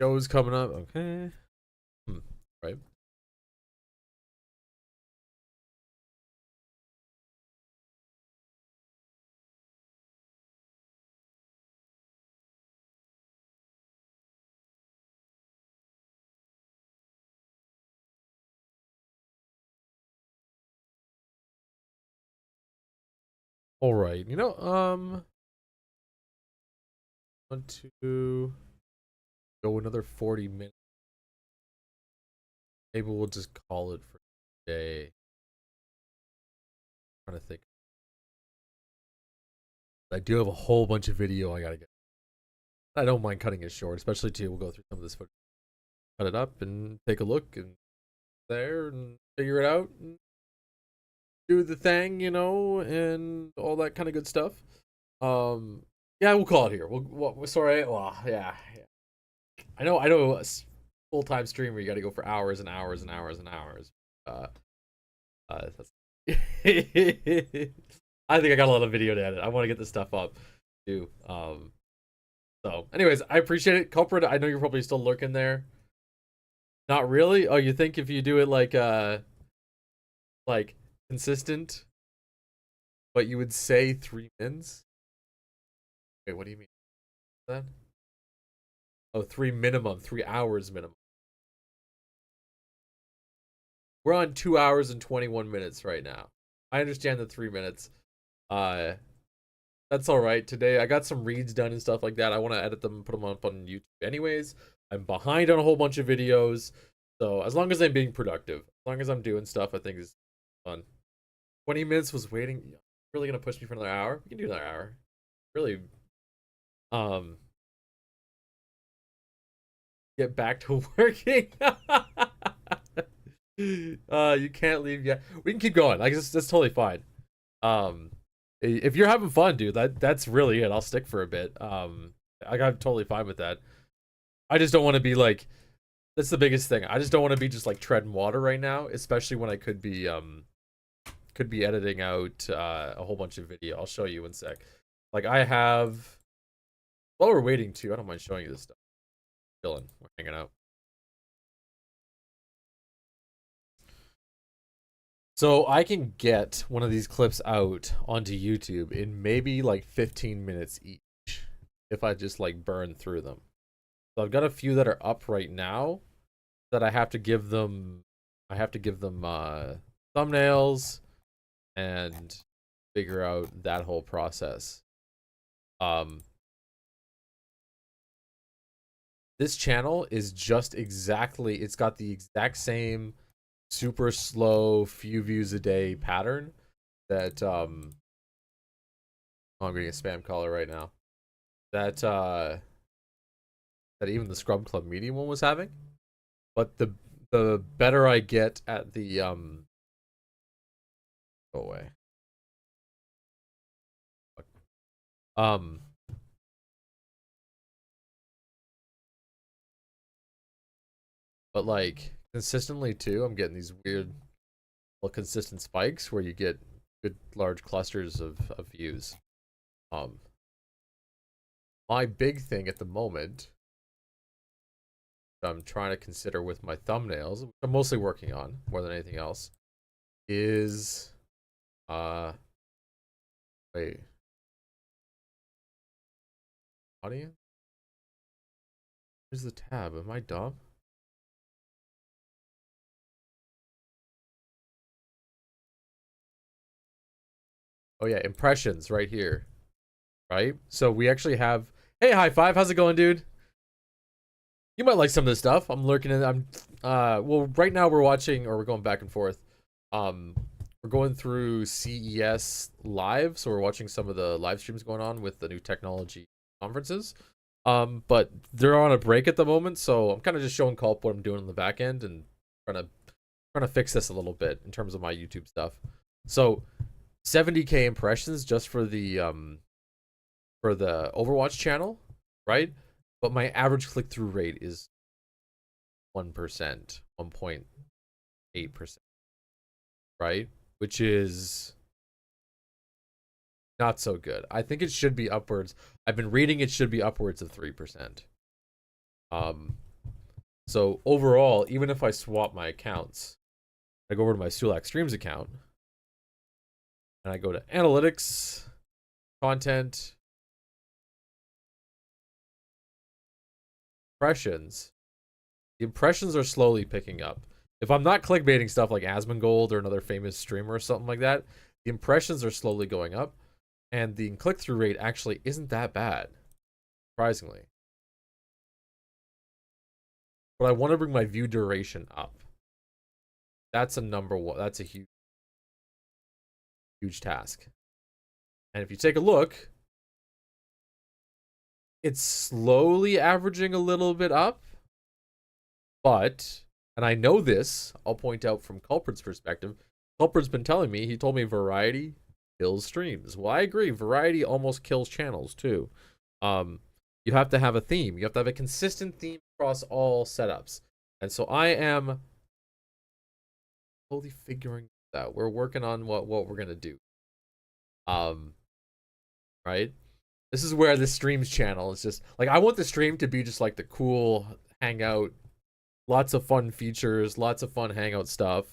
Show's coming up. Okay. Right. All right. Want to go another 40 minutes. Maybe we'll just call it for today. I'm trying to think. I do have a whole bunch of video I gotta get. I don't mind cutting it short, especially too. We'll go through some of this footage, cut it up, and take a look and there and figure it out and do the thing, and all that kind of good stuff. Yeah, we'll call it here. Sorry. Well, yeah. I know. A full-time streamer, you got to go for hours and hours and hours and hours. That's I think I got a lot of video to edit. I want to get this stuff up too. So, anyways, I appreciate it, Culprit. I know you're probably still lurking there. Not really. Oh, you think if you do it like consistent, but you would say 3 mins? Wait, what do you mean? That? Oh, 3 minimum, 3 hours minimum. We're on 2 hours and 21 minutes right now. I understand the 3 minutes. That's all right. Today I got some reads done and stuff like that. I want to edit them and put them up on YouTube anyways. I'm behind on a whole bunch of videos. So as long as I'm being productive, as long as I'm doing stuff, I think is fun. 20 minutes was waiting. Really gonna push me for another hour? We can do another hour. Really, get back to working. You can't leave yet. We can keep going. Like that's totally fine. If you're having fun, dude, that's really it. I'll stick for a bit. I'm totally fine with that. I just don't want to be like. That's the biggest thing. I just don't want to be just like treading water right now, especially when I could be editing out a whole bunch of video. I'll show you in a sec. Like I have. While we're waiting too, I don't mind showing you this stuff. Chilling, we're hanging out. So I can get one of these clips out onto YouTube in maybe like 15 minutes each if I just like burn through them. So I've got a few that are up right now that I have to give them thumbnails and figure out that whole process. This channel is just exactly, it's got the exact same super slow few views a day pattern that oh, I'm getting a spam caller right now. That that even the Scrub Club Medium one was having. But the better I get at the go away. But like consistently too, I'm getting these weird, well, consistent spikes where you get good large clusters of views. My big thing at the moment that I'm trying to consider with my thumbnails, which I'm mostly working on more than anything else, is wait, audience? Where's the tab? Am I dumb? Oh yeah, impressions right here. Right? So we actually have, hey, high five, how's it going, dude? You might like some of this stuff. I'm lurking in, well, right now we're watching, or we're going back and forth. We're going through CES live, so we're watching some of the live streams going on with the new technology conferences. But they're on a break at the moment, so I'm kind of just showing Culp what I'm doing on the back end and trying to fix this a little bit in terms of my YouTube stuff. So 70K impressions just for the Overwatch channel, right? But my average click-through rate is 1%, 1.8%, right? Which is not so good. I think it should be upwards. I've been reading it should be upwards of 3%. So overall, even if I swap my accounts, I go over to my Sulack Streams account, and I go to Analytics, Content, Impressions. The impressions are slowly picking up. If I'm not clickbaiting stuff like Asmongold or another famous streamer or something like that, the impressions are slowly going up, and the click-through rate actually isn't that bad, surprisingly. But I want to bring my view duration up. That's a number one. That's a huge task. And if you take a look, it's slowly averaging a little bit up. But, and I know this, I'll point out from Culprit's perspective. Culprit's been telling me, he told me variety kills streams. Well, I agree. Variety almost kills channels too. You have to have a theme. You have to have a consistent theme across all setups. And so I am slowly figuring this out. We're working on what we're going to do. Right? This is where the streams channel is just, like, I want the stream to be just like the cool hangout, lots of fun features, lots of fun hangout stuff.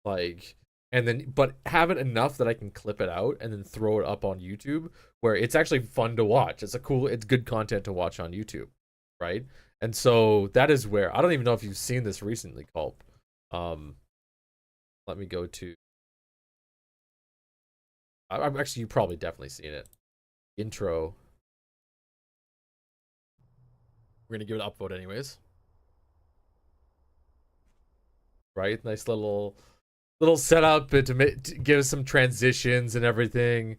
Like, and then, but have it enough that I can clip it out and then throw it up on YouTube where it's actually fun to watch. It's good content to watch on YouTube, right? And so that is where, I don't even know if you've seen this recently, Culp. Let me go to, I'm actually, you've probably definitely seen it. Intro. We're gonna give it an upvote anyways. Right? Nice little setup to give some transitions and everything,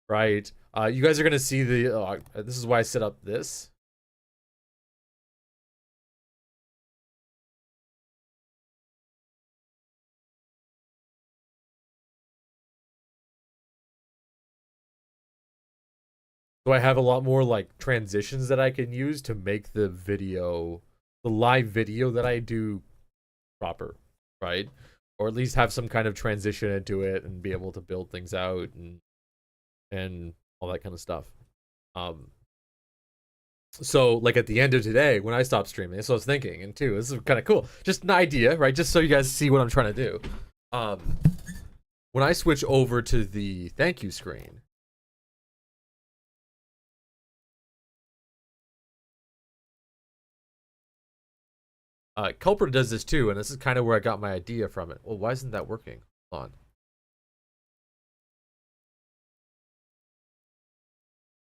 right? You guys are gonna see the. This is why I set up this. So I have a lot more like transitions that I can use to make the video, the live video that I do proper, right? Or at least have some kind of transition into it and be able to build things out and all that kind of stuff. So like at the end of today, when I stop streaming, that's what I was thinking. And too, this is kind of cool. Just an idea, right? Just so you guys see what I'm trying to do. When I switch over to the thank you screen, Culprit does this too, and this is kind of where I got my idea from it. Well, why isn't that working? Hold on.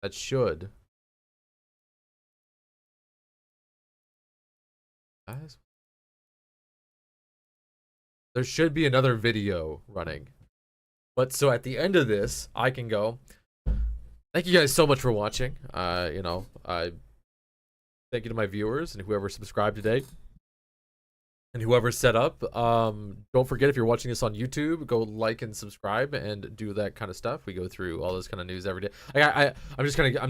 That should. Guys, there should be another video running. But so at the end of this, I can go. Thank you guys so much for watching. Thank you to my viewers and whoever subscribed today. And whoever set up, don't forget if you're watching this on YouTube, go like and subscribe and do that kind of stuff. We go through all this kind of news every day. I'm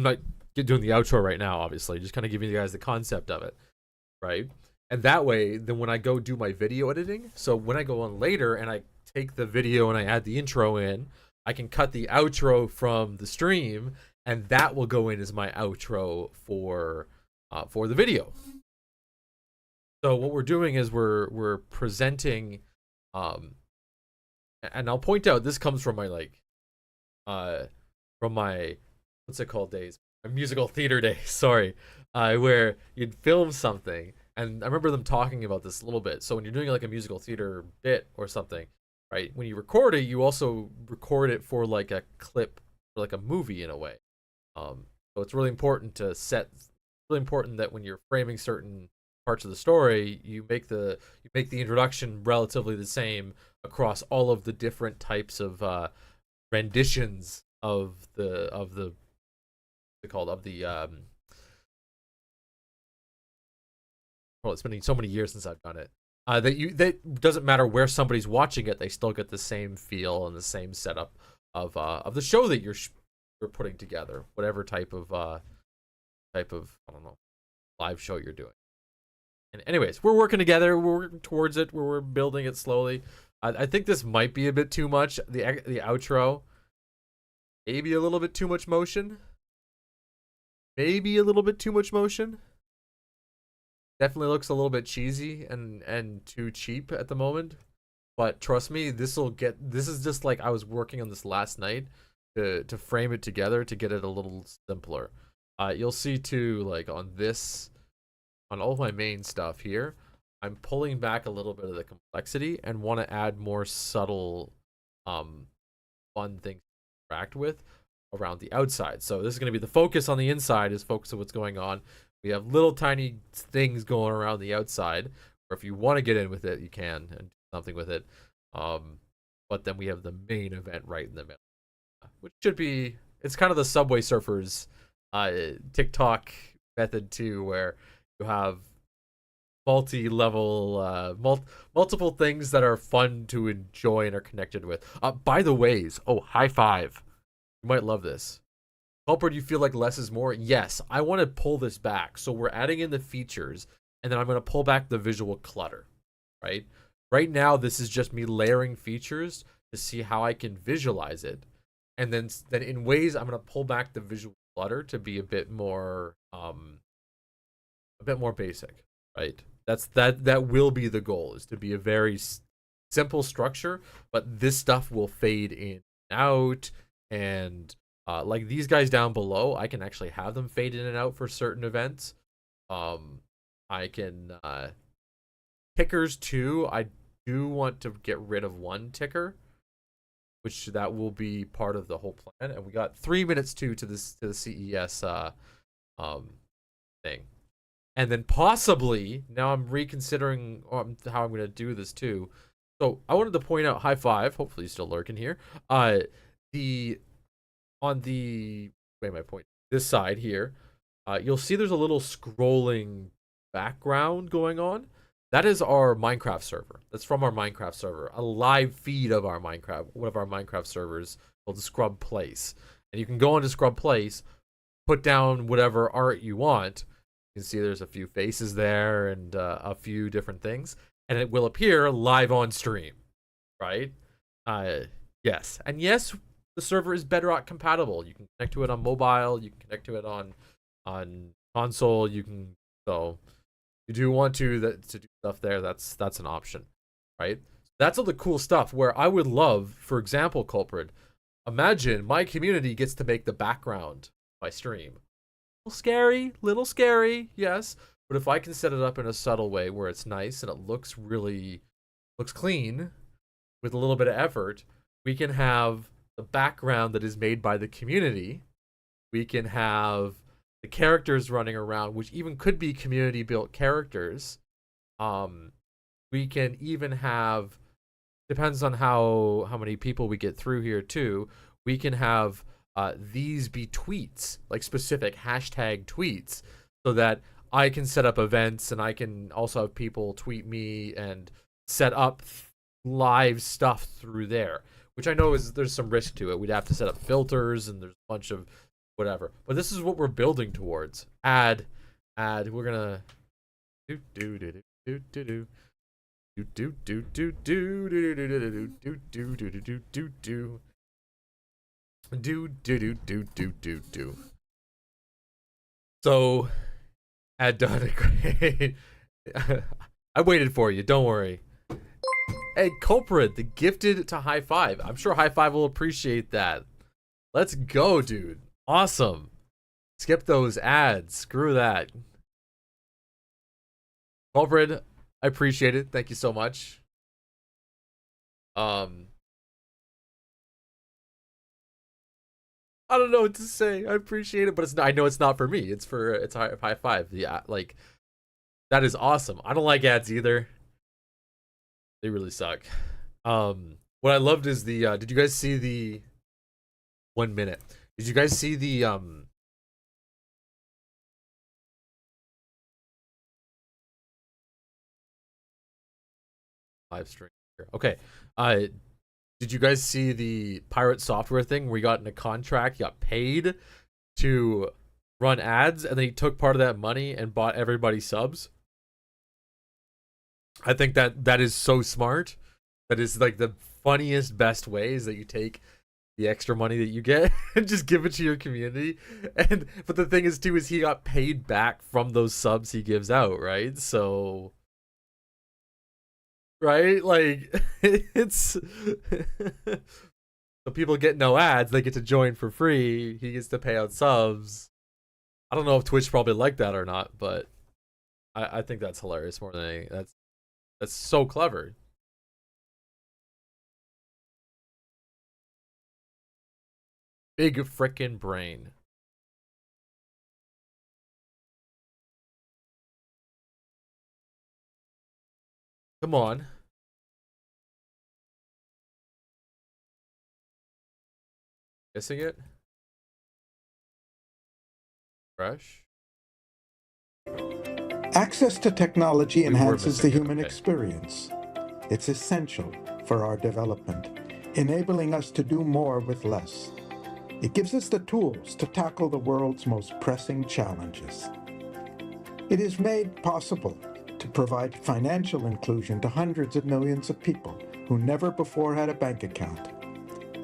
not doing the outro right now, obviously, just kind of giving you guys the concept of it, right? And that way, then when I go do my video editing, so when I go on later and I take the video and I add the intro in, I can cut the outro from the stream, and that will go in as my outro for the video. So what we're doing is we're presenting, and I'll point out this comes from my what's it called days, my musical theater days. Sorry, where you'd film something, and I remember them talking about this a little bit. So when you're doing like a musical theater bit or something, right? When you record it, you also record it for like a clip, or like a movie in a way. So it's really important to really important that when you're framing certain parts of the story, you make the introduction relatively the same across all of the different types of renditions of the well, it's been so many years since I've done it. That doesn't matter where somebody's watching it, they still get the same feel and the same setup of the show that you're putting together, whatever type of I don't know, live show you're doing. And anyways, we're working together. We're working towards it. We're building it slowly. I think this might be a bit too much. The outro, maybe a little bit too much motion. Maybe a little bit too much motion. Definitely looks a little bit cheesy and too cheap at the moment. But trust me, this is just like I was working on this last night to frame it together to get it a little simpler. You'll see too, like on all of my main stuff here, I'm pulling back a little bit of the complexity and want to add more subtle, fun things to interact with around the outside. So this is going to be the focus on the inside, is focus on what's going on. We have little tiny things going around the outside, or if you want to get in with it, you can and do something with it. But then we have the main event right in the middle, which should be, it's kind of the Subway Surfers TikTok method too, where you have multi-level, multiple things that are fun to enjoy and are connected with. By the ways, high five. You might love this. Culprit, do you feel like less is more? Yes, I want to pull this back. So we're adding in the features, and then I'm going to pull back the visual clutter, right? Right now, this is just me layering features to see how I can visualize it. And then in ways, I'm going to pull back the visual clutter to be a bit more basic, right? That will be the goal, is to be a very simple structure, but this stuff will fade in and out, and like these guys down below, I can actually have them fade in and out for certain events. I can tickers too. I do want to get rid of one ticker, which that will be part of the whole plan. And we got 3 minutes to the CES thing. And then possibly, now I'm reconsidering how I'm going to do this too. So I wanted to point out, high five, hopefully you're still lurking here. This side here, you'll see there's a little scrolling background going on. That is our Minecraft server. That's from our Minecraft server, a live feed of our Minecraft, one of our Minecraft servers called the Scrub Place. And you can go into Scrub Place, put down whatever art you want. You can see there's a few faces there and a few different things, and it will appear live on stream, right? Yes, and yes, the server is Bedrock compatible. You can connect to it on mobile. You can connect to it on console. So you do want to do stuff there. That's an option, right? That's all the cool stuff. Where I would love, for example, Culprit, imagine my community gets to make the background of my stream. Little scary, yes, But if I can set it up in a subtle way where it's nice and it looks clean with a little bit of effort, we can have the background that is made by the community. We can have the characters running around, which even could be community built characters. We can even have, depends on how many people we get through here too, we can have these be tweets, like specific hashtag tweets, so that I can set up events and I can also have people tweet me and set up live stuff through there, which I know there's some risk to it. We'd have to set up filters and there's a bunch of whatever. But this is what we're building towards. We're gonna do do do do do do. Do do do do do do do do do do do do do do do do. So, ad done. Great. I waited for you. Don't worry. Hey, Culprit, the gifted to High Five. I'm sure High Five will appreciate that. Let's go, dude. Awesome. Skip those ads. Screw that. Culprit, I appreciate it. Thank you so much. I don't know what to say. I appreciate it, but it's not, I know it's not for me. It's High Five. Yeah, like that is awesome. I don't like ads either. They really suck. What I loved is the did you guys see the 1 minute? Did you guys see the live stream here? Okay. Did you guys see the pirate software thing where he got in a contract, he got paid to run ads, and then he took part of that money and bought everybody subs? I think that is so smart. That is like the funniest, best ways that you take the extra money that you get and just give it to your community. But the thing is too, is he got paid back from those subs he gives out, right? So, right? Like, it's so people get no ads, they get to join for free, he gets to pay out subs. I don't know if Twitch probably like that or not, but I think that's hilarious more than anything. That's so clever. Big frickin' brain. Come on. Missing it? Fresh? Access to technology enhances the human experience. It's essential for our development, enabling us to do more with less. It gives us the tools to tackle the world's most pressing challenges. It is made possible to provide financial inclusion to hundreds of millions of people who never before had a bank account,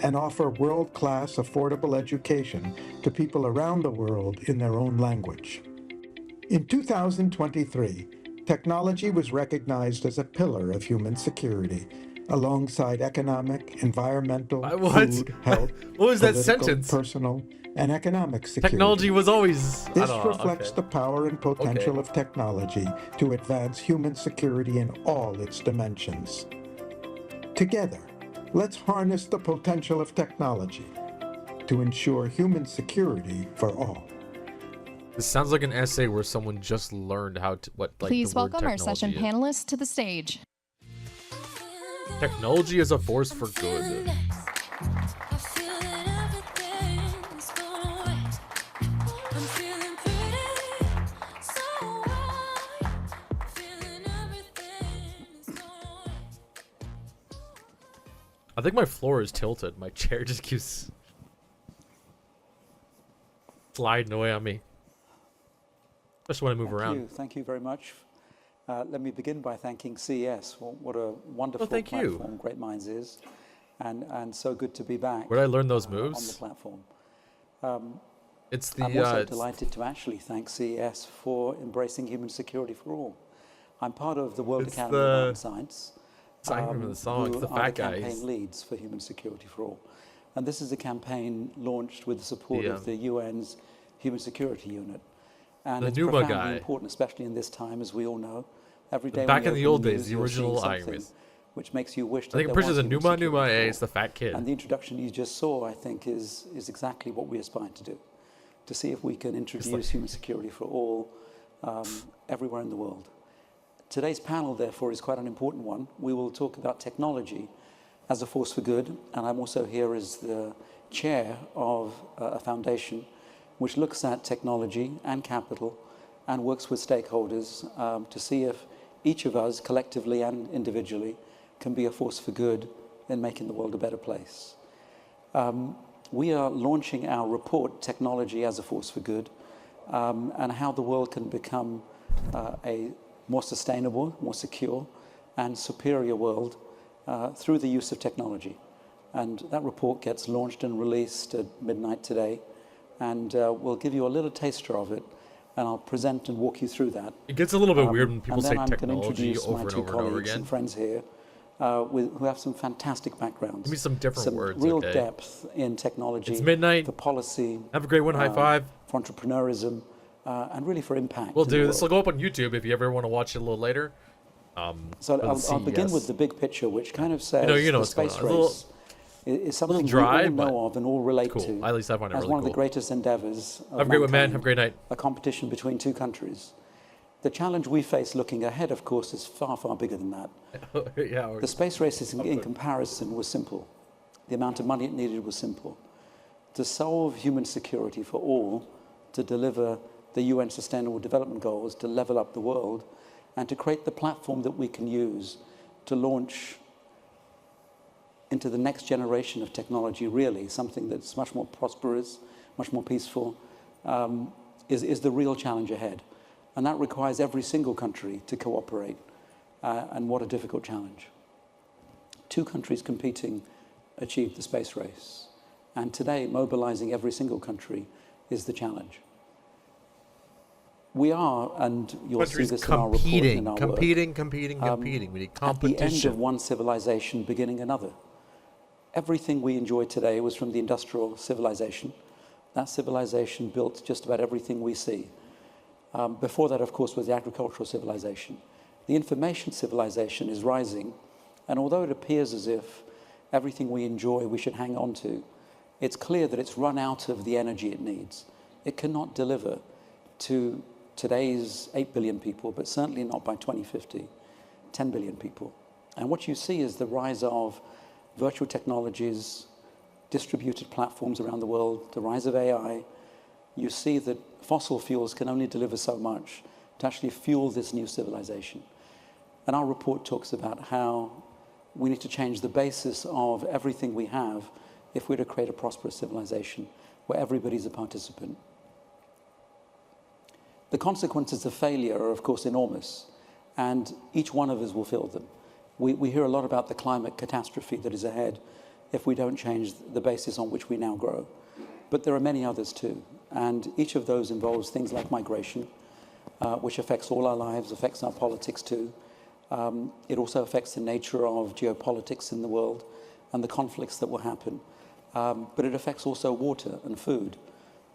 and offer world-class affordable education to people around the world in their own language. In 2023, technology was recognized as a pillar of human security, alongside economic, environmental, food, health, what was that political, sentence? Personal, and economic security. Technology was always... This reflects the power and potential of technology to advance human security in all its dimensions. Together, let's harness the potential of technology to ensure human security for all. This sounds like an essay where someone just learned how to Please the word welcome our session technology is. panelists to the stage. Technology is a force for good. I think my floor is tilted. My chair just keeps sliding away on me. Especially when I move around. Thank you very much. Let me begin by thanking CES. What a wonderful platform Great Minds is, and so good to be back. Where did I learn those moves? On the platform. It's the. I'm also delighted to actually thank CES for embracing human security for all. I'm part of the World Academy of Art and Science. I remember the song. It's the fat guys. Campaign leads for human security for all, and this is a campaign launched with the support of the UN's Human Security Unit. And The it's Numa profoundly guy. important, especially in this time, as we all know. Every day Back when in you the open old days, news, the you're original seeing I something was. which makes you wish I that think there Prince is was a human Numa security Numa for A. all. It's the fat kid. And the introduction you just saw, I think, is exactly what we aspire to do, to see if we can introduce human security for all everywhere in the world. Today's panel, therefore, is quite an important one. We will talk about technology as a force for good, and I'm also here as the chair of a foundation which looks at technology and capital and works with stakeholders to see if each of us, collectively and individually, can be a force for good in making the world a better place. We are launching our report, Technology as a Force for Good, and how the world can become a more sustainable, more secure, and superior world through the use of technology. And that report gets launched and released at midnight today, and we'll give you a little taster of it, and I'll present and walk you through that. It gets a little bit weird when people say and then I'm going to technology introduce over my and two over and over colleagues again. and friends here who have some fantastic backgrounds. Give me some different words, real okay? depth in technology. It's midnight. For policy. Have a great one. High five. For entrepreneurism, and really for impact. We'll in the do this. Will world. go up on YouTube if you ever want to watch it a little later. So for the I'll begin CES. with the big picture, which kind of says you know the what's going space on. It's a little- race is something dry, we all know of and all relate cool. to. At least I find it as really one of cool. the greatest endeavors of Have a great one, man. mankind, Have a great night. A competition between two countries. The challenge we face looking ahead, of course, is far, far bigger than that. Yeah, The space race in comparison was simple. The amount of money it needed was simple. To solve human security for all, to deliver the UN Sustainable Development Goals, to level up the world, and to create the platform that we can use to launch into the next generation of technology, really, something that's much more prosperous, much more peaceful, is the real challenge ahead. And that requires every single country to cooperate. And what a difficult challenge. Two countries competing achieved the space race. And today, mobilizing every single country is the challenge. We are, and you'll see this in our report and in our work, competing. We need at the competition. end of one civilization, beginning another. Everything we enjoy today was from the industrial civilization. That civilization built just about everything we see. Before that, of course, was the agricultural civilization. The information civilization is rising, and although it appears as if everything we enjoy we should hang on to, it's clear that it's run out of the energy it needs. It cannot deliver to today's 8 billion people, but certainly not by 2050, 10 billion people. And what you see is the rise of virtual technologies, distributed platforms around the world, the rise of AI. You see that fossil fuels can only deliver so much to actually fuel this new civilization. And our report talks about how we need to change the basis of everything we have if we're to create a prosperous civilization where everybody's a participant. The consequences of failure are, of course, enormous, and each one of us will feel them. We hear a lot about the climate catastrophe that is ahead if we don't change the basis on which we now grow. But there are many others too, and each of those involves things like migration, which affects all our lives, affects our politics too. It also affects the nature of geopolitics in the world and the conflicts that will happen. But it affects also water and food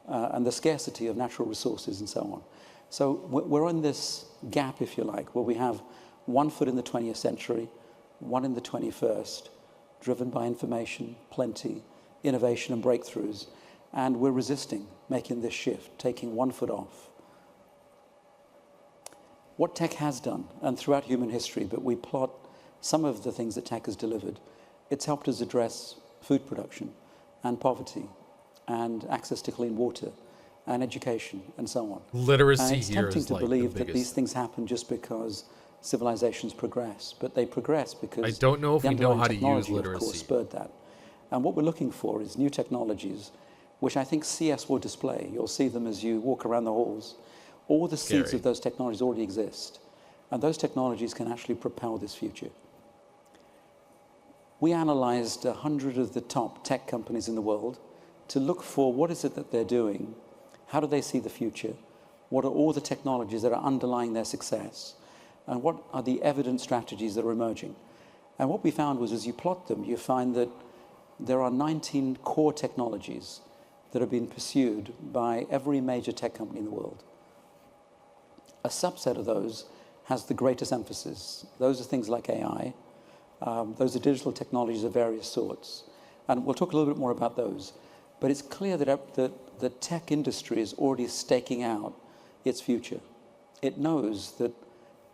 and the scarcity of natural resources and so on. So we're in this gap, if you like, where we have one foot in the 20th century, one in the 21st, driven by information, plenty, innovation and breakthroughs. And we're resisting making this shift, taking one foot off. What tech has done, and throughout human history, but we plot some of the things that tech has delivered, it's helped us address food production and poverty and access to clean water and education and so on. Literacy and it's here tempting is to like the believe that biggest. these things happen just because civilizations progress, but they progress because I don't know if the we know underlying how to use technology, literacy. Of course, spurred that. And what we're looking for is new technologies, which I think CS will display. You'll see them as you walk around the halls. All the seeds Scary. of those technologies already exist, and those technologies can actually propel this future. We analyzed 100 of the top tech companies in the world to look for what is it that they're doing, how do they see the future, what are all the technologies that are underlying their success, and what are the evident strategies that are emerging. And what we found was, as you plot them, you find that there are 19 core technologies that have been pursued by every major tech company in the world. A subset of those has the greatest emphasis. Those are things like AI. Those are digital technologies of various sorts. And we'll talk a little bit more about those. But it's clear that the tech industry is already staking out its future. It knows that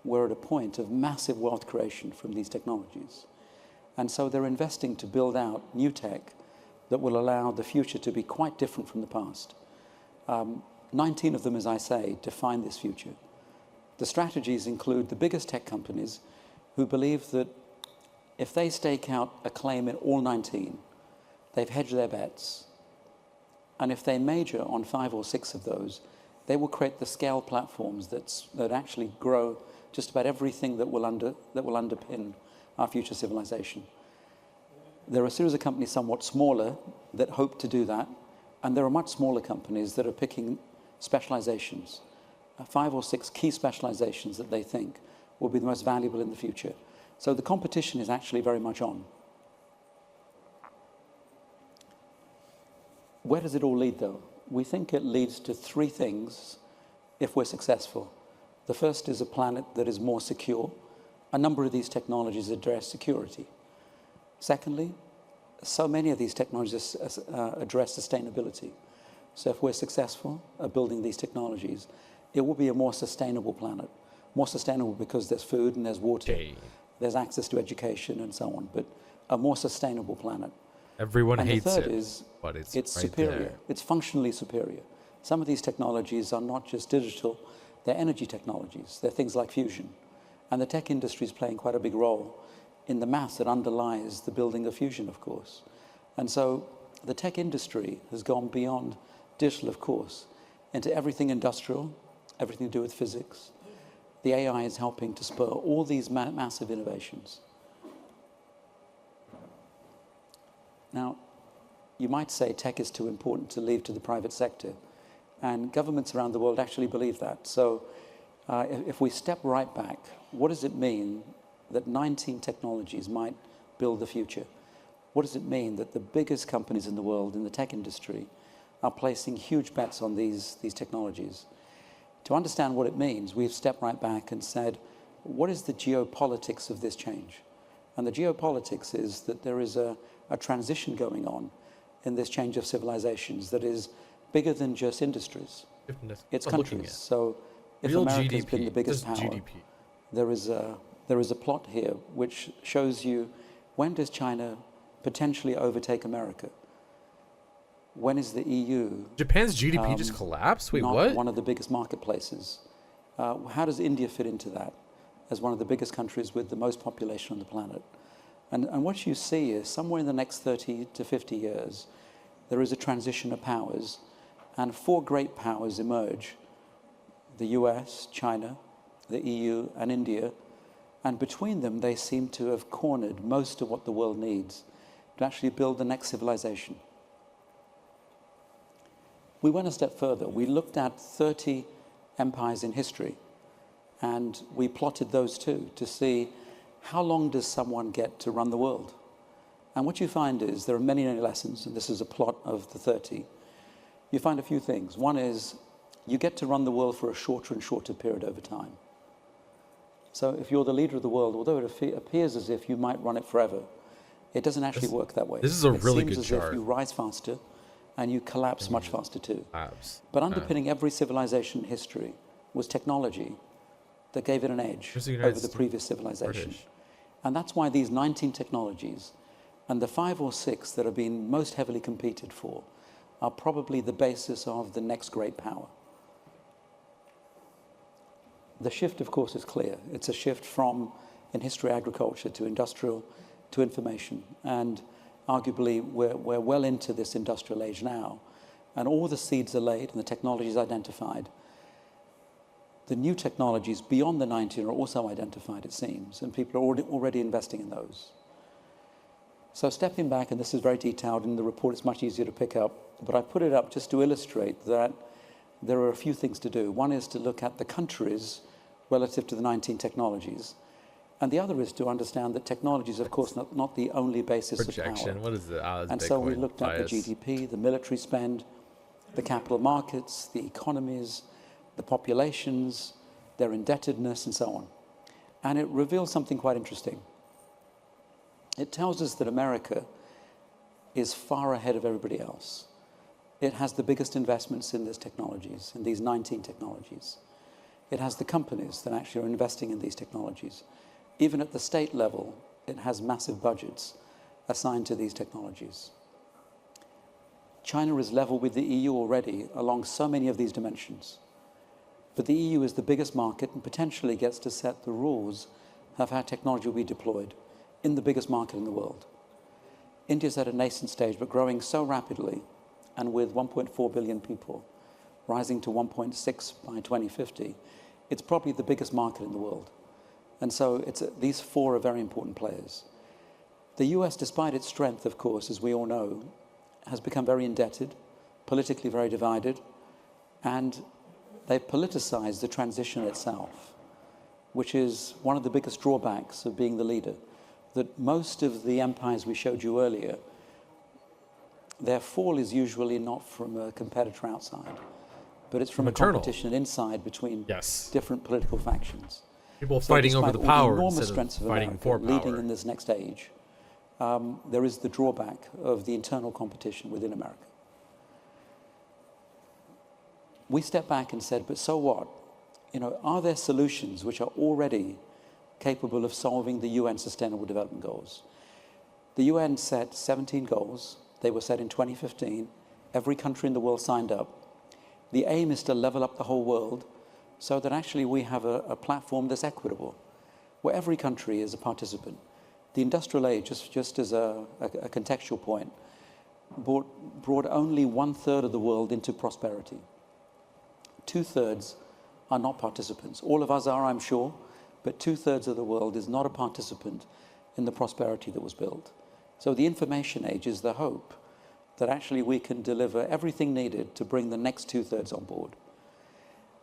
we're at a point of massive wealth creation from these technologies. And so they're investing to build out new tech that will allow the future to be quite different from the past. 19 of them, as I say, define this future. The strategies include the biggest tech companies who believe that if they stake out a claim in all 19, they've hedged their bets. And if they major on 5 or 6 of those, they will create the scale platforms that actually grow just about everything that will underpin our future civilization. There are a series of companies somewhat smaller that hope to do that, and there are much smaller companies that are picking specializations, 5 or 6 key specializations that they think will be the most valuable in the future. So the competition is actually very much on. Where does it all lead, though? We think it leads to 3 things if we're successful. The first is a planet that is more secure. A number of these technologies address security. Secondly, so many of these technologies address sustainability. So if we're successful at building these technologies, it will be a more sustainable planet. More sustainable because there's food and there's water, there's access to education and so on, but a more sustainable planet. Everyone and hates the third it, is but it's right superior. there. It's functionally superior. Some of these technologies are not just digital, they're energy technologies. They're things like fusion. And the tech industry is playing quite a big role in the math that underlies the building of fusion, of course. And so the tech industry has gone beyond digital, of course, into everything industrial, everything to do with physics. The AI is helping to spur all these massive innovations. Now, you might say tech is too important to leave to the private sector, and governments around the world actually believe that. So if we step right back, what does it mean that 19 technologies might build the future? What does it mean that the biggest companies in the world in the tech industry are placing huge bets on these technologies? To understand what it means, we've stepped right back and said, what is the geopolitics of this change? And the geopolitics is that there is a transition going on in this change of civilizations that is bigger than just industries. It's countries. So if America has been the biggest power, there is a plot here which shows you when does China potentially overtake America? When is the EU? Japan's GDP just collapsed? Wait, not what? One of the biggest marketplaces. How does India fit into that as one of the biggest countries with the most population on the planet? And what you see is somewhere in the next 30 to 50 years, there is a transition of powers, and 4 great powers emerge: the US, China, the EU, and India. And between them, they seem to have cornered most of what the world needs to actually build the next civilization. We went a step further. We looked at 30 empires in history, and we plotted those too to see how long does someone get to run the world. And what you find is there are many, many lessons, and this is a plot of the 30. You find a few things. One is you get to run the world for a shorter and shorter period over time. So if you're the leader of the world, although it appears as if you might run it forever, it doesn't actually work that way. This is a really good chart. It seems as if you rise faster and you collapse much faster too. But underpinning every civilization in history was technology that gave it an edge over the previous civilization. And that's why these 19 technologies and the 5 or 6 that have been most heavily competed for are probably the basis of the next great power. The shift, of course, is clear. It's a shift from, in history, agriculture to industrial to information. And arguably, we're well into this industrial age now. And all the seeds are laid and the technologies identified. The new technologies beyond the 19 are also identified, it seems, and people are already investing in those. So stepping back, and this is very detailed in the report, it's much easier to pick up, but I put it up just to illustrate that there are a few things to do. One is to look at the countries relative to the 19 technologies, and the other is to understand that technology is, of course, not the only basis of power. What is it? And so we looked at the GDP, the military spend, the capital markets, the economies, the populations, their indebtedness, and so on. And it reveals something quite interesting. It tells us that America is far ahead of everybody else. It has the biggest investments in these technologies, in these 19 technologies. It has the companies that actually are investing in these technologies. Even at the state level, it has massive budgets assigned to these technologies. China is level with the EU already along so many of these dimensions. But the EU is the biggest market and potentially gets to set the rules of how technology will be deployed in the biggest market in the world. India's at a nascent stage, but growing so rapidly, and with 1.4 billion people, rising to 1.6 by 2050, it's probably the biggest market in the world. And so these four are very important players. The US, despite its strength, of course, as we all know, has become very indebted, politically very divided, and they've politicized the transition itself, which is one of the biggest drawbacks of being the leader. That most of the empires we showed you earlier, their fall is usually not from a competitor outside, but it's from a competition inside between different political factions. People fighting over the power instead of fighting for power. Leading in this next age, there is the drawback of the internal competition within America. We stepped back and said, but so what? You know, are there solutions which are already capable of solving the UN Sustainable Development Goals? The UN set 17 goals. They were set in 2015. Every country in the world signed up. The aim is to level up the whole world so that actually we have a platform that's equitable, where every country is a participant. The industrial age, just as a contextual point, brought only 1/3 of the world into prosperity. 2/3 are not participants. All of us are, I'm sure, but 2/3 of the world is not a participant in the prosperity that was built. So the information age is the hope that actually we can deliver everything needed to bring the next 2/3 on board.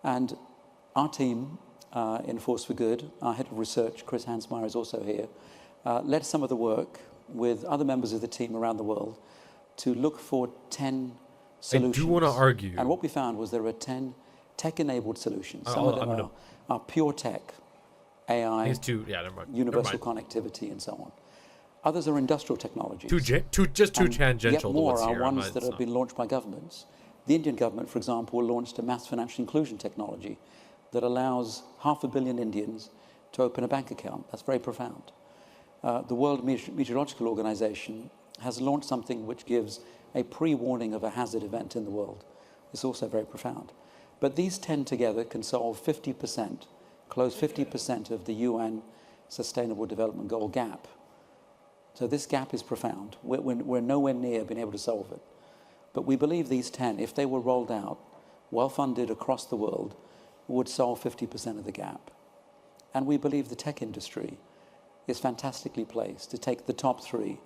And our team in Force for Good, our head of research, Chris Hansmeyer, is also here, led some of the work with other members of the team around the world to look for 10 solutions. I do want to argue. And what we found was there are 10 tech-enabled solutions. Some of them are pure tech, AI, universal connectivity, and so on. Others are industrial technologies. Just too tangential. Yet more to what's are here. ones that have been launched by governments. The Indian government, for example, launched a mass financial inclusion technology that allows 500 million Indians to open a bank account. That's very profound. The World Meteorological Organization has launched something which gives a pre-warning of a hazard event in the world. It's also very profound. But these 10 together can solve 50%, close 50% of the UN Sustainable Development Goal gap. So this gap is profound. We're nowhere near being able to solve it. But we believe these 10, if they were rolled out, well-funded across the world, would solve 50% of the gap. And we believe the tech industry is fantastically placed to take the top three,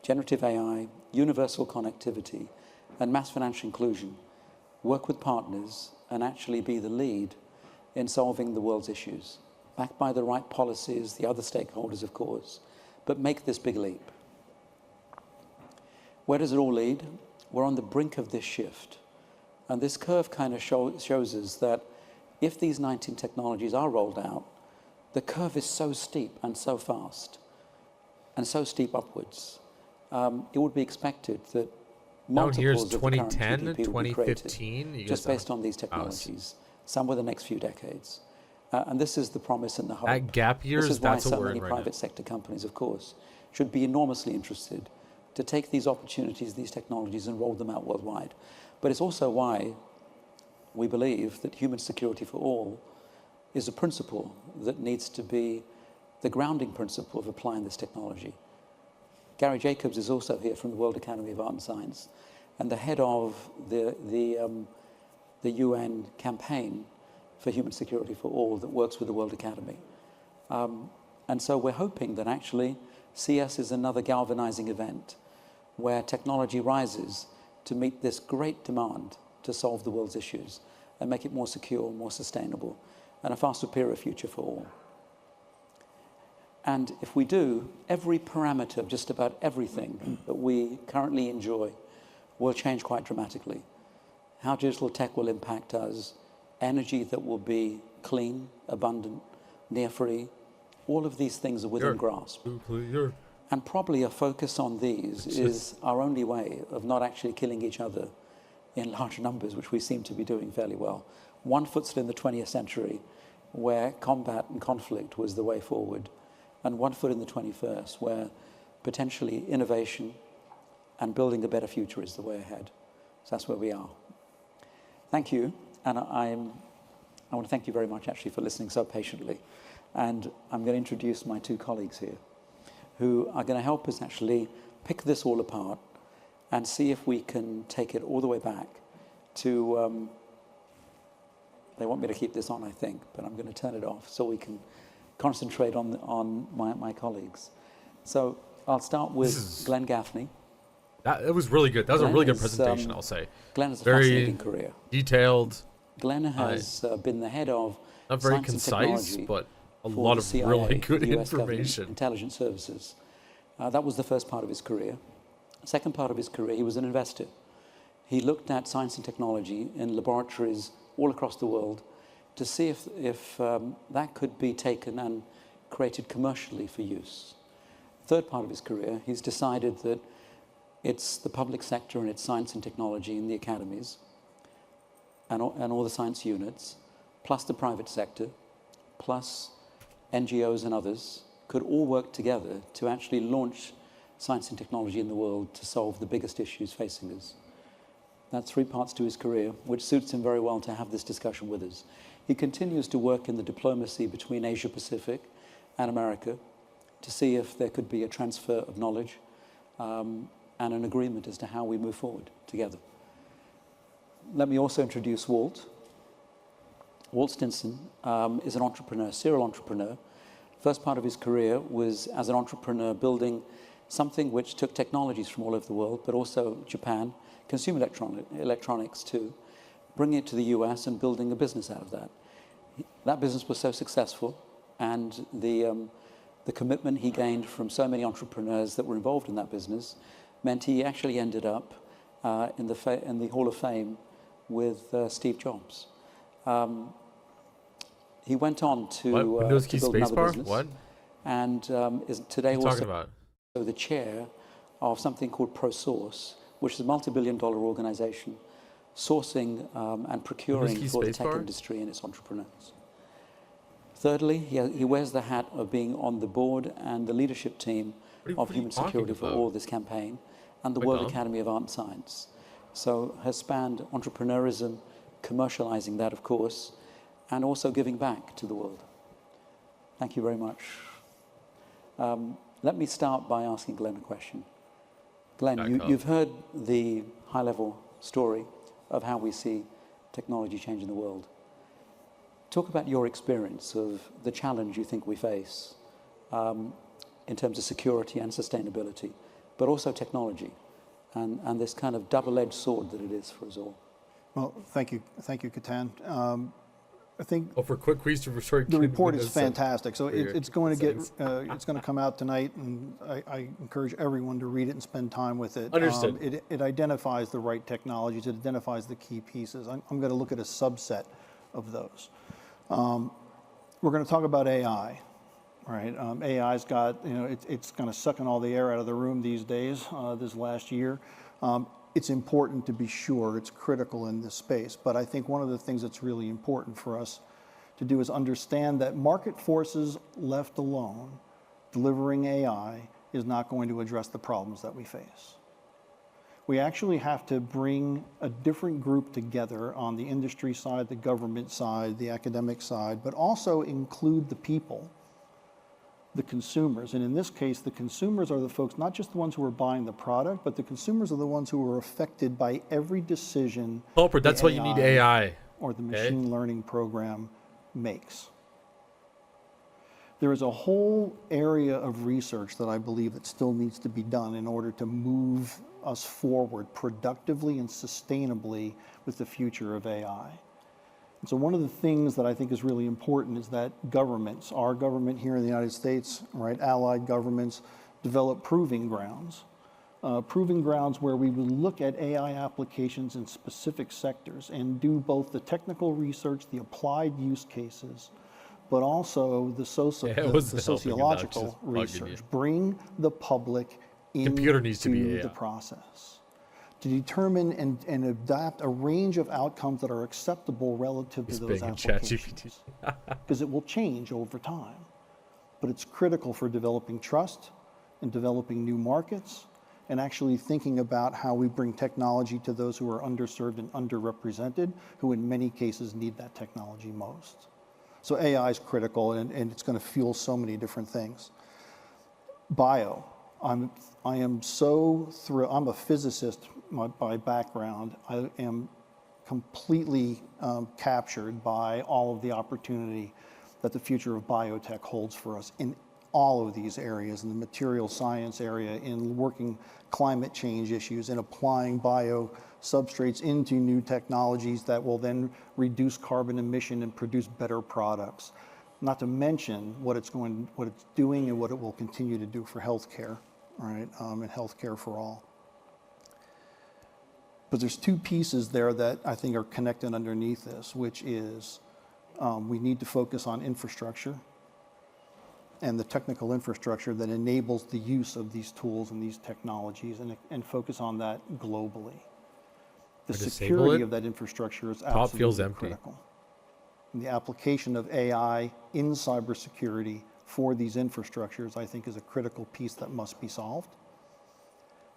generative AI, universal connectivity, and mass financial inclusion, work with partners, and actually be the lead in solving the world's issues, backed by the right policies, the other stakeholders, of course, but make this big leap. Where does it all lead? We're on the brink of this shift. And this curve kind of shows us that if these 19 technologies are rolled out, the curve is so steep and so fast, and so steep upwards. It would be expected that multiples of the current 2010, GDP will be created 2015, just based on these technologies, some within the next few decades. And this is the promise and the hope. At gap years, this is why that's what so we're many in right private now. sector companies, of course, should be enormously interested to take these opportunities, these technologies, and roll them out worldwide. But it's also why we believe that human security for all is a principle that needs to be the grounding principle of applying this technology. Gary Jacobs is also here from the World Academy of Art and Science, and the head of the UN campaign for human security for all that works with the World Academy. And so we're hoping that actually CS is another galvanizing event where technology rises to meet this great demand to solve the world's issues and make it more secure, more sustainable, and a far superior future for all. And if we do, every parameter of just about everything that we currently enjoy will change quite dramatically. How digital tech will impact us, energy that will be clean, abundant, near-free. All of these things are within grasp. And probably a focus on these is our only way of not actually killing each other in large numbers, which we seem to be doing fairly well. One foot still in the 20th century, where combat and conflict was the way forward, and one foot in the 21st, where potentially innovation and building a better future is the way ahead. So that's where we are. Thank you, and I want to thank you very much actually for listening so patiently. And I'm going to introduce my two colleagues here, who are going to help us actually pick this all apart and see if we can take it all the way back to, they want me to keep this on, I think, but I'm going to turn it off so we can concentrate on my colleagues. So I'll start with Glenn Gaffney. It was really good. That was a really good presentation, I'll say. Glenn has a very fascinating career. Detailed. Glenn has been the head of not very science concise, and technology but a for lot the of CIA, really good the US government information. Intelligence services. That was the first part of his career. Second part of his career, he was an investor. He looked at science and technology in laboratories all across the world to see if that could be taken and created commercially for use. Third part of his career, he's decided that it's the public sector and its science and technology in the academies and all the science units, plus the private sector, plus NGOs and others, could all work together to actually launch science and technology in the world to solve the biggest issues facing us. That's three parts to his career, which suits him very well to have this discussion with us. He continues to work in the diplomacy between Asia Pacific and America to see if there could be a transfer of knowledge and an agreement as to how we move forward together. Let me also introduce Walt. Walt Stinson is an entrepreneur, serial entrepreneur. First part of his career was as an entrepreneur building something which took technologies from all over the world, but also Japan, consumer electronics too, bringing it to the US and building a business out of that. That business was so successful, and the commitment he gained from so many entrepreneurs that were involved in that business meant he actually ended up in the Hall of Fame with Steve Jobs. He went on to build another business. What? And is today also the chair of something called ProSource, which is a multi-billion-dollar organization sourcing and procuring for the tech industry and its entrepreneurs. Thirdly, he wears the hat of being on the board and the leadership team of human security for all this campaign and the World Academy of Art and Science. So has spanned entrepreneurism, commercializing that, of course, and also giving back to the world. Thank you very much. Let me start by asking Glenn a question. Glenn, you've heard the high-level story of how we see technology changing the world. Talk about your experience of the challenge you think we face in terms of security and sustainability, but also technology and this kind of double-edged sword that it is for us all. Well, thank you, Ketan. I think for quick the report is fantastic. So it's going to get it's going to come out tonight, and I encourage everyone to read it and spend time with it. Understood. It identifies the right technologies. It identifies the key pieces. I'm going to look at a subset of those. We're going to talk about AI, right? AI's got, it's kind of sucking all the air out of the room these days, this last year. It's important to be sure, it's critical in this space, but I think one of the things that's really important for us to do is understand that market forces left alone, delivering AI is not going to address the problems that we face. We actually have to bring a different group together on the industry side, the government side, the academic side, but also include the people, the consumers. And in this case, the consumers are the folks, not just the ones who are buying the product, but the consumers are the ones who are affected by every decision. Culprit, that's why you need AI. Or the machine learning program makes. There is a whole area of research that I believe that still needs to be done in order to move us forward productively and sustainably with the future of AI. And so one of the things that I think is really important is that governments, our government here in the United States, right, allied governments, develop proving grounds proving grounds where we would look at AI applications in specific sectors and do both the technical research, the applied use cases, but also the sociological research. Bring the public into the process to determine and adapt a range of outcomes that are acceptable relative to those applications. Because it will change over time. But it's critical for developing trust and developing new markets and actually thinking about how we bring technology to those who are underserved and underrepresented, who in many cases need that technology most. So AI is critical, and it's going to fuel so many different things. Bio. I am so thrilled. I'm a physicist by background. I am completely captured by all of the opportunity that the future of biotech holds for us in all of these areas, in the material science area, in working climate change issues, in applying bio substrates into new technologies that will then reduce carbon emission and produce better products. Not to mention what it's doing and what it will continue to do for healthcare, right? And healthcare for all. But there's two pieces there that I think are connected underneath this, which is we need to focus on infrastructure and the technical infrastructure that enables the use of these tools and these technologies, and focus on that globally. The security of that infrastructure is absolutely critical. And the application of AI in cybersecurity for these infrastructures, I think, is a critical piece that must be solved.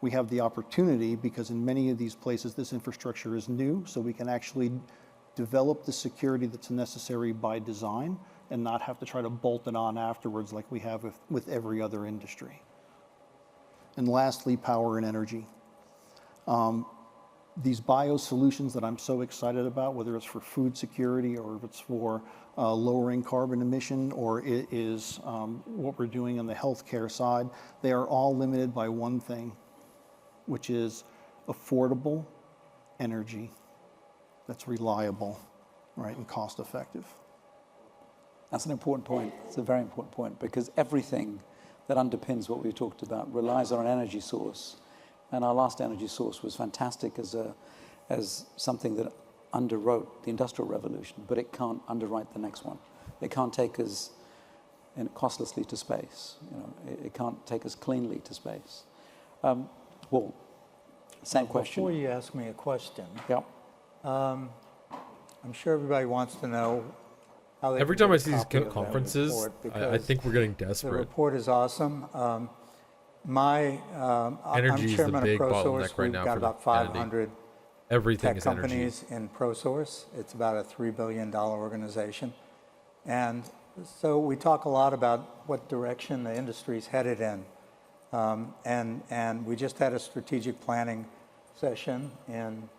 We have the opportunity, because in many of these places this infrastructure is new, so we can actually develop the security that's necessary by design and not have to try to bolt it on afterwards like we have with every other industry. And lastly, power and energy. These bio solutions that I'm so excited about, whether it's for food security or if it's for lowering carbon emission, or it is what we're doing on the healthcare side, they are all limited by one thing, which is affordable energy that's reliable, right, and cost effective. That's an important point. It's a very important point, because everything that underpins what we talked about relies on an energy source. And our last energy source was fantastic as something that underwrote the Industrial Revolution, but it can't underwrite the next one. It can't take us costlessly to space. It can't take us cleanly to space. Well, same question. Before you ask me a question, yep. I'm sure everybody wants to know how they Every can time I get a see these copy of that conferences, report, I think we're getting desperate. The report is awesome. I'm Energy is the chairman of big ProSource. bottleneck right We've now got for about humanity. 500 Everything tech is energy. companies in ProSource. It's about a $3 billion organization. And so we talk a lot about what direction the industry's headed in. And we just had a strategic planning session in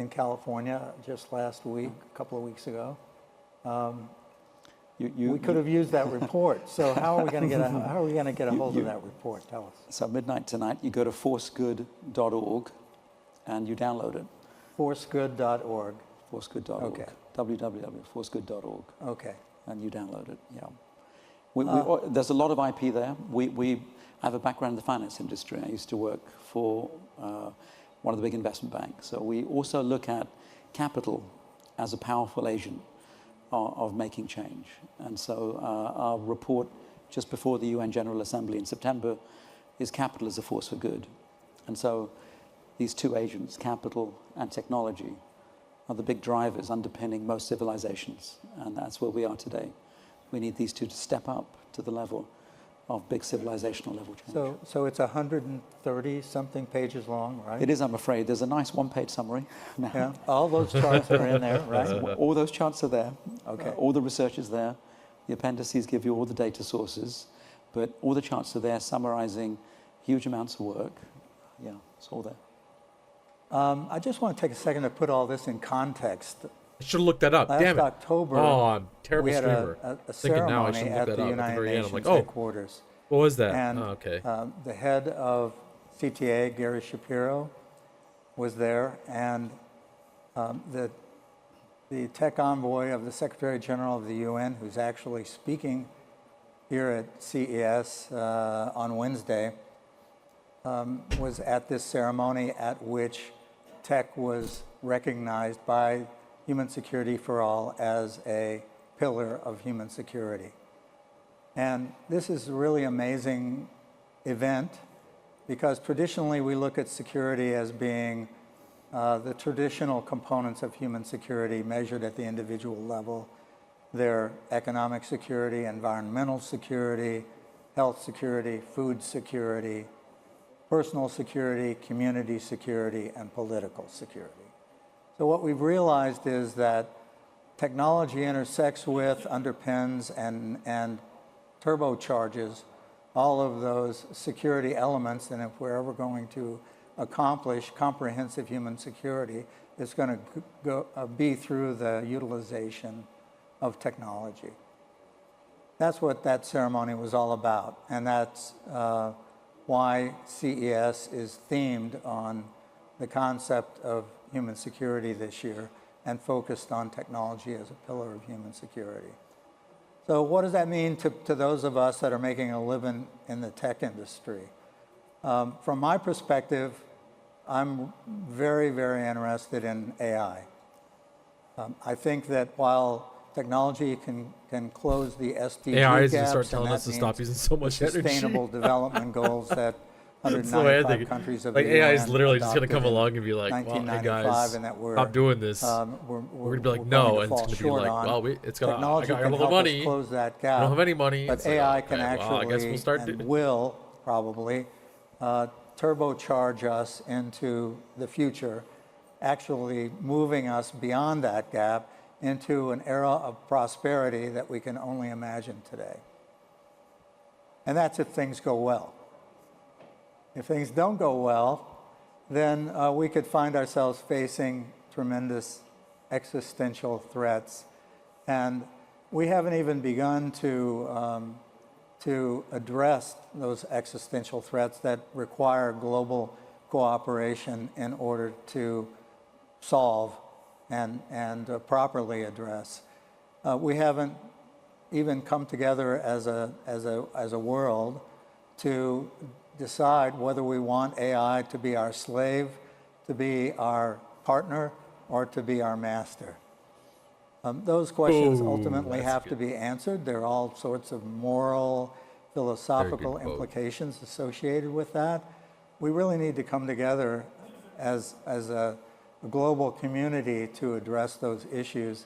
California just last week, a couple of weeks ago. We could have used that report. So how are we going to get a hold of that report? Tell us. So midnight tonight, you go to forcegood.org and you download it. Forcegood.org. Forcegood.org. Okay. www.forcegood.org. Okay. And you download it. Yeah. There's a lot of IP there. I have a background in the finance industry. I used to work for one of the big investment banks. So we also look at capital as a powerful agent of making change. And so our report just before the UN General Assembly in September is Capital as a Force for Good. And so these two agents, capital and technology, are the big drivers underpinning most civilizations. And that's where we are today. We need these two to step up to the level of big civilizational level change. So it's 130 something pages long, right? It is, I'm afraid. There's a nice one-page summary. Now. Yeah, all those charts are in there, right? All those charts are there. Okay. All the research is there. The appendices give you all the data sources, but all the charts are there summarizing huge amounts of work. Yeah, it's all there. I just want to take a second to put all this in context. I should have looked that up. Damn it. Last October, oh, I'm a terrible we had streamer. a Thinking now I ceremony should look at that the up at the United very end. I'm Nations like, oh, headquarters. what was that? And okay. The head of CTA, Gary Shapiro, was there, and the tech envoy of the Secretary General of the UN, who's actually speaking here at CES on Wednesday, was at this ceremony at which tech was recognized by Human Security for All as a pillar of human security. And this is a really amazing event because traditionally we look at security as being the traditional components of human security measured at the individual level. Their economic security, environmental security, health security, food security, personal security, community security, and political security. So what we've realized is that technology intersects with, underpins, and turbocharges all of those security elements, and if we're ever going to accomplish comprehensive human security, it's going to be through the utilization of technology. That's what that ceremony was all about, and that's why CES is themed on the concept of human security this year and focused on technology as a pillar of human security. So what does that mean to those of us that are making a living in the tech industry? From my perspective, I'm very, very interested in AI. I think that while technology can close the SDG AI is going to gaps, start telling and us that to stop means using so much the Sustainable energy. Development Goals that That's the way I 195 think. countries of Like the AI is UN literally just going to come adopted in along and be like, well, hey guys, 1995, and that stop doing this. we're We're going to be like, going no, to and it's fall going to be short like, on. well, it's got, I Technology got can all the help us money. close that I gap, don't have any money. but It's like, AI okay, can actually, well, I guess we'll start and will probably, turbocharge us into the future, actually moving us beyond that gap into an era of prosperity that we can only imagine today. And that's if things go well. If things don't go well, then we could find ourselves facing tremendous existential threats. And we haven't even begun to address those existential threats that require global cooperation in order to solve and properly address. We haven't even come together as a world to decide whether we want AI to be our slave, to be our partner, or to be our master. Those questions ultimately have to be answered. There are all sorts of moral, philosophical implications associated with that. We really need to come together as a global community to address those issues.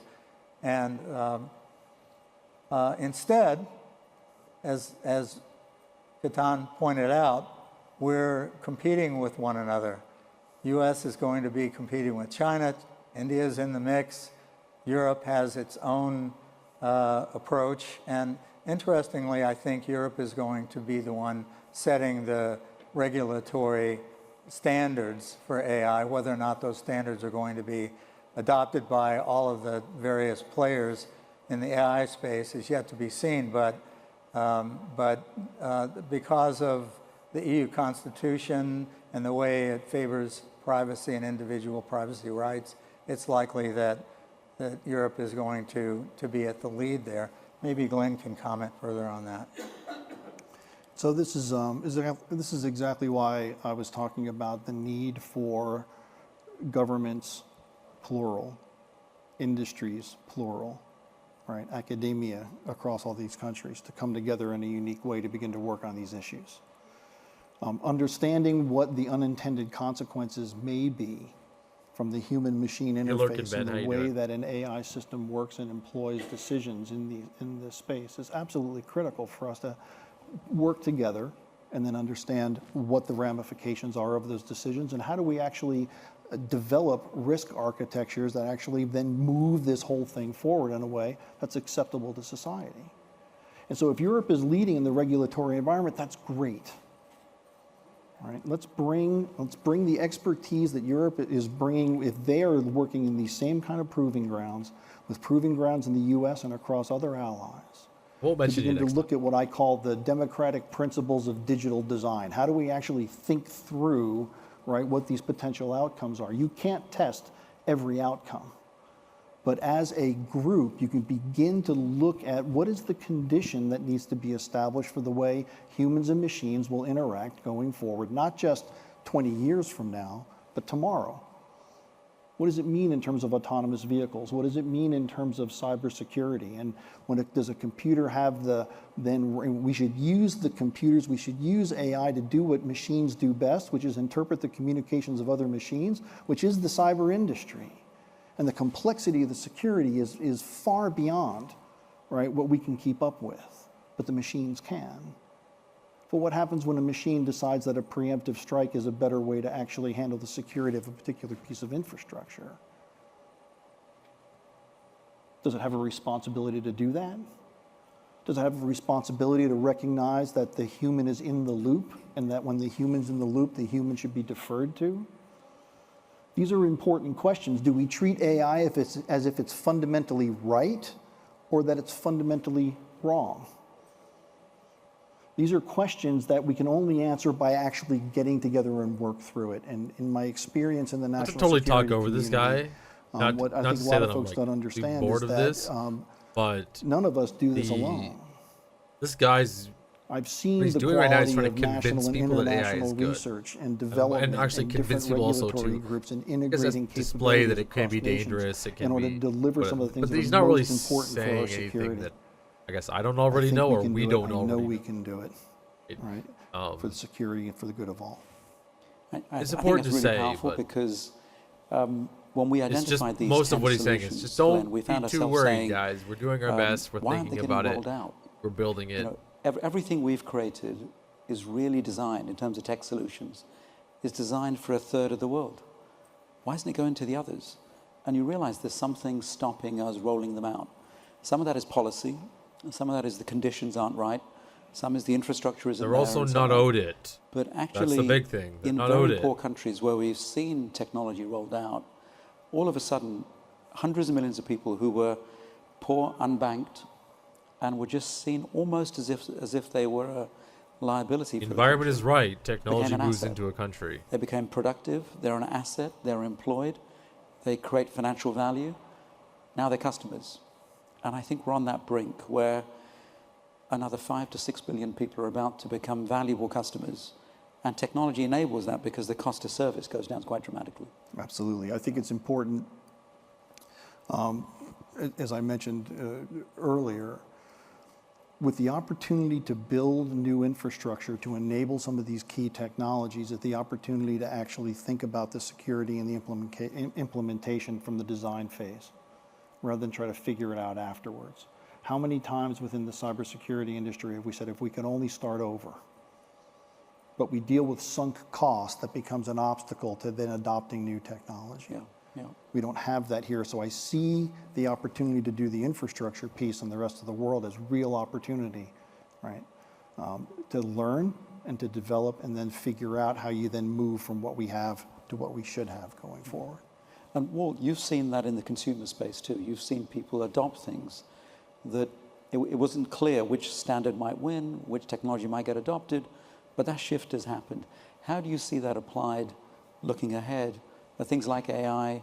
And instead, as Ketan pointed out, we're competing with one another. US is going to be competing with China. India's in the mix. Europe has its own approach. And interestingly, I think Europe is going to be the one setting the regulatory standards for AI. Whether or not those standards are going to be adopted by all of the various players in the AI space is yet to be seen. But because of the EU Constitution and the way it favors privacy and individual privacy rights, it's likely that Europe is going to be at the lead there. Maybe Glenn can comment further on that. So this is exactly why I was talking about the need for governments, plural, industries, plural, right? Academia across all these countries to come together in a unique way to begin to work on these issues. Understanding what the unintended consequences may be from the human-machine interface and the way that an AI system works and employs decisions in this space is absolutely critical for us to work together and then understand what the ramifications are of those decisions and how do we actually develop risk architectures that actually then move this whole thing forward in a way that's acceptable to society. And so if Europe is leading in the regulatory environment, that's great. All right, let's bring the expertise that Europe is bringing. If they are working in these same kind of proving grounds, with proving grounds in the U.S. and across other allies, to begin to look at what I call the democratic principles of digital design. How do we actually think through, right, what these potential outcomes are? You can't test every outcome. But as a group, you can begin to look at what is the condition that needs to be established for the way humans and machines will interact going forward, not just 20 years from now, but tomorrow. What does it mean in terms of autonomous vehicles? What does it mean in terms of cybersecurity? And does a computer have then we should use the computers, we should use AI to do what machines do best, which is interpret the communications of other machines, which is the cyber industry. And the complexity of the security is far beyond, right, what we can keep up with, but the machines can. But what happens when a machine decides that a preemptive strike is a better way to actually handle the security of a particular piece of infrastructure? Does it have a responsibility to do that? Does it have a responsibility to recognize that the human is in the loop, and that when the human's in the loop, the human should be deferred to? These are important questions. Do we treat AI as if it's fundamentally right, or that it's fundamentally wrong? These are questions that we can only answer by actually getting together and work through it. And in my experience in the national totally security talk over this guy. what I think a lot of folks don't understand is that but none of us do this alone. This guy's I've seen what he's the doing right now is quality trying to of convince national and people that AI international is good. research and development and actually and convince different people also regulatory to groups and because integrating that's display that capabilities it can be across nations dangerous. It can in order be, to deliver some of the things but that he's are not really most important for saying our anything security. that I guess I don't already think know, or can we do it. don't I know already we know. can do it, right? For the security and for the good of all. It's I important think to it's really say, powerful but because when we it's just identified these most of 10 what he's saying is solutions, just don't we be found too ourselves worried, saying, guys. We're doing our best. We're why aren't thinking they about getting it. rolled out? We're building it. You know, everything we've created is really designed in terms of tech solutions, is designed for a third of the world. Why isn't it going to the others? And you realize there's something stopping us rolling them out. Some of that is policy, and some of that is the conditions aren't right. Some is the infrastructure isn't They're there. also and so not on. owed it. But That's actually, the big thing. They're in not owed very it. poor countries where we've seen technology rolled out, all of a sudden, hundreds of millions of people who were poor, unbanked, and were just seen almost as if they were a liability for the Environment country, is right. Technology became an moves asset. into a country. They became productive. They're an asset. They're employed. They create financial value. Now they're customers. And I think we're on that brink where another 5 to 6 billion people are about to become valuable customers. And technology enables that because the cost of service goes down quite dramatically. Absolutely. I think it's important, as I mentioned earlier, with the opportunity to build new infrastructure to enable some of these key technologies, at the opportunity to actually think about the security and the implementation from the design phase, rather than try to figure it out afterwards. How many times within the cybersecurity industry have we said, if we can only start over? But we deal with sunk cost that becomes an obstacle to then adopting new technology. Yeah. We don't have that here, so I see the opportunity to do the infrastructure piece in the rest of the world as real opportunity, right? To learn and to develop and then figure out how you then move from what we have to what we should have going forward. And Walt, you've seen that in the consumer space too. You've seen people adopt things that it wasn't clear which standard might win, which technology might get adopted, but that shift has happened. How do you see that applied looking ahead? Things like AI,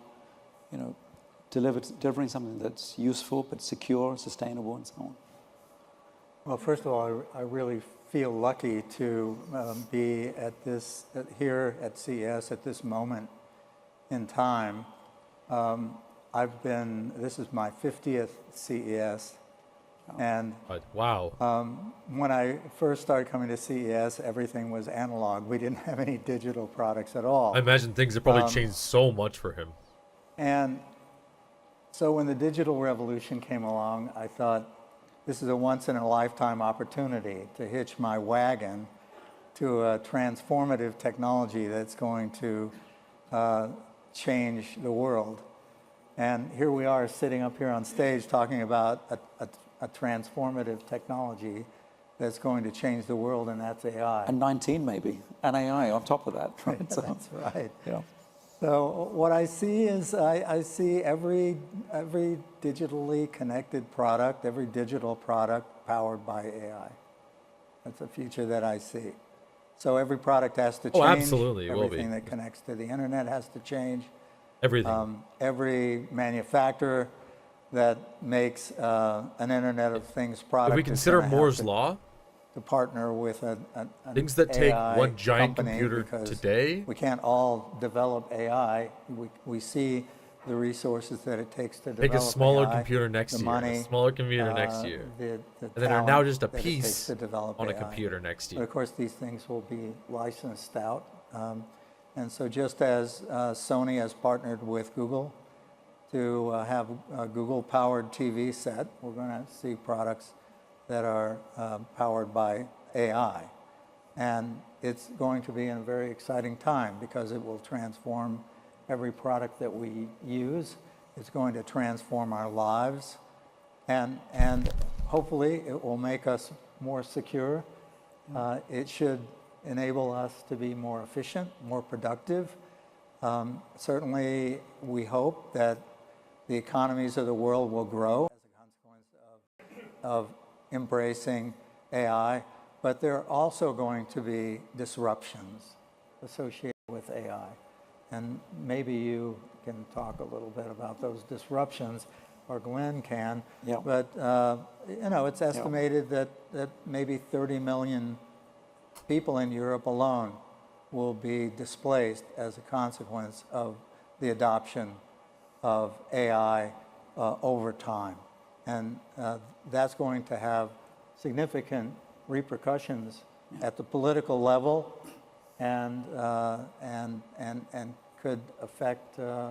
delivering something that's useful but secure, sustainable, and so on. Well, first of all, I really feel lucky to be here at CES at this moment in time. This is my 50th CES. And wow. When I first started coming to CES, everything was analog. We didn't have any digital products at all. I imagine things have probably changed so much for him. And so when the digital revolution came along, I thought, this is a once-in-a-lifetime opportunity to hitch my wagon to a transformative technology that's going to change the world. And here we are sitting up here on stage talking about a transformative technology that's going to change the world, and that's AI. And 19 maybe, and AI on top of that. Right? So, that's right. Yeah. So what I see is I see every digitally connected product, every digital product powered by AI. That's a future that I see. So every product has to change. Oh, absolutely, it will be. Everything that connects to the internet has to change. Everything. Every manufacturer that makes an Internet of Things product. If we consider Moore's law, to partner with an things that take AI one giant company, computer because today, we can't all develop AI. We see the resources that it takes to develop take a smaller AI, computer next the year, money, a smaller computer next year, the and then are now talent just a that it takes piece to develop on a AI. computer next year. But of course, these things will be licensed out. And so just as Sony has partnered with Google to have a Google-powered TV set, we're going to see products that are powered by AI. And it's going to be in a very exciting time because it will transform every product that we use. It's going to transform our lives. And hopefully it will make us more secure. It should enable us to be more efficient, more productive. Certainly, we hope that the economies of the world will grow as a consequence of embracing AI, but there are also going to be disruptions associated with AI. And maybe you can talk a little bit about those disruptions, or Glenn can. Yeah. But, you know, it's estimated that maybe 30 million people in Europe alone will be displaced as a consequence of the adoption of AI over time. And that's going to have significant repercussions at the political level and could affect the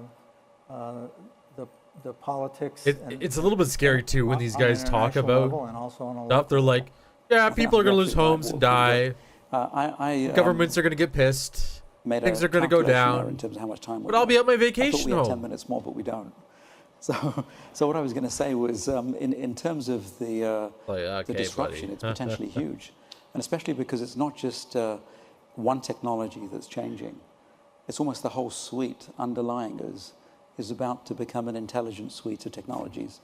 politics. It's a little bit scary too when these guys talk about and also on a stuff. They're like, yeah, people are going to lose homes and die. I Governments are going to get pissed. Things are going to go down. In terms of how much time but I'll be at my I vacation thought we had 10 home. minutes more, but we don't. So what I was going to say was, in terms of the disruption, it's potentially huge, and especially because it's not just one technology that's changing. It's almost the whole suite underlying us is about to become an intelligent suite of technologies,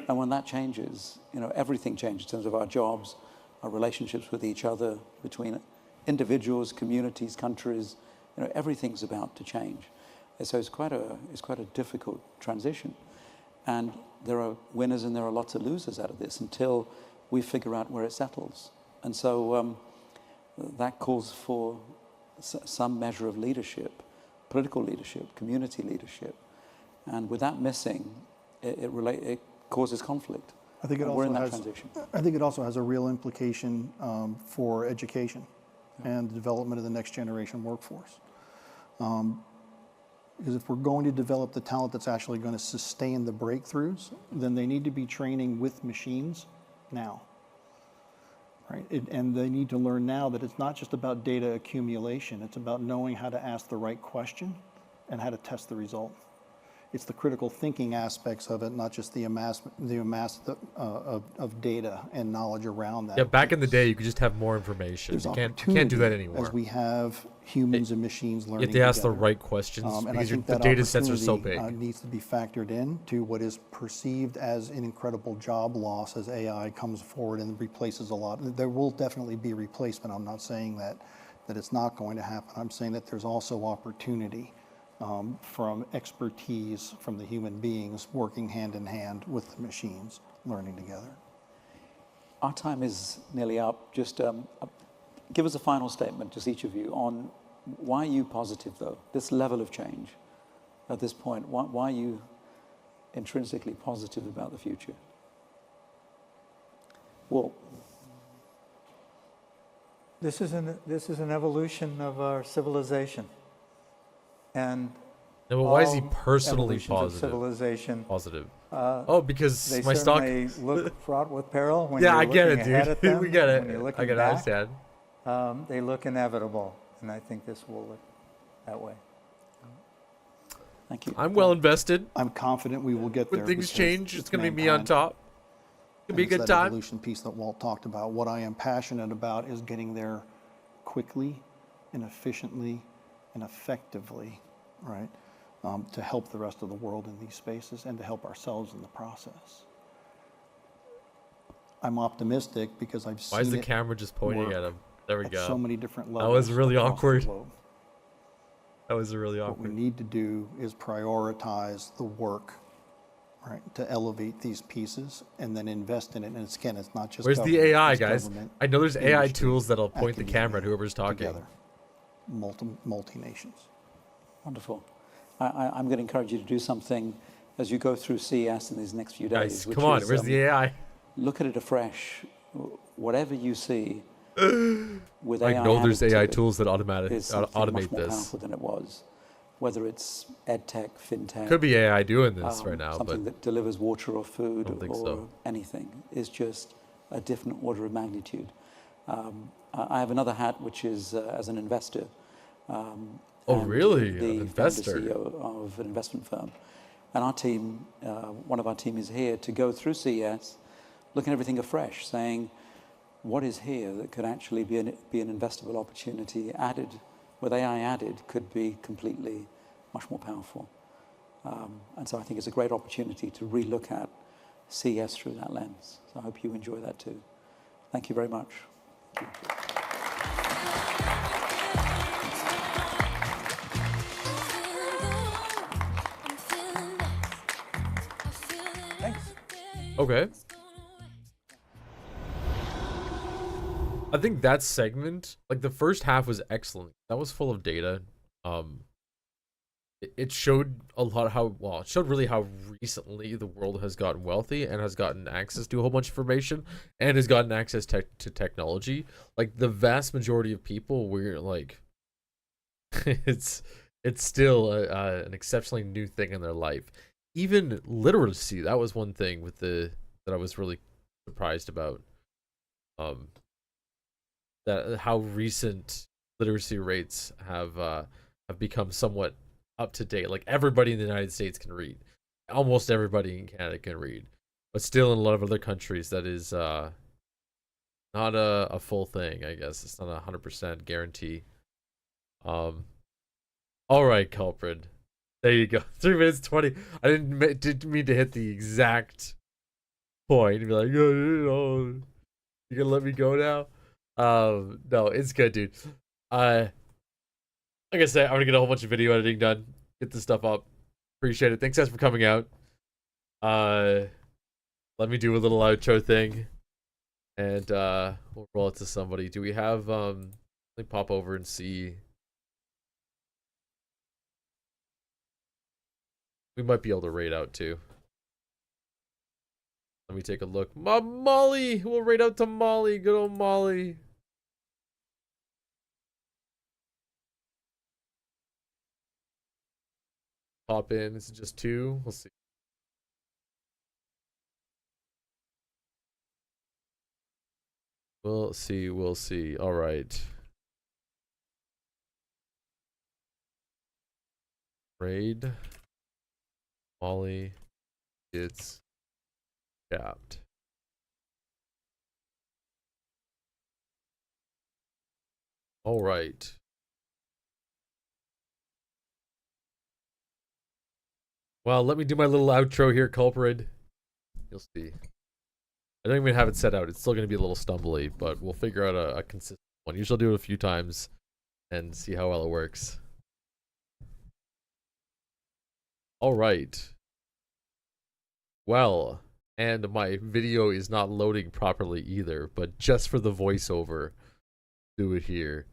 and when that changes, you know, everything changes in terms of our jobs, our relationships with each other, between individuals, communities, countries. You know, everything's about to change, and so it's quite a difficult transition. And there are winners and there are lots of losers out of this until we figure out where it settles. And so that calls for some measure of leadership, political leadership, community leadership. And with that missing, it causes conflict. I think it we're in that has, transition. I think it also has a real implication for education and the development of the next generation workforce. Because if we're going to develop the talent that's actually going to sustain the breakthroughs, then they need to be training with machines now. Right? And they need to learn now that it's not just about data accumulation, it's about knowing how to ask the right question and how to test the result. It's the critical thinking aspects of it, not just the amass of data and knowledge around that. Yeah, back in the day, you could just have more information. You can't do that anymore. As we have humans and machines learning. You have to ask the together. right questions And I because think the that data sets are so opportunity, big. needs to be factored in to what is perceived as an incredible job loss as AI comes forward and replaces a lot. There will definitely be replacement. I'm not saying that it's not going to happen. I'm saying that there's also opportunity from expertise from the human beings working hand in hand with the machines, learning together. Our time is nearly up. Just give us a final statement, just each of you, on why are you positive, though, this level of change at this point? Why are you intrinsically positive about the future? Well, this is an evolution of our civilization. And no, but why is he personally evolutions of positive? Civilization. Positive. Because they my stock look fraught with peril when yeah, you're I get looking it, ahead dude. at them, We get it. when you're looking I can back, understand. They look inevitable, and I think this will look that way. Thank you. I'm well invested. I'm confident we will get there. When things because change, it's going to be me mankind. on top. It'll be a And it's good that time. evolution piece that Walt talked about. What I am passionate about is getting there quickly and efficiently and effectively, right? To help the rest of the world in these spaces and to help ourselves in the process. I'm optimistic because I've seen Why is the it camera just pointing work at him? There we at go. so many different That levels. was really across the awkward. globe. That was really What awkward. we need to do is prioritize the work right, to elevate these pieces and then invest in it. And it's, again, it's not just Where's the government, AI, it's guys? government, I know there's AI industry, tools that'll point the camera at academia, whoever's talking. together, multi-nations. Wonderful. I'm going to encourage you to do something as you go through CES in these next few days. Guys, which come on, is, where's the AI? Look at it afresh. Whatever you see with I AI know there's added to AI it tools that is something automate much more this. powerful than it was. Whether it's edtech, fintech. Could be AI doing this right now, something but that delivers water or food don't think or so. anything is just a different order of magnitude. I have another hat, which is as an investor. Oh, really? The An investor? founder CEO of an investment firm. And our team, one of our team is here to go through CES, looking at everything afresh, saying, what is here that could actually be an investable opportunity added, with AI added, could be completely much more powerful. And so I think it's a great opportunity to relook at CES through that lens. So I hope you enjoy that too. Thank you very much. Okay. I think that segment, like the first half was excellent. That was full of data. It showed a lot of how, well, it showed really how recently the world has gotten wealthy and has gotten access to a whole bunch of information and has gotten access to technology. Like the vast majority of people, we're like, it's still an exceptionally new thing in their life. Even literacy, that was one thing with that I was really surprised about. That how recent literacy rates have become somewhat up to date. Like everybody in the United States can read, almost everybody in Canada can read, but still in a lot of other countries that is not a full thing. I guess it's not 100% guarantee. All right, culprit. There you go. 3 minutes 20. I didn't mean to hit the exact point and be like, oh, you gonna let me go now? No, it's good, dude. Like I said, I'm gonna get a whole bunch of video editing done, get this stuff up. Appreciate it. Thanks guys for coming out. Let me do a little outro thing, and we'll roll it to somebody. Do we have let me pop over and see. We might be able to raid out too. Let me take a look. Molly! We'll raid out to Molly. Good old Molly. Pop in. This is just 2. We'll see. We'll see. We'll see. All right. Raid. Molly gets capped. All right. Well, let me do my little outro here, culprit. You'll see. I don't even have it set out. It's still going to be a little stumbly, but we'll figure out a consistent one. Usually I'll do it a few times and see how well it works. All right. Well, and my video is not loading properly either, but just for the voiceover, do it here.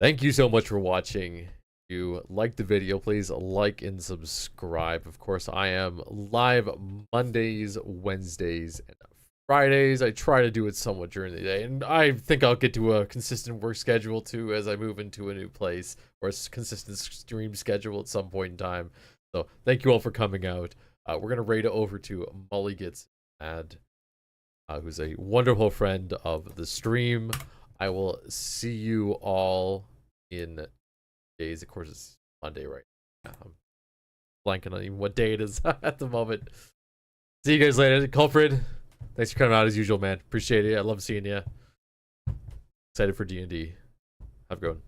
Thank you so much for watching. If you liked the video, please like and subscribe. Of course, I am live Mondays, Wednesdays, and Fridays. I try to do it somewhat during the day, and I think I'll get to a consistent work schedule too as I move into a new place, or a consistent stream schedule at some point in time. So thank you all for coming out. We're going to raid it over to Molly Gets Mad, who's a wonderful friend of the stream. I will see you all in days. Of course, it's Monday right now. I'm blanking on even what day it is at the moment. See you guys later. Culprit, thanks for coming out as usual, man. Appreciate it. I love seeing you. Excited for D&D. Have a good one.